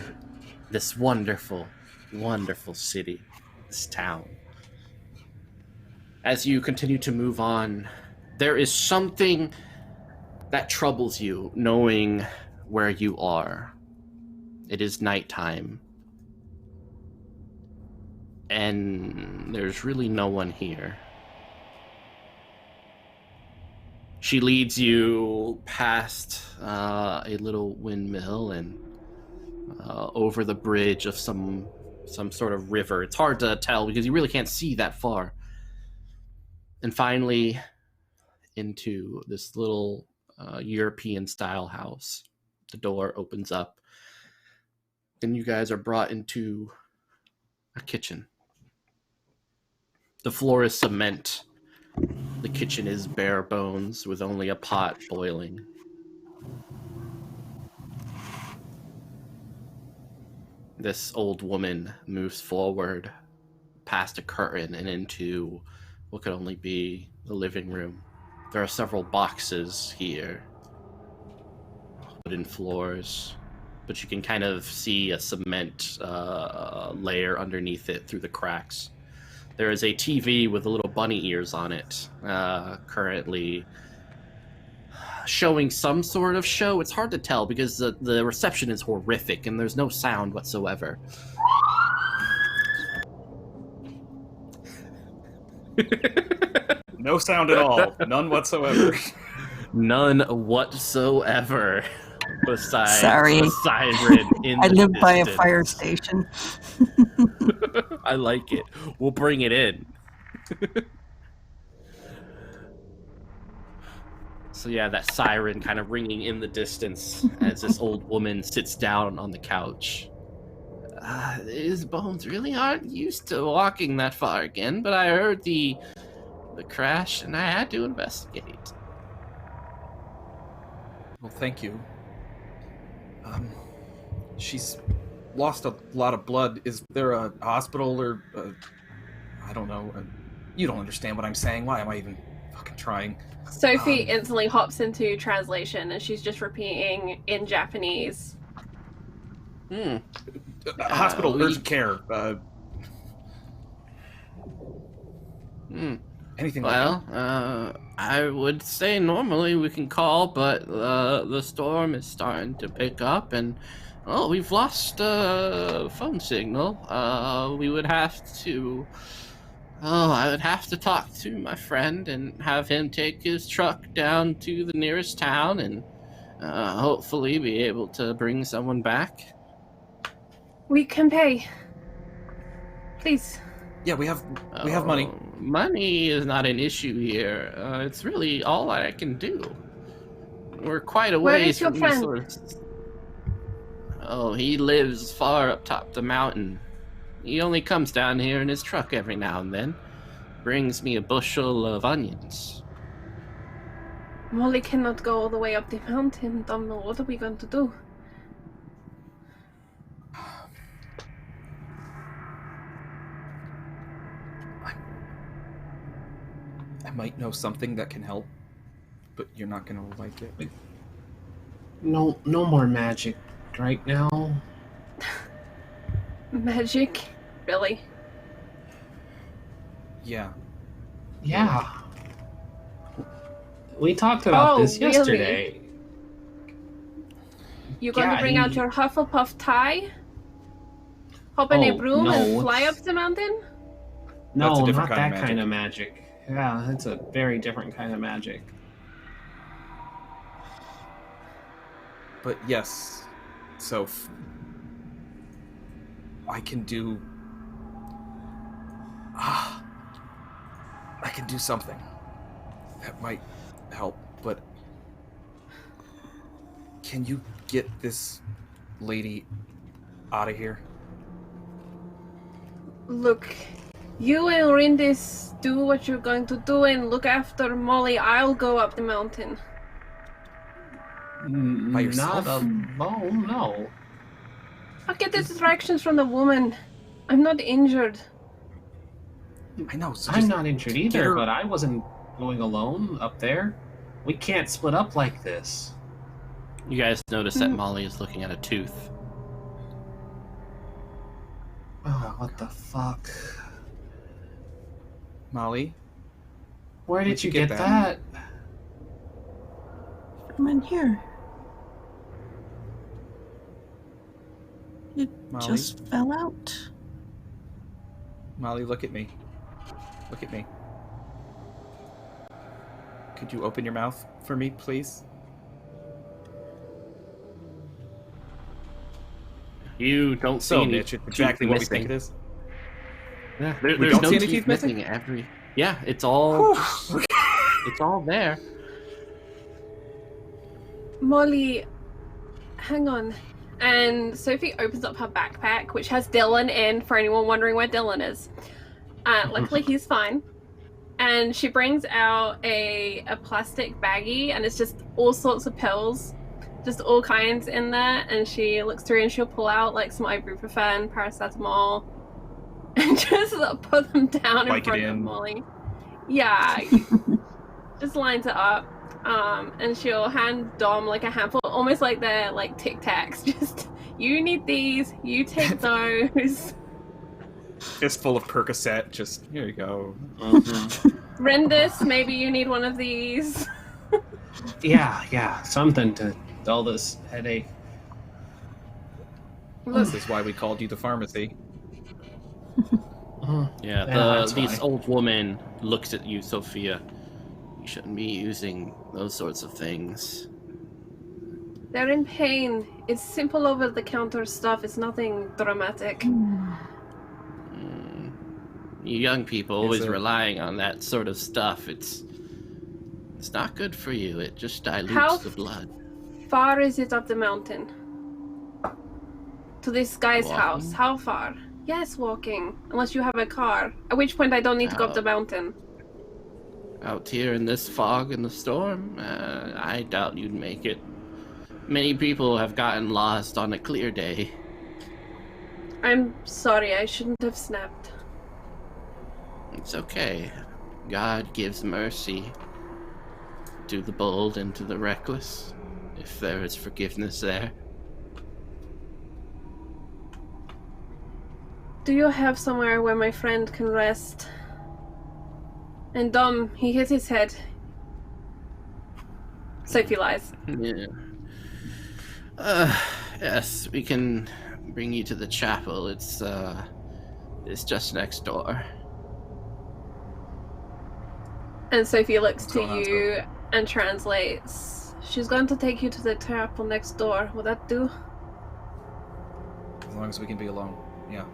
S6: this wonderful, wonderful city, this town. As you continue to move on, there is something that troubles you knowing where you are. It is nighttime, and there's really no one here. She leads you past a little windmill and over the bridge of some sort of river. It's hard to tell because you really can't see that far. And finally, into this little European-style house. The door opens up. Then you guys are brought into a kitchen. The floor is cement. The kitchen is bare bones with only a pot boiling. This old woman moves forward past a curtain and into what could only be the living room. There are several boxes here, wooden floors, but you can kind of see a cement layer underneath it through the cracks. There is a TV with the little bunny ears on it, currently showing some sort of show. It's hard to tell because the reception is horrific and there's no sound whatsoever.
S2: No sound at all. None whatsoever.
S6: None whatsoever. Besides
S3: Sorry.
S6: a siren in
S3: I
S6: the
S3: live by a
S6: distance.
S3: fire station.
S6: I like it. We'll bring it in. So yeah, that siren kind of ringing in the distance as this old woman sits down on the couch. His bones really aren't used to walking that far again, but I heard the crash and I had to investigate.
S2: Well, thank you. She's lost a lot of blood. Is there a hospital or I don't know. You don't understand what I'm saying. Why am I even fucking trying?
S1: Sophie instantly hops into translation and she's just repeating in Japanese.
S2: Hospital, urgent care. Anything like that?
S6: Well, I would say normally we can call, but the storm is starting to pick up, and we've lost phone signal. We would have to. I would have to talk to my friend and have him take his truck down to the nearest town, and hopefully be able to bring someone back.
S1: We can pay. Please.
S2: Yeah, we have money.
S6: Money is not an issue here. It's really all I can do. We're quite a
S1: Where
S6: ways
S1: is your
S6: from
S1: friend?
S6: resources. Oh, he lives far up top the mountain. He only comes down here in his truck every now and then. Brings me a bushel of onions.
S1: Molly cannot go all the way up the mountain. Domino, what are we going to do?
S2: I might know something that can help, but you're not gonna like it.
S4: No more magic right now.
S1: Magic? Really?
S2: Yeah.
S4: Yeah. We talked about this
S1: really?
S4: yesterday.
S1: You're going to bring out your Hufflepuff tie? Hop in a
S4: Oh,
S1: broom
S4: no,
S1: and fly
S4: it's-
S1: up the mountain?
S2: That's
S4: No,
S2: a different
S4: not
S2: kind
S4: that
S2: of
S4: kind of magic. Yeah, it's a very different kind of magic.
S2: But yes, so I can do. I can do something that might help, but can you get this lady out of here?
S1: Look, you and Rindis do what you're going to do and look after Molly. I'll go up the mountain.
S2: By yourself?
S4: Not alone, no.
S1: I'll get the distractions from the woman. I'm not injured.
S2: I know. So
S4: I'm
S2: just
S4: not injured
S2: get
S4: either,
S2: her-
S4: but I wasn't going alone up there. We can't split up like this.
S6: You guys notice that Molly is looking at a tooth.
S4: Oh, what the fuck?
S2: Molly.
S4: Where did
S2: Where'd
S4: you
S2: you get
S4: get
S2: that?
S4: that?
S3: Come in here. It
S2: Molly?
S3: just fell out.
S2: Molly, look at me. Look at me. Could you open your mouth for me, please?
S6: You don't see
S2: So,
S6: any
S2: Mitch, it's exactly what we think it is.
S6: Yeah,
S2: We
S6: there's
S2: don't
S6: no
S2: see any
S6: teeth
S2: teeth missing?
S6: missing. Yeah, it's all it's all there.
S1: Molly, hang on. And Sophie opens up her backpack, which has Dylan in, for anyone wondering where Dylan is. Luckily, he's fine. And she brings out a plastic baggie, and it's just all sorts of pills, just all kinds in there. And she looks through and she'll pull out like some ibuprofen, paracetamol, and just put them down in
S2: Like it
S1: front of
S2: in.
S1: Molly. Yeah, just lines it up. And she'll hand Dom like a handful, almost like they're like Tic Tacs. Just, you need these, you take those.
S2: Fistful of Percocet, just, here you go.
S1: Rendis, maybe you need one of these.
S4: Yeah, something to dull this headache.
S2: This is why we called you the pharmacy.
S6: Yeah,
S4: that's
S6: this
S4: why.
S6: old woman looks at you, Sophia. You shouldn't be using those sorts of things.
S1: They're in pain. It's simple over-the-counter stuff. It's nothing dramatic.
S6: You young people always
S2: Is it-
S6: relying on that sort of stuff. It's not good for you. It just dilutes
S1: How
S6: the blood.
S1: Far is it up the mountain? To this guy's
S6: Walking?
S1: house. How far? Yes, walking. Unless you have a car. At which point I don't need to go up the mountain.
S6: Out here in this fog and the storm, I doubt you'd make it. Many people have gotten lost on a clear day.
S1: I'm sorry, I shouldn't have snapped.
S6: It's okay. God gives mercy to the bold and to the reckless, if there is forgiveness there.
S1: Do you have somewhere where my friend can rest? And Dom, he hit his head. Sophie lies.
S6: Yeah. Yes, we can bring you to the chapel. It's just next door.
S1: And Sophie looks
S2: What's
S1: to
S2: going on,
S1: you and translates. She's going to take you to the chapel next door. Will that do?
S2: As long as we can be alone. Yeah.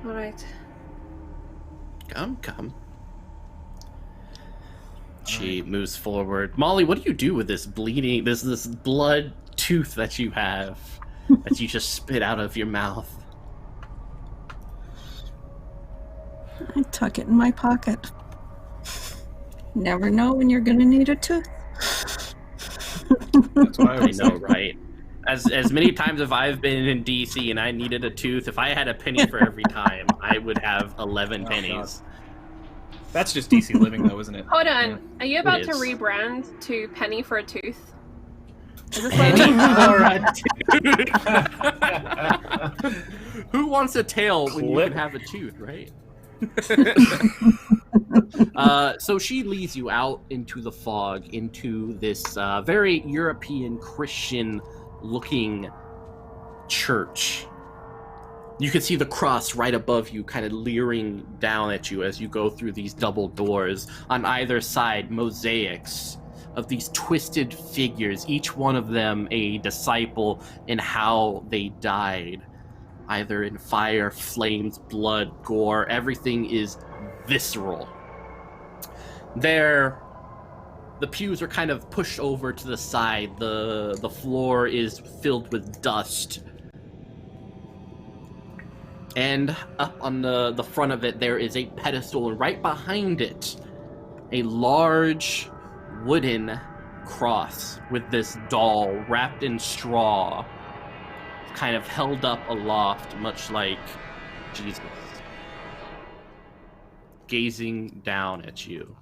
S1: Alright.
S6: Come. She moves forward. Molly, what do you do with this bleeding, this blood tooth that you have, that you just spit out of your mouth?
S3: I tuck it in my pocket. Never know when you're gonna need a tooth.
S2: That's what I
S6: I
S2: always
S6: know,
S2: say.
S6: right? As many times as I've been in DC and I needed a tooth, if I had a penny for every time, I would have 11
S2: Oh,
S6: pennies.
S2: That's just DC living, though, isn't it?
S1: Hold on.
S2: Yeah.
S1: Are you about to
S6: is.
S1: rebrand to Penny for a tooth? Is this
S6: Penny
S1: what
S6: for a tooth. Who wants a tail when you
S2: Clip.
S6: can have a tooth, right? So she leads you out into the fog, into this very European Christian looking church. You can see the cross right above you, kind of leering down at you as you go through these double doors. On either side, mosaics of these twisted figures, each one of them a disciple in how they died. Either in fire, flames, blood, gore, everything is visceral. The pews are kind of pushed over to the side. The floor is filled with dust. And up on the front of it, there is a pedestal, and right behind it, a large wooden cross with this doll wrapped in straw, kind of held up aloft, much like Jesus, gazing down at you.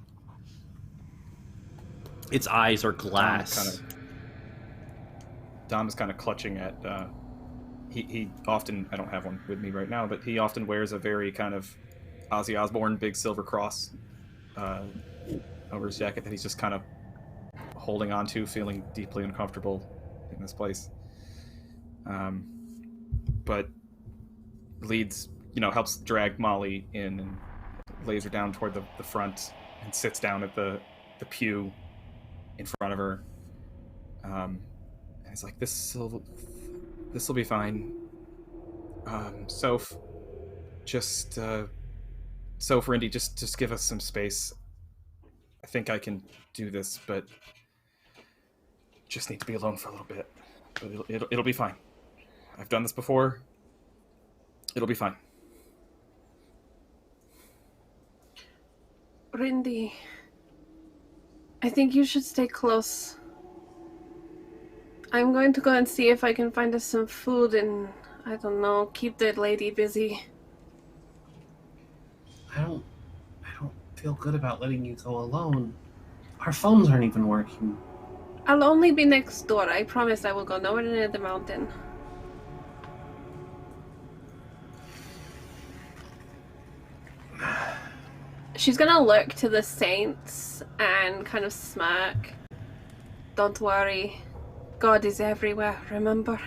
S6: Its eyes are glass.
S2: Dom is kind of clutching at. He often, I don't have one with me right now, but he often wears a very kind of Ozzy Osbourne big silver cross over his jacket that he's just kind of holding on to, feeling deeply uncomfortable in this place. But leads, helps drag Molly in and lays her down toward the front and sits down at the pew in front of her. And he's like, this'll be fine. Soph, Rindy, just give us some space. I think I can do this, but just need to be alone for a little bit. But it'll be fine. I've done this before. It'll be fine.
S1: Rindy, I think you should stay close. I'm going to go and see if I can find us some food and, I don't know, keep that lady busy.
S4: I don't feel good about letting you go alone. Our phones aren't even working.
S1: I'll only be next door. I promise I will go nowhere near the mountain. She's gonna look to the saints and kind of smirk. Don't worry. God is everywhere, remember?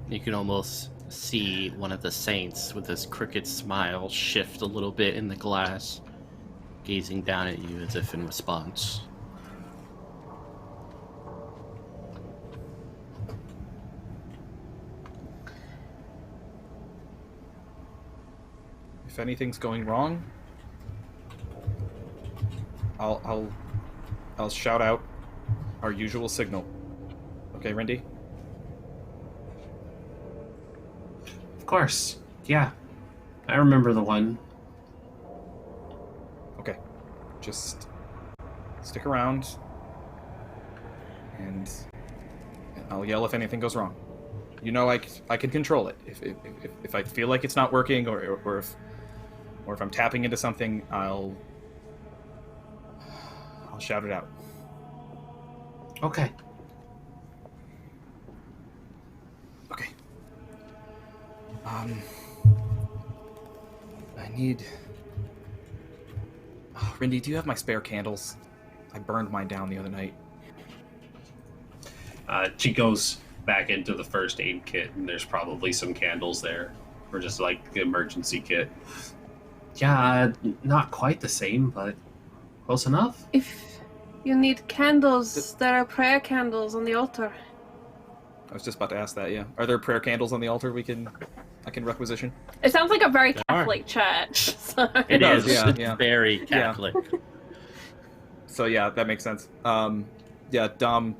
S6: You can almost see one of the saints with this crooked smile shift a little bit in the glass. gazing down at you as if in response.
S2: If anything's going wrong, I'll shout out our usual signal. Okay, Rindy?
S4: Of course. Yeah. I remember the one.
S2: Okay. Just stick around, and I'll yell if anything goes wrong. You know, I can control it. If I feel like it's not working, or if I'm tapping into something, I'll shout it out.
S4: Okay.
S2: Okay. I need... Oh, Rindy, do you have my spare candles? I burned mine down the other night.
S4: She goes back into the first aid kit, and there's probably some candles there for just like the emergency kit. Yeah, not quite the same, but close enough.
S1: If you need candles, there are prayer candles on the altar.
S2: I was just about to ask that, yeah. Are there prayer candles on the altar I can requisition?
S1: It sounds like a very
S6: There are.
S1: Catholic church. So.
S6: It
S2: does,
S6: is.
S2: yeah,
S6: It's
S2: yeah.
S6: very Catholic.
S2: So yeah, that makes sense. Yeah, Dom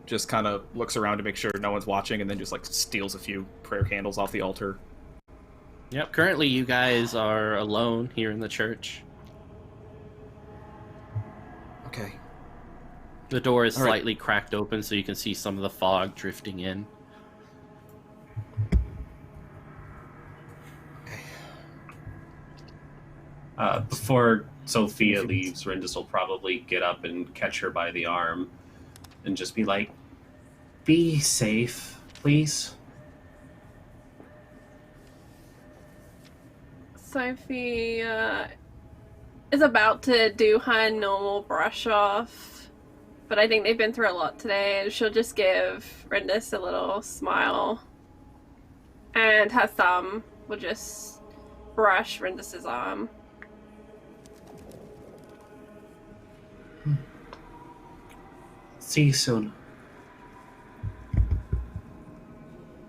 S2: just kind of looks around to make sure no one's watching, and then just like steals a few prayer candles off the altar.
S6: Yep, currently you guys are alone here in the church.
S2: Okay.
S6: The door is
S2: All right.
S6: slightly cracked open so you can see some of the fog drifting in.
S4: Before Sophia leaves, Rindis will probably get up and catch her by the arm and just be like, "Be safe, please."
S1: Sophie is about to do her normal brush off, but I think they've been through a lot today, and she'll just give Rindis a little smile, and her thumb will just brush Rindis's arm.
S4: See you soon.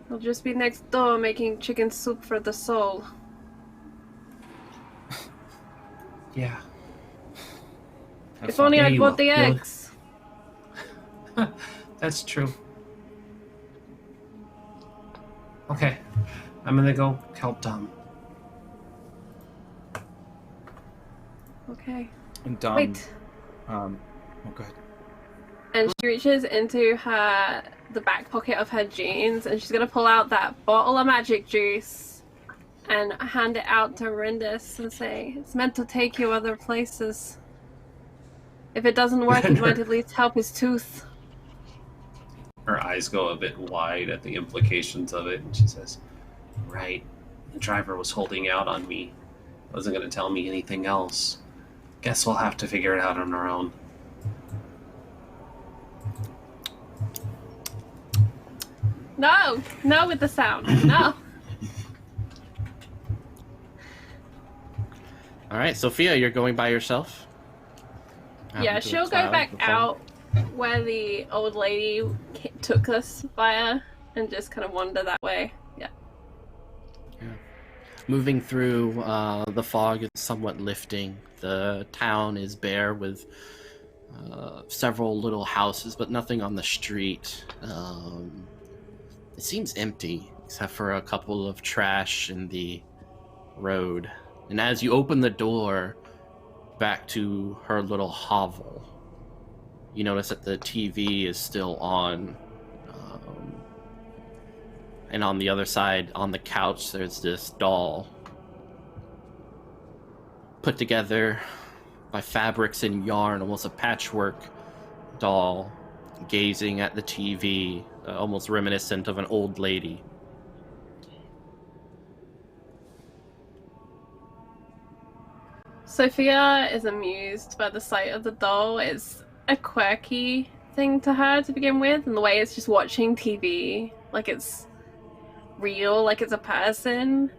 S1: I'll just be next door making chicken soup for the soul.
S4: Yeah.
S2: Have
S1: If
S2: fun.
S1: only
S4: Yeah,
S1: I'd
S4: you
S1: bought
S4: will.
S1: the
S4: You'll-
S1: eggs.
S4: That's true. Okay. I'm gonna go help Dom.
S1: Okay.
S2: And Dom...
S1: Wait.
S2: Oh, go ahead.
S1: And she reaches into the back pocket of her jeans, and she's gonna pull out that bottle of magic juice and hand it out to Rindis and say, "It's meant to take you other places. If it doesn't work, it might at least help his tooth."
S4: Her eyes go a bit wide at the implications of it, and she says, "Right. The driver was holding out on me. Wasn't gonna tell me anything else. Guess we'll have to figure it out on our own."
S1: No with the sound. No.
S6: Alright, Sophia, you're going by yourself?
S1: Yeah,
S6: Happened to
S1: she'll
S6: the
S1: go
S6: cloud
S1: back
S6: before?
S1: out where the old lady took us via and just kind of wander that way. Yeah.
S6: Moving through, the fog is somewhat lifting. The town is bare with several little houses, but nothing on the street. It seems empty, except for a couple of trash in the road. And as you open the door back to her little hovel, you notice that the TV is still on. And on the other side, on the couch, there's this doll put together by fabrics and yarn, almost a patchwork doll, gazing at the TV, almost reminiscent of an old lady.
S1: Sophia is amused by the sight of the doll. It's a quirky thing to her to begin with, and the way it's just watching TV, like it's real, like it's a person.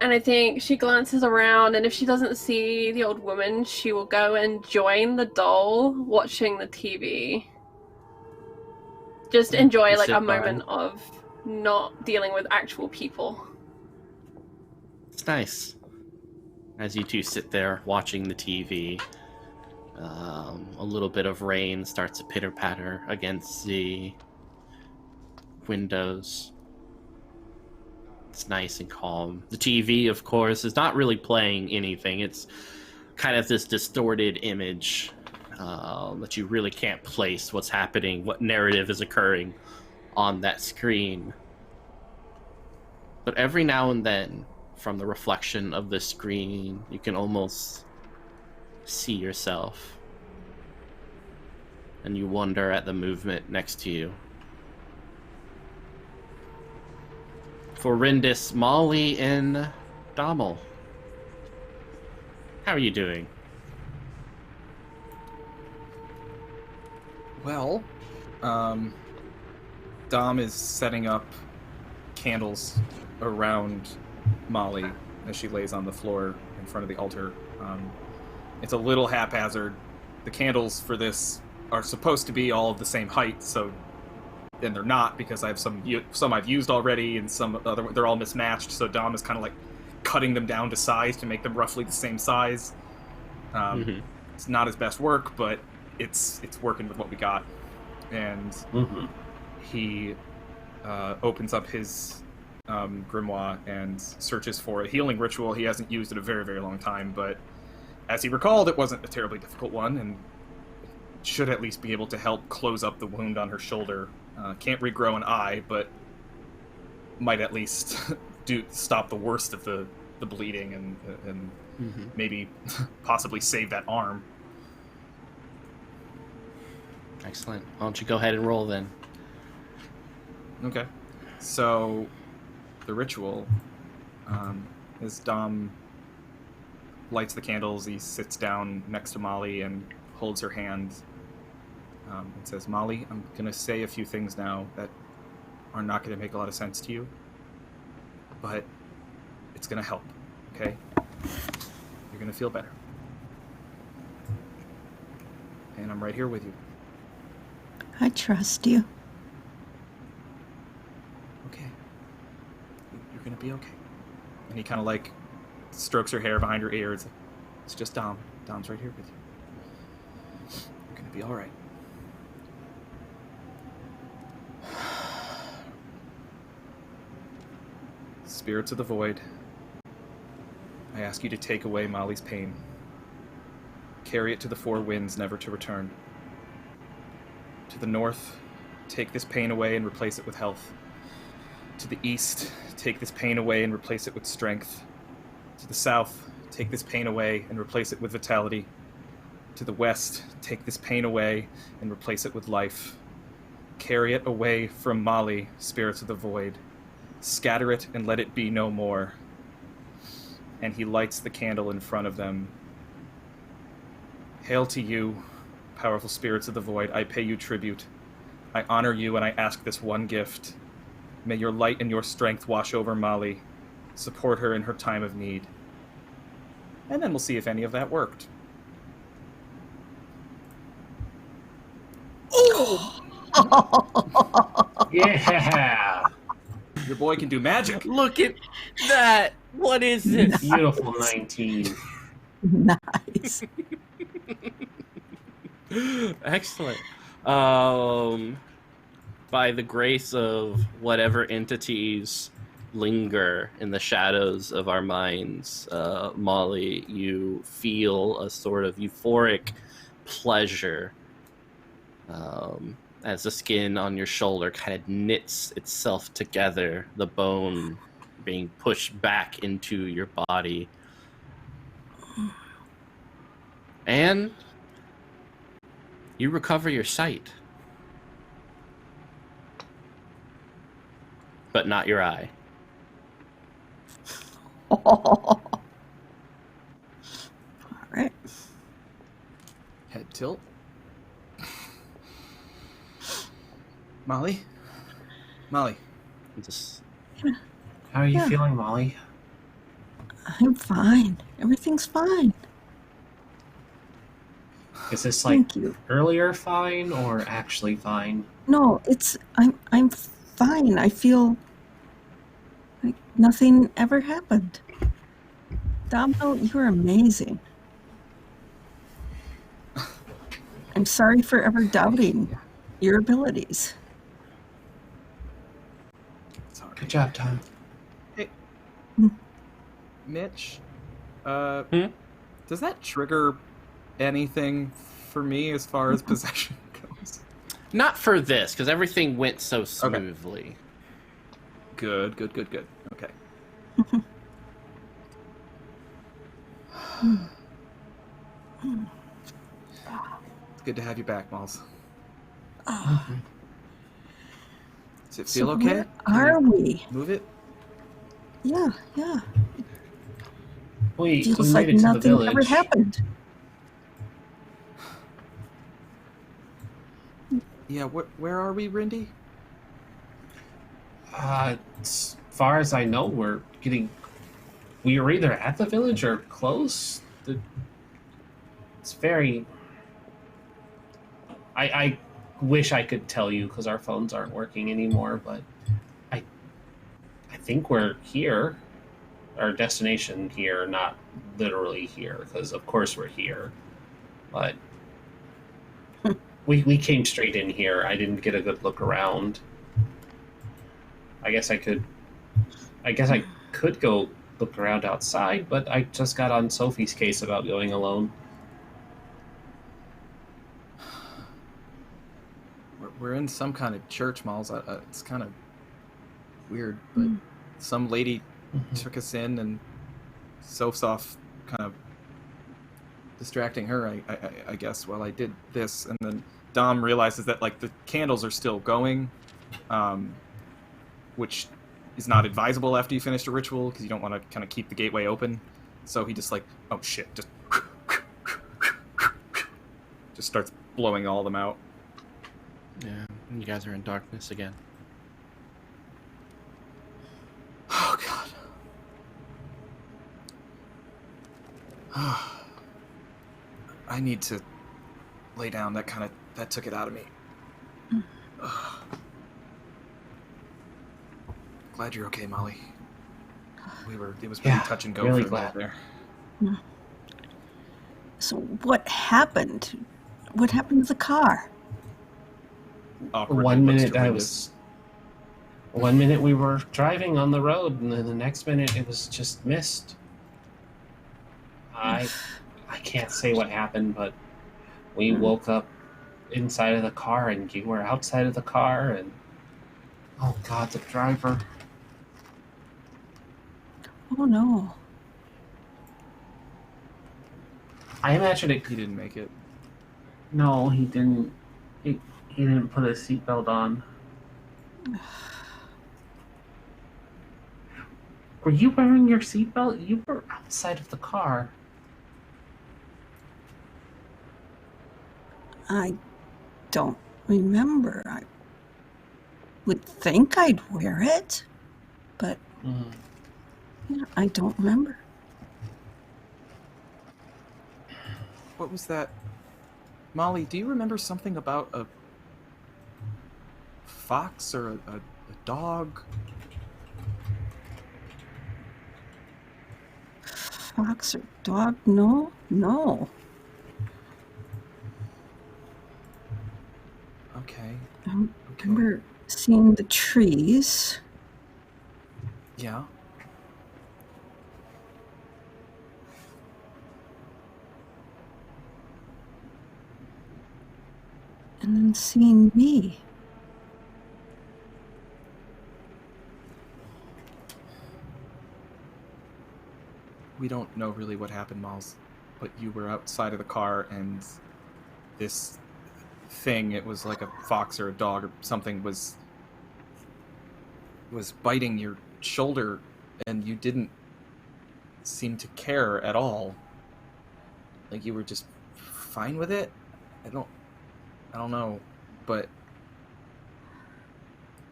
S1: And I think she glances around, and if she doesn't see the old woman, she will go and join the doll watching the TV. Just enjoy
S6: You
S1: like
S6: sit
S1: a
S6: by.
S1: moment of not dealing with actual people.
S6: It's nice. As you two sit there watching the TV, a little bit of rain starts to pitter-patter against the windows. It's nice and calm. The TV, of course, is not really playing anything. It's kind of this distorted image that you really can't place what's happening, what narrative is occurring on that screen. But every now and then, from the reflection of the screen, you can almost see yourself. And you wonder at the movement next to you. For Rindis, Molly, and Dommel, how are you doing?
S2: Well, Dom is setting up candles around Molly as she lays on the floor in front of the altar. It's a little haphazard. The candles for this are supposed to be all of the same height, so then they're not, because I have some I've used already and some other, they're all mismatched, so Dom is kind of like cutting them down to size to make them roughly the same size. It's not his best work, but it's working with what we got. And he opens up his grimoire and searches for a healing ritual he hasn't used in a very, very long time, but as he recalled, it wasn't a terribly difficult one, and should at least be able to help close up the wound on her shoulder. Can't regrow an eye, but might at least stop the worst of the bleeding and maybe possibly save that arm.
S6: Excellent. Why don't you go ahead and roll then?
S2: Okay. So, the ritual, as Dom lights the candles, he sits down next to Molly and holds her hand and says, Molly, I'm going to say a few things now that are not going to make a lot of sense to you, but it's going to help, okay? You're going to feel better. And I'm right here with you.
S3: I trust you.
S2: Okay. You're going to be okay. And he kind of like strokes her hair behind her ear. It's just Dom. Dom's right here with you. You're going to be all right. Spirits of the Void, I ask you to take away Molly's pain. Carry it to the four winds, never to return. To the north, take this pain away and replace it with health. To the east, take this pain away and replace it with strength. To the south, take this pain away and replace it with vitality. To the west, take this pain away and replace it with life. Carry it away from Molly, spirits of the void. Scatter it and let it be no more. And he lights the candle in front of them. Hail to you, powerful spirits of the void. I pay you tribute. I honor you and I ask this one gift. May your light and your strength wash over Molly. Support her in her time of need. And then we'll see if any of that worked.
S4: Yeah!
S2: Your boy can do magic.
S6: Look at that! What is this?
S4: Beautiful 19.
S3: Nice.
S6: Excellent. By the grace of whatever entities linger in the shadows of our minds, Molly, you feel a sort of euphoric pleasure as the skin on your shoulder kind of knits itself together, the bone being pushed back into your body. And you recover your sight. But not your eye.
S3: All right.
S2: Head tilt. Molly? Molly.
S6: Just
S4: How are you
S3: Yeah.
S4: feeling, Molly?
S3: I'm fine. Everything's fine.
S4: Is this like
S3: Thank you.
S4: earlier fine or actually fine?
S3: No, I'm fine. I feel like nothing ever happened. Domino, you're amazing. I'm sorry for ever doubting your abilities.
S2: Sorry.
S4: Good job, Tom.
S2: Mitch,
S6: Hmm?
S2: does that trigger anything for me as far as possession goes?
S6: Not for this, because everything went so smoothly.
S2: Good. Okay. It's good to have you back, Malls.
S3: Oh,
S2: Does it feel
S3: so
S2: okay?
S3: where are we?
S2: Move it?
S3: Yeah.
S4: We
S3: Feels
S4: made
S3: like
S4: it to the
S3: nothing
S4: village.
S3: ever happened.
S2: Yeah, where are we, Rindy?
S4: As far as I know, we are either at the village or close. It's very. I wish I could tell you because our phones aren't working anymore, but I think we're here. Our destination here, not literally here, because of course we're here, but we came straight in here. I didn't get a good look around. I guess I could go look around outside, but I just got on Sophie's case about going alone.
S2: We're in some kind of church, Malls. It's kind of weird, but some lady took us in, and Soph's off kind of distracting her, I guess, while I did this. And then Dom realizes that, like, the candles are still going, which is not advisable after you finished a ritual, because you don't want to kind of keep the gateway open. So he just, like, oh shit, just starts blowing all of them out.
S6: Yeah, and you guys are in darkness again.
S2: Oh god. I need to lay down. That took it out of me. Glad you're okay, Molly. It was pretty touch and go
S4: really
S2: for a minute
S4: glad.
S2: there.
S3: So what happened? What happened to the car?
S2: Awkwardly
S4: One
S2: looks
S4: minute
S2: to Rindy.
S4: one minute we were driving on the road, and then the next minute it was just mist. I can't say what happened, but we woke up inside of the car, and you were outside of the car, and oh god, the driver.
S3: Oh no.
S4: I imagine it.
S2: He didn't make it.
S4: No, he didn't. He didn't put his seatbelt on. Were you wearing your seatbelt? You were outside of the car.
S3: I don't remember. I would think I'd wear it, but yeah, I don't remember.
S2: What was that? Molly, do you remember something about a fox or a dog?
S3: Fox or dog? No.
S2: Okay.
S3: I remember seeing the trees.
S2: Yeah.
S3: And then seeing me.
S2: We don't know really what happened, Miles, but you were outside of the car, and this thing, it was like a fox or a dog or something, was biting your shoulder, and you didn't seem to care at all. Like, you were just fine with it. I don't know, but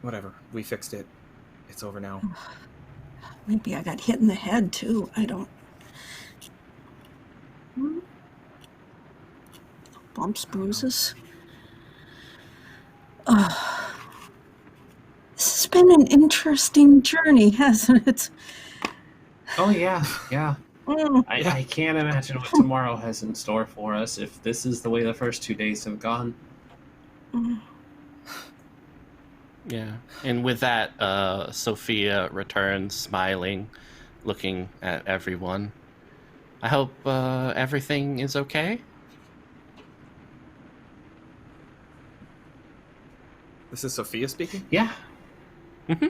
S2: whatever. We fixed it. It's over now.
S3: Maybe I got hit in the head, too. I don't... Bumps, bruises. This has been an interesting journey, hasn't it?
S4: Oh yeah, yeah.
S3: Mm.
S4: I can't imagine what tomorrow has in store for us if this is the way the first 2 days have gone.
S6: Yeah. And with that, Sophia returns, smiling, looking at everyone. I hope everything is okay.
S2: This is Sophia speaking?
S4: Yeah.
S6: Mm-hmm.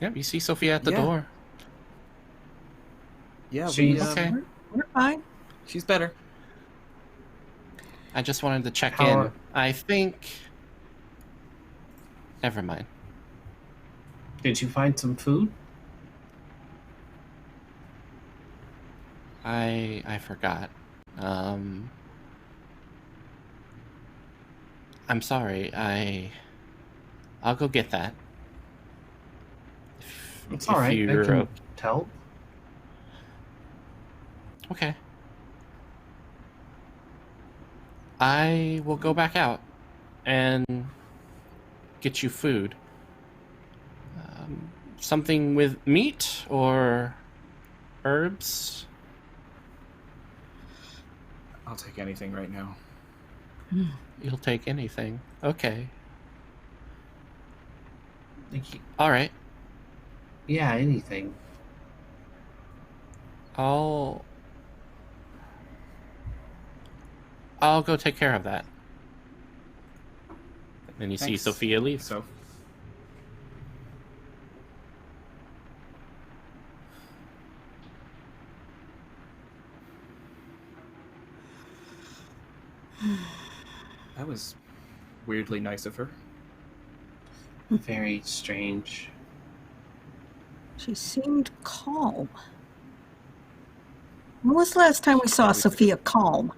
S6: Yep, you see Sophia at the
S2: Yeah.
S6: door.
S2: Yeah,
S4: She's
S6: okay.
S3: We're fine.
S2: She's better.
S6: I just wanted to check
S4: How-
S6: in. I think... Never mind.
S4: Did you find some food?
S6: I forgot. I'm sorry. I'll go get that.
S4: It's all right. I
S6: you're
S4: can tell.
S6: okay. I will go back out and get you food. Something with meat or herbs?
S2: I'll take anything right now.
S6: You'll take anything. Okay.
S4: Like,
S6: All right.
S4: yeah, anything.
S6: I'll go take care of that. And you see
S2: Thanks.
S6: Sophia leave.
S2: So, that was weirdly nice of her.
S4: Very strange.
S3: She seemed calm. When was the last time we saw Sophia calm?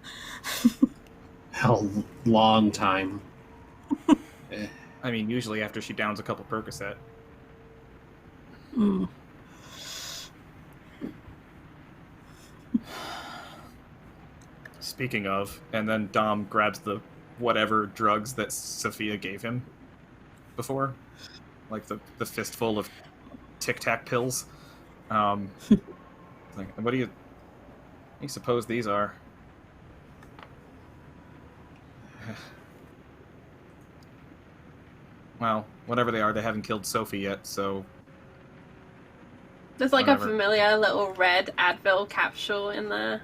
S4: A long time.
S2: I mean, usually after she downs a couple Percocet.
S3: Mm.
S2: Speaking of, and then Dom grabs the whatever drugs that Sophia gave him before, like the fistful of Tic Tac pills. Like, what do you suppose these are? Well, whatever they are, they haven't killed Sophie yet, so
S1: There's like
S2: Whatever.
S1: a familiar little red Advil capsule in there.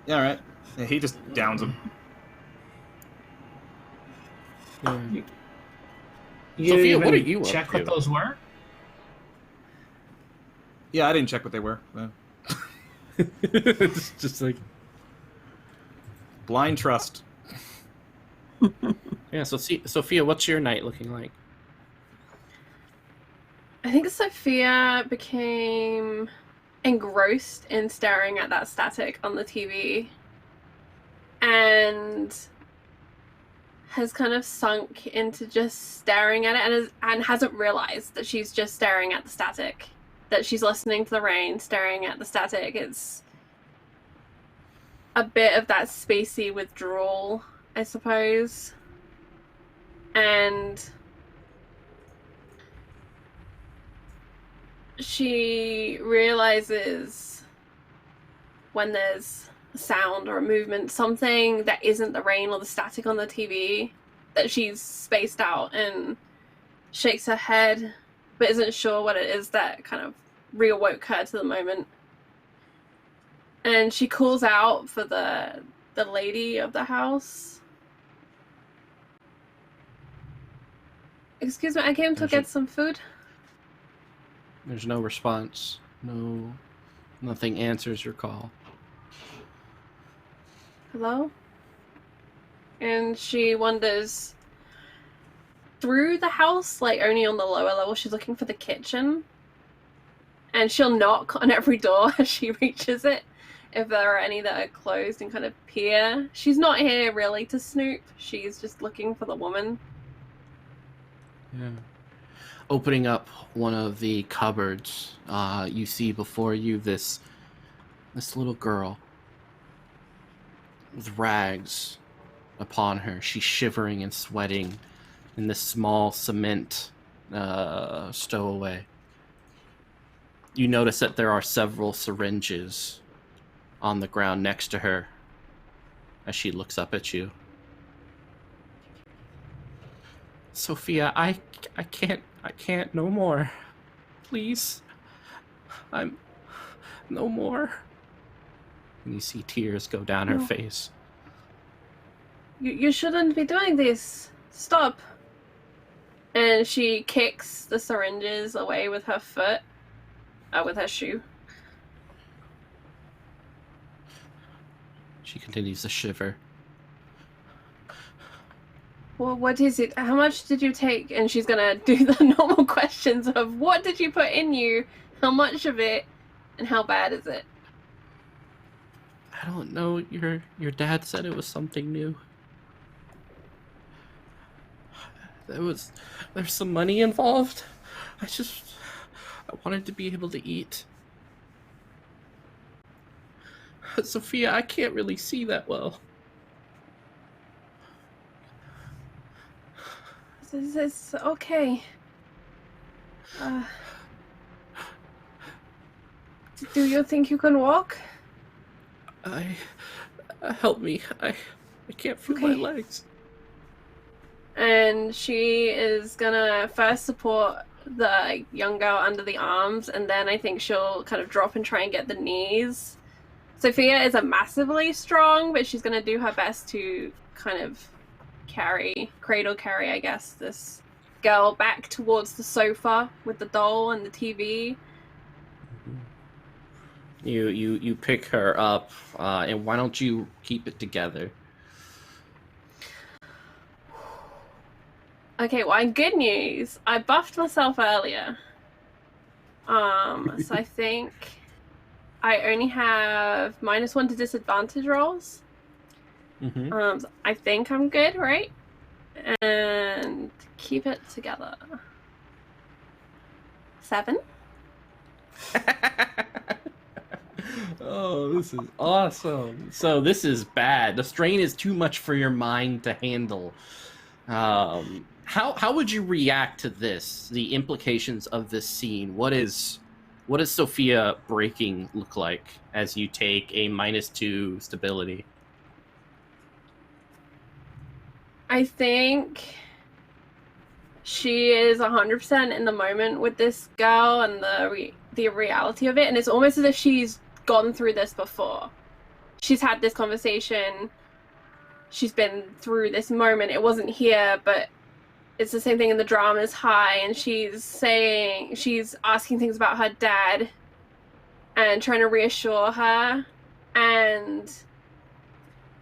S2: yeah, all right. Yeah, he just downs them.
S4: You
S6: Sophia,
S4: didn't
S6: what
S4: even
S6: are you up
S4: check
S6: to?
S4: what those were?
S2: Yeah, I didn't check what they were.
S6: It's just like
S2: Blind trust.
S6: yeah. So Sophia, what's your night looking like?
S1: I think Sophia became engrossed in staring at that static on the TV and has kind of sunk into just staring at it and hasn't realized that she's just staring at the static, that she's listening to the rain, staring at the static. It's a bit of that spacey withdrawal, I suppose. And she realizes when there's a sound or a movement, something that isn't the rain or the static on the TV, that she's spaced out and shakes her head, but isn't sure what it is that kind of reawoke her to the moment. And she calls out for the lady of the house. Excuse me, I came to
S6: There's
S1: get some food.
S6: There's no response. Nothing answers your call.
S1: Hello? And she wanders through the house, like only on the lower level. She's looking for the kitchen. And she'll knock on every door as she reaches it, if there are any that are closed, and kind of peer. She's not here really to snoop. She's just looking for the woman.
S6: Yeah. opening up one of the cupboards, you see before you this little girl with rags upon her. She's shivering and sweating in this small cement stowaway. You notice that there are several syringes on the ground next to her as she looks up at you. Sophia, I can't no more. Please. I'm no more. And you see tears go down her face.
S1: You shouldn't be doing this. Stop. And she kicks the syringes away with her foot, with her shoe.
S6: She continues to shiver.
S1: Well, what is it? How much did you take? And she's gonna do the normal questions of what did you put in you, how much of it, and how bad is it?
S6: I don't know. Your dad said it was something new. There's some money involved. I wanted to be able to eat. Sophia, I can't really see that well.
S1: This is okay. Do you think you can walk?
S6: Help me. I can't feel my legs.
S1: And she is gonna first support the young girl under the arms, and then I think she'll kind of drop and try and get the knees. Sophia isn't massively strong, but she's gonna do her best to kind of cradle carry, I guess, this girl back towards the sofa with the doll and the TV.
S6: You pick her up, and why don't you keep it together?
S1: Okay, well, good news. I buffed myself earlier. So I think I only have -1 to disadvantage rolls.
S6: Mm-hmm.
S1: So I think I'm good, right? And keep it together. 7.
S6: Oh, this is awesome. So this is bad. The strain is too much for your mind to handle. How would you react to this? The implications of this scene. What does Sophia breaking look like as you take a -2 stability?
S1: I think she is 100% in the moment with this girl and the reality of it, and it's almost as if she's gone through this before. She's had this conversation. She's been through this moment. It wasn't here, but it's the same thing in the drama's high, and she's asking things about her dad and trying to reassure her. And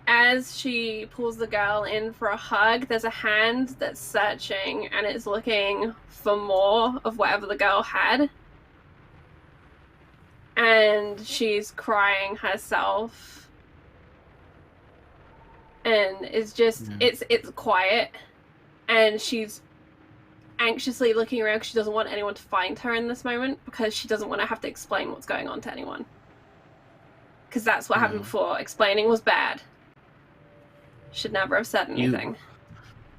S1: as she pulls the girl in for a hug, there's a hand that's searching and it's looking for more of whatever the girl had. And she's crying herself. And it's just, it's quiet. And she's anxiously looking around because she doesn't want anyone to find her in this moment, because she doesn't want to have to explain what's going on to anyone. Because that's what happened before. Explaining was bad. Should never have said anything.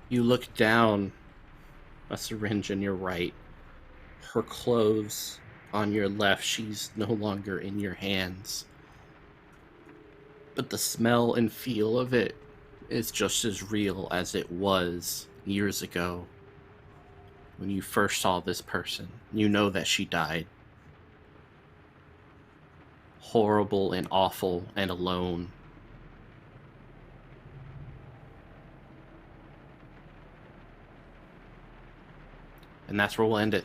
S6: You look down, a syringe on your right, her clothes on your left. She's no longer in your hands. But the smell and feel of it is just as real as it was years ago when you first saw this person. You know that she died. Horrible and awful and alone. And that's where we'll end it.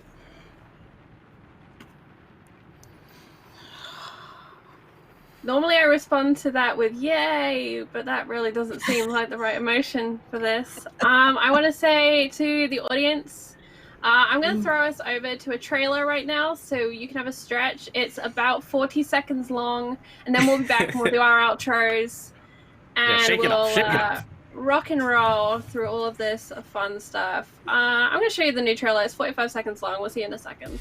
S1: Normally I respond to that with yay, but that really doesn't seem like the right emotion for this. I want to say to the audience, I'm going to throw us over to a trailer right now so you can have a stretch. It's about 40 seconds long, and then we'll be back and we'll do our outros. And
S6: shake it up.
S1: rock and roll through all of this fun stuff. I'm going to show you the new trailer. It's 45 seconds long. We'll see you in a second.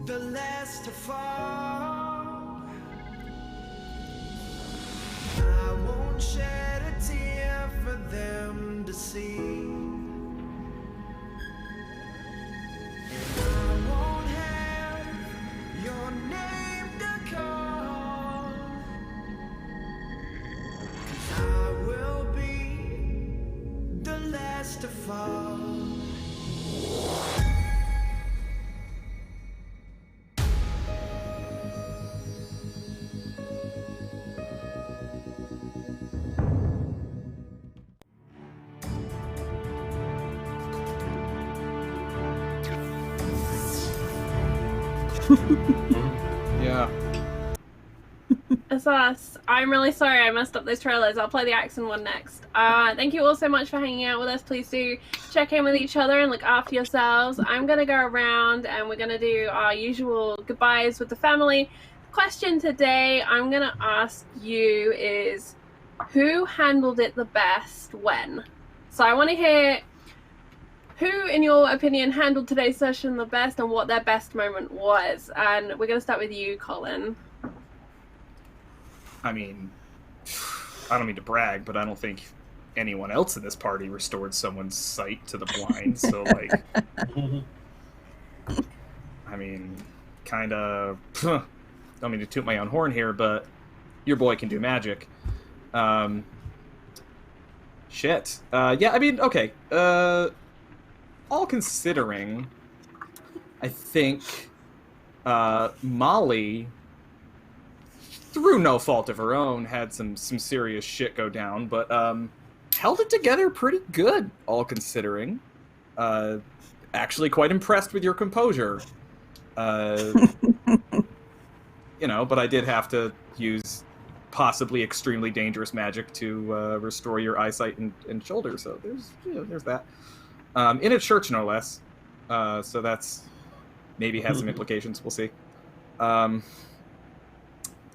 S7: The last to fall. I won't shed a tear for them to see. I won't have your name to call. 'Cause I will be the last to fall.
S2: Yeah.
S1: It's us. I'm really sorry I messed up those trailers. I'll play the action one next. Thank you all so much for hanging out with us. Please do check in with each other and look after yourselves. I'm going to go around and we're going to do our usual goodbyes with the family. The question today I'm going to ask you is, who handled it the best when? So I want to hear who, in your opinion, handled today's session the best and what their best moment was. And we're going to start with you, Colin.
S2: I mean, I don't mean to brag, but I don't think anyone else in this party restored someone's sight to the blind. So, like, I mean, kind of, don't mean to toot my own horn here, but your boy can do magic. Shit. Yeah, I mean, okay. All considering, I think Molly, through no fault of her own, had some serious shit go down, but held it together pretty good, all considering. Actually quite impressed with your composure. You know, but I did have to use possibly extremely dangerous magic to restore your eyesight and shoulder, so there's that. In a church, no less. So that's maybe has some implications. We'll see.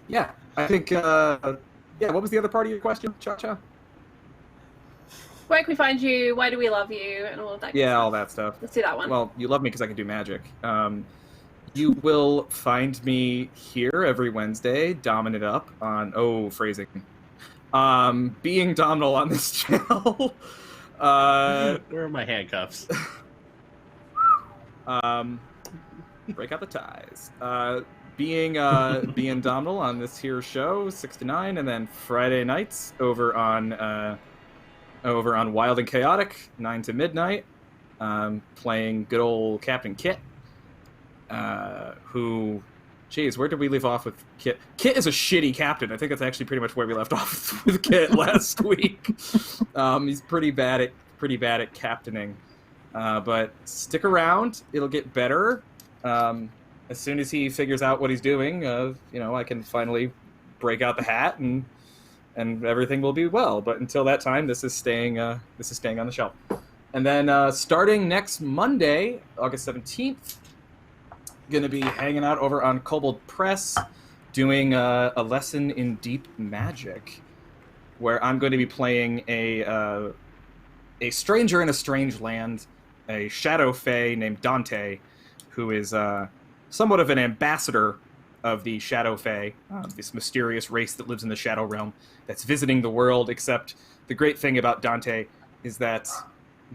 S2: Yeah, I think. Yeah, what was the other part of your question, Cha-Cha?
S1: Where can we find you? Why do we love you? And all of that. Good
S2: Yeah,
S1: stuff.
S2: all that stuff.
S1: Let's do that one.
S2: Well, you love me because I can do magic. You will find me here every Wednesday, doming it up on phrasing. Being dominal on this channel.
S6: Where are my handcuffs?
S2: Break out the ties. Being dominal on this here show 6 to 9, and then Friday nights over on Wild and Chaotic 9 to midnight, playing good old Captain Kit. Who, geez, where did we leave off with Kit? Kit is a shitty captain. I think that's actually pretty much where we left off with Kit last week. He's pretty bad at captaining. But stick around; it'll get better. As soon as he figures out what he's doing, I can finally break out the hat and everything will be well. But until that time, this is staying on the shelf. And then starting next Monday, August 17th. Going to be hanging out over on Kobold Press, doing a lesson in deep magic, where I'm going to be playing a stranger in a strange land, a shadow fae named Dante, who is somewhat of an ambassador of the shadow fae, this mysterious race that lives in the shadow realm that's visiting the world. Except the great thing about Dante is that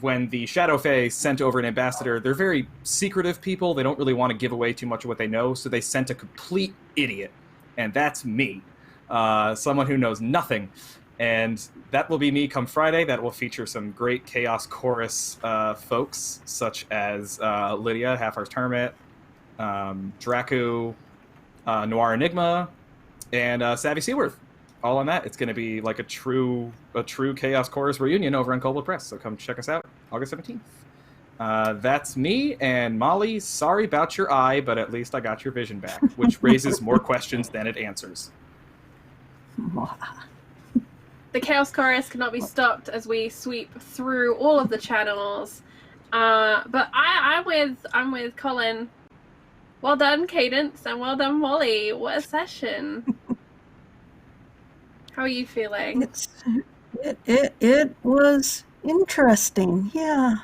S2: when the Shadow Fae sent over an ambassador, they're very secretive people. They don't really want to give away too much of what they know, so they sent a complete idiot. And that's me. Someone who knows nothing. And that will be me come Friday. That will feature some great Chaos Chorus folks, such as Lydia, Half-Heart's Hermit, Dracu, Noir Enigma, and Savvy Seaworth. All on that. It's going to be like a true Chaos Chorus reunion over on Kobold Press. So come check us out, August 17th. That's me, and Molly, sorry about your eye, but at least I got your vision back, which raises more questions than it answers.
S1: The Chaos Chorus cannot be stopped as we sweep through all of the channels. But I'm with Colin. Well done, Cadence, and well done, Molly. What a session. How are you feeling?
S3: It was interesting. Yeah.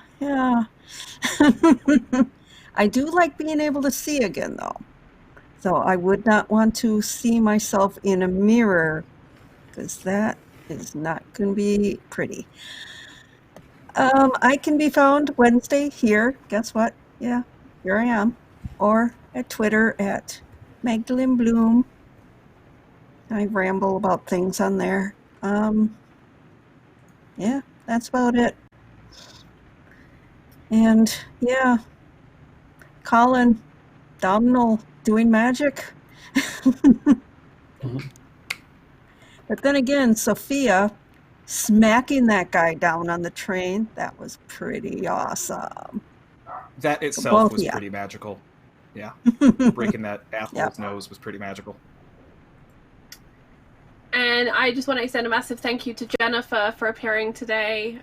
S3: I do like being able to see again, though. So I would not want to see myself in a mirror, because that is not going to be pretty. I can be found Wednesday here. Guess what? Yeah, here I am. Or at Twitter at Magdalene Bloom. I ramble about things on there. Yeah, that's about it. And yeah, Colin, Domhnall doing magic. But then again, Sophia smacking that guy down on the train, that was pretty awesome.
S2: That itself was
S3: yeah.
S2: pretty magical. Yeah. Breaking that asshole's nose was pretty magical.
S1: And I just want to extend a massive thank you to Jennifer for appearing today.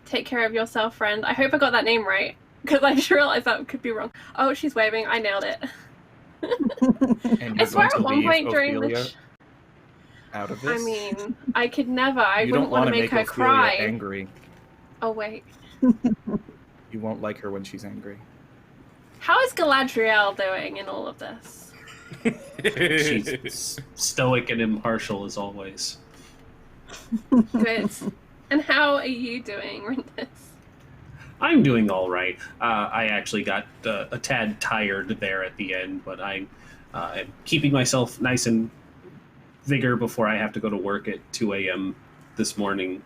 S1: Take care of yourself, friend. I hope I got that name right, because I just realized that could be wrong. Oh, she's waving. I nailed it.
S2: And
S1: I swear at one point during
S2: Ophelia
S1: the
S2: out of this.
S1: I mean, I could never. I
S2: you
S1: wouldn't
S2: don't want
S1: to make her
S2: Ophelia
S1: cry.
S2: angry.
S1: Oh, wait.
S2: You won't like her when she's angry.
S1: How is Galadriel doing in all of this?
S4: She's stoic and impartial as always.
S1: Good. And how are you doing, Rindis?
S4: I'm doing all right. I actually got a tad tired there at the end, but I'm keeping myself nice and vigor before I have to go to work at 2 a.m. this morning,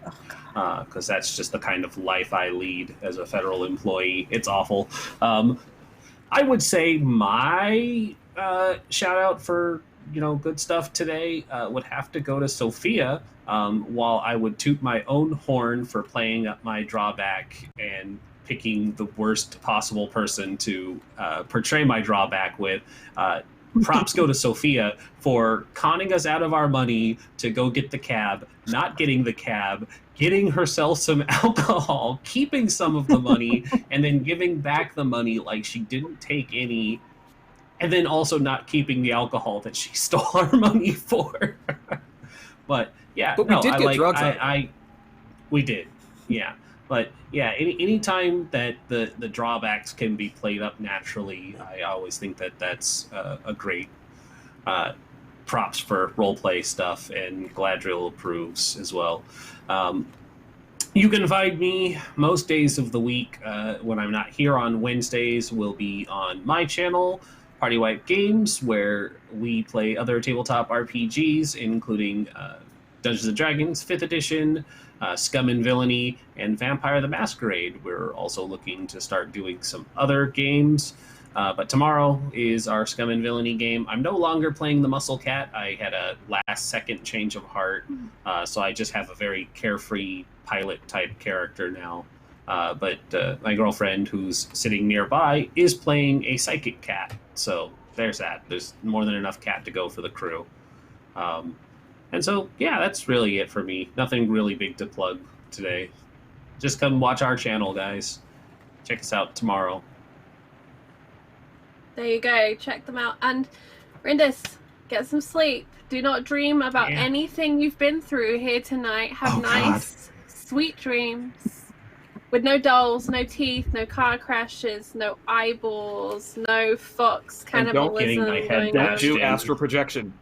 S4: because that's just the kind of life I lead as a federal employee. It's awful. I would say my shout out for good stuff today would have to go to Sophia. While I would toot my own horn for playing up my drawback and picking the worst possible person to portray my drawback with. Props go to Sophia for conning us out of our money to go get the cab, not getting the cab, getting herself some alcohol, keeping some of the money, and then giving back the money like she didn't take any, and then also not keeping the alcohol that she stole our money for. But yeah,
S2: but we did get drugs.
S4: We did, yeah. But yeah, any time that the drawbacks can be played up naturally, I always think that that's a great props for roleplay stuff, and Galadriel approves as well. You can find me most days of the week. When I'm not here on Wednesdays, will be on my channel, Party Wipe Games, where we play other tabletop RPGs, including Dungeons & Dragons 5th edition, Scum and Villainy, and Vampire the Masquerade. We're also looking to start doing some other games. But tomorrow is our Scum and Villainy game. I'm no longer playing the Muscle Cat. I had a last-second change of heart, so I just have a very carefree pilot-type character now. But my girlfriend, who's sitting nearby, is playing a psychic cat. So there's that. There's more than enough cat to go for the crew. And so, yeah, that's really it for me. Nothing really big to plug today. Just come watch our channel, guys. Check us out tomorrow.
S1: There you go. Check them out. And Rindis, get some sleep. Do not dream about anything you've been through here tonight. Have nice, sweet dreams. With no dolls, no teeth, no car crashes, no eyeballs, no fox cannibalism.
S2: And don't getting my head don't do astral projection.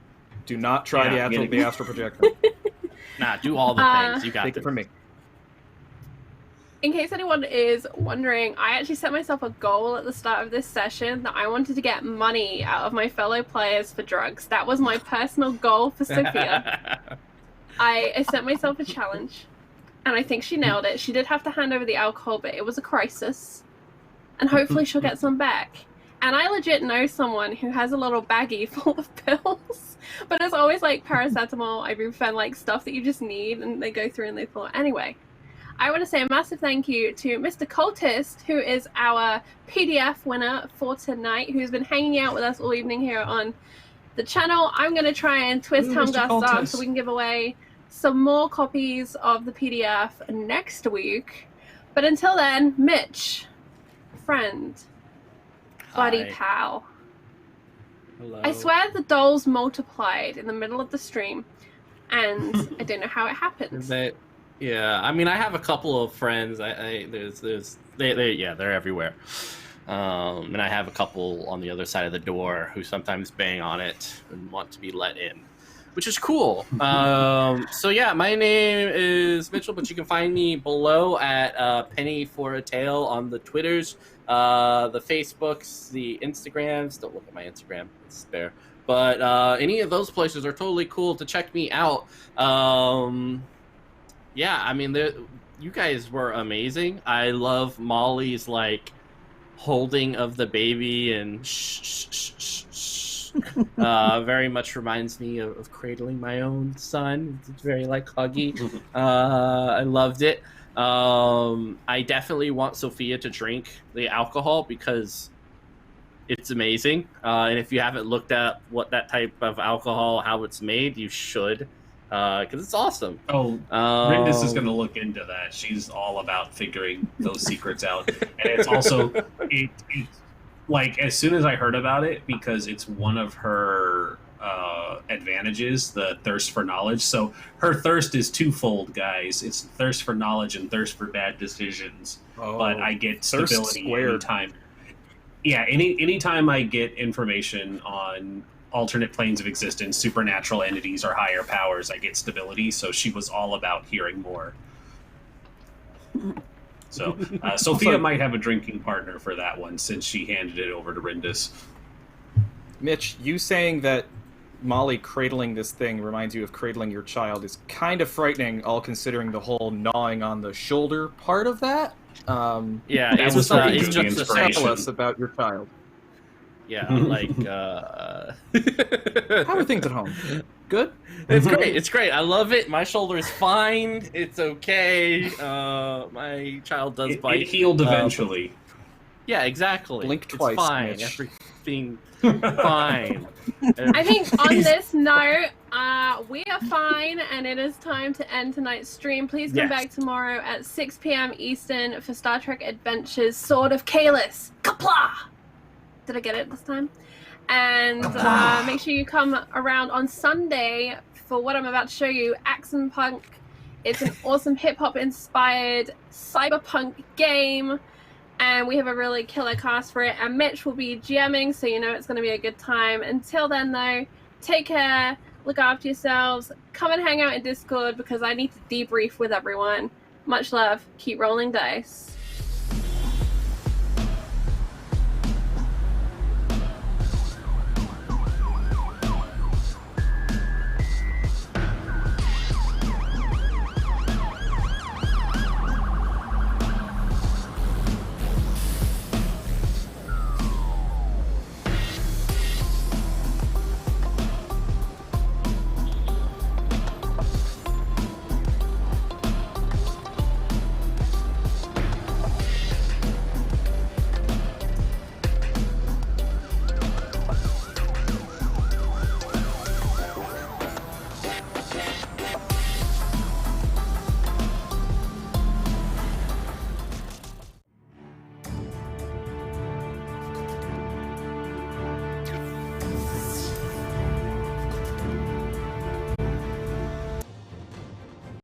S2: Do not try the astral projection.
S6: Nah, do all the things. You got
S2: Take it from me.
S1: In case anyone is wondering, I actually set myself a goal at the start of this session that I wanted to get money out of my fellow players for drugs. That was my personal goal for Sophia. I set myself a challenge, and I think she nailed it. She did have to hand over the alcohol, but it was a crisis, and hopefully she'll get some back. And I legit know someone who has a little baggie full of pills, but it's always like paracetamol, ibuprofen, like stuff that you just need, and they go through and they pull it. Anyway, I want to say a massive thank you to Mr. Cultist, who is our PDF winner for tonight, who's been hanging out with us all evening here on the channel. I'm going to try and twist
S4: Ooh, Mr.
S1: Helmgast's arm
S4: Cultist.
S1: so we can give away some more copies of the PDF next week. But until then, Mitch, friend, buddy,
S6: Hi.
S1: pal.
S6: Hello.
S1: I swear the dolls multiplied in the middle of the stream, and I don't know how it happened.
S6: Yeah, I mean, I have a couple of friends. They're everywhere. And I have a couple on the other side of the door who sometimes bang on it and want to be let in, which is cool. So yeah, my name is Mitchell, but you can find me below at Penny for a Tale on the Twitters, the Facebooks, the Instagrams. Don't look at my Instagram; it's there. But any of those places are totally cool to check me out. Yeah, I mean, you guys were amazing. I love Molly's like holding of the baby and very much reminds me of cradling my own son. It's very like huggy. I loved it. I definitely want Sophia to drink the alcohol because it's amazing. And if you haven't looked at what that type of alcohol, how it's made, you should. Because it's awesome.
S4: Oh, Rindis is going to look into that. She's all about figuring those secrets out. And it's also, it's like, as soon as I heard about it, because it's one of her advantages, the thirst for knowledge. So her thirst is twofold, guys. It's thirst for knowledge and thirst for bad decisions. But I get
S2: thirst
S4: stability
S2: squared.
S4: anytime. Yeah, anytime I get information on alternate planes of existence, supernatural entities, or higher powers, I get stability. So she was all about hearing more. So Sophia might have a drinking partner for that one since she handed it over to Rindis.
S2: Mitch, you saying that Molly cradling this thing reminds you of cradling your child is kind of frightening, all considering the whole gnawing on the shoulder part of that.
S6: Yeah,
S4: That was
S6: it's
S4: just the
S6: just
S4: inspiration.
S2: Tell us about your child.
S6: Yeah, like
S2: How are things at home? Good?
S6: It's great. It's great. I love it. My shoulder is fine. It's okay. My child does bite.
S4: It healed eventually.
S6: Yeah, exactly.
S2: Blink
S6: It's
S2: twice,
S6: fine.
S2: Mitch.
S6: Everything fine.
S1: I think on this note, we are fine, and it is time to end tonight's stream. Please come
S6: Yes.
S1: back tomorrow at 6 p.m. Eastern for Star Trek Adventures Sword of Kalis. Kapla! Did I get it this time? And make sure you come around on Sunday for what I'm about to show you, Axon Punk. It's an awesome hip-hop inspired cyberpunk game, and we have a really killer cast for it, and Mitch will be GMing, so you know it's going to be a good time. Until then, though, take care, look after yourselves, come and hang out in Discord because I need to debrief with everyone. Much love, keep rolling dice.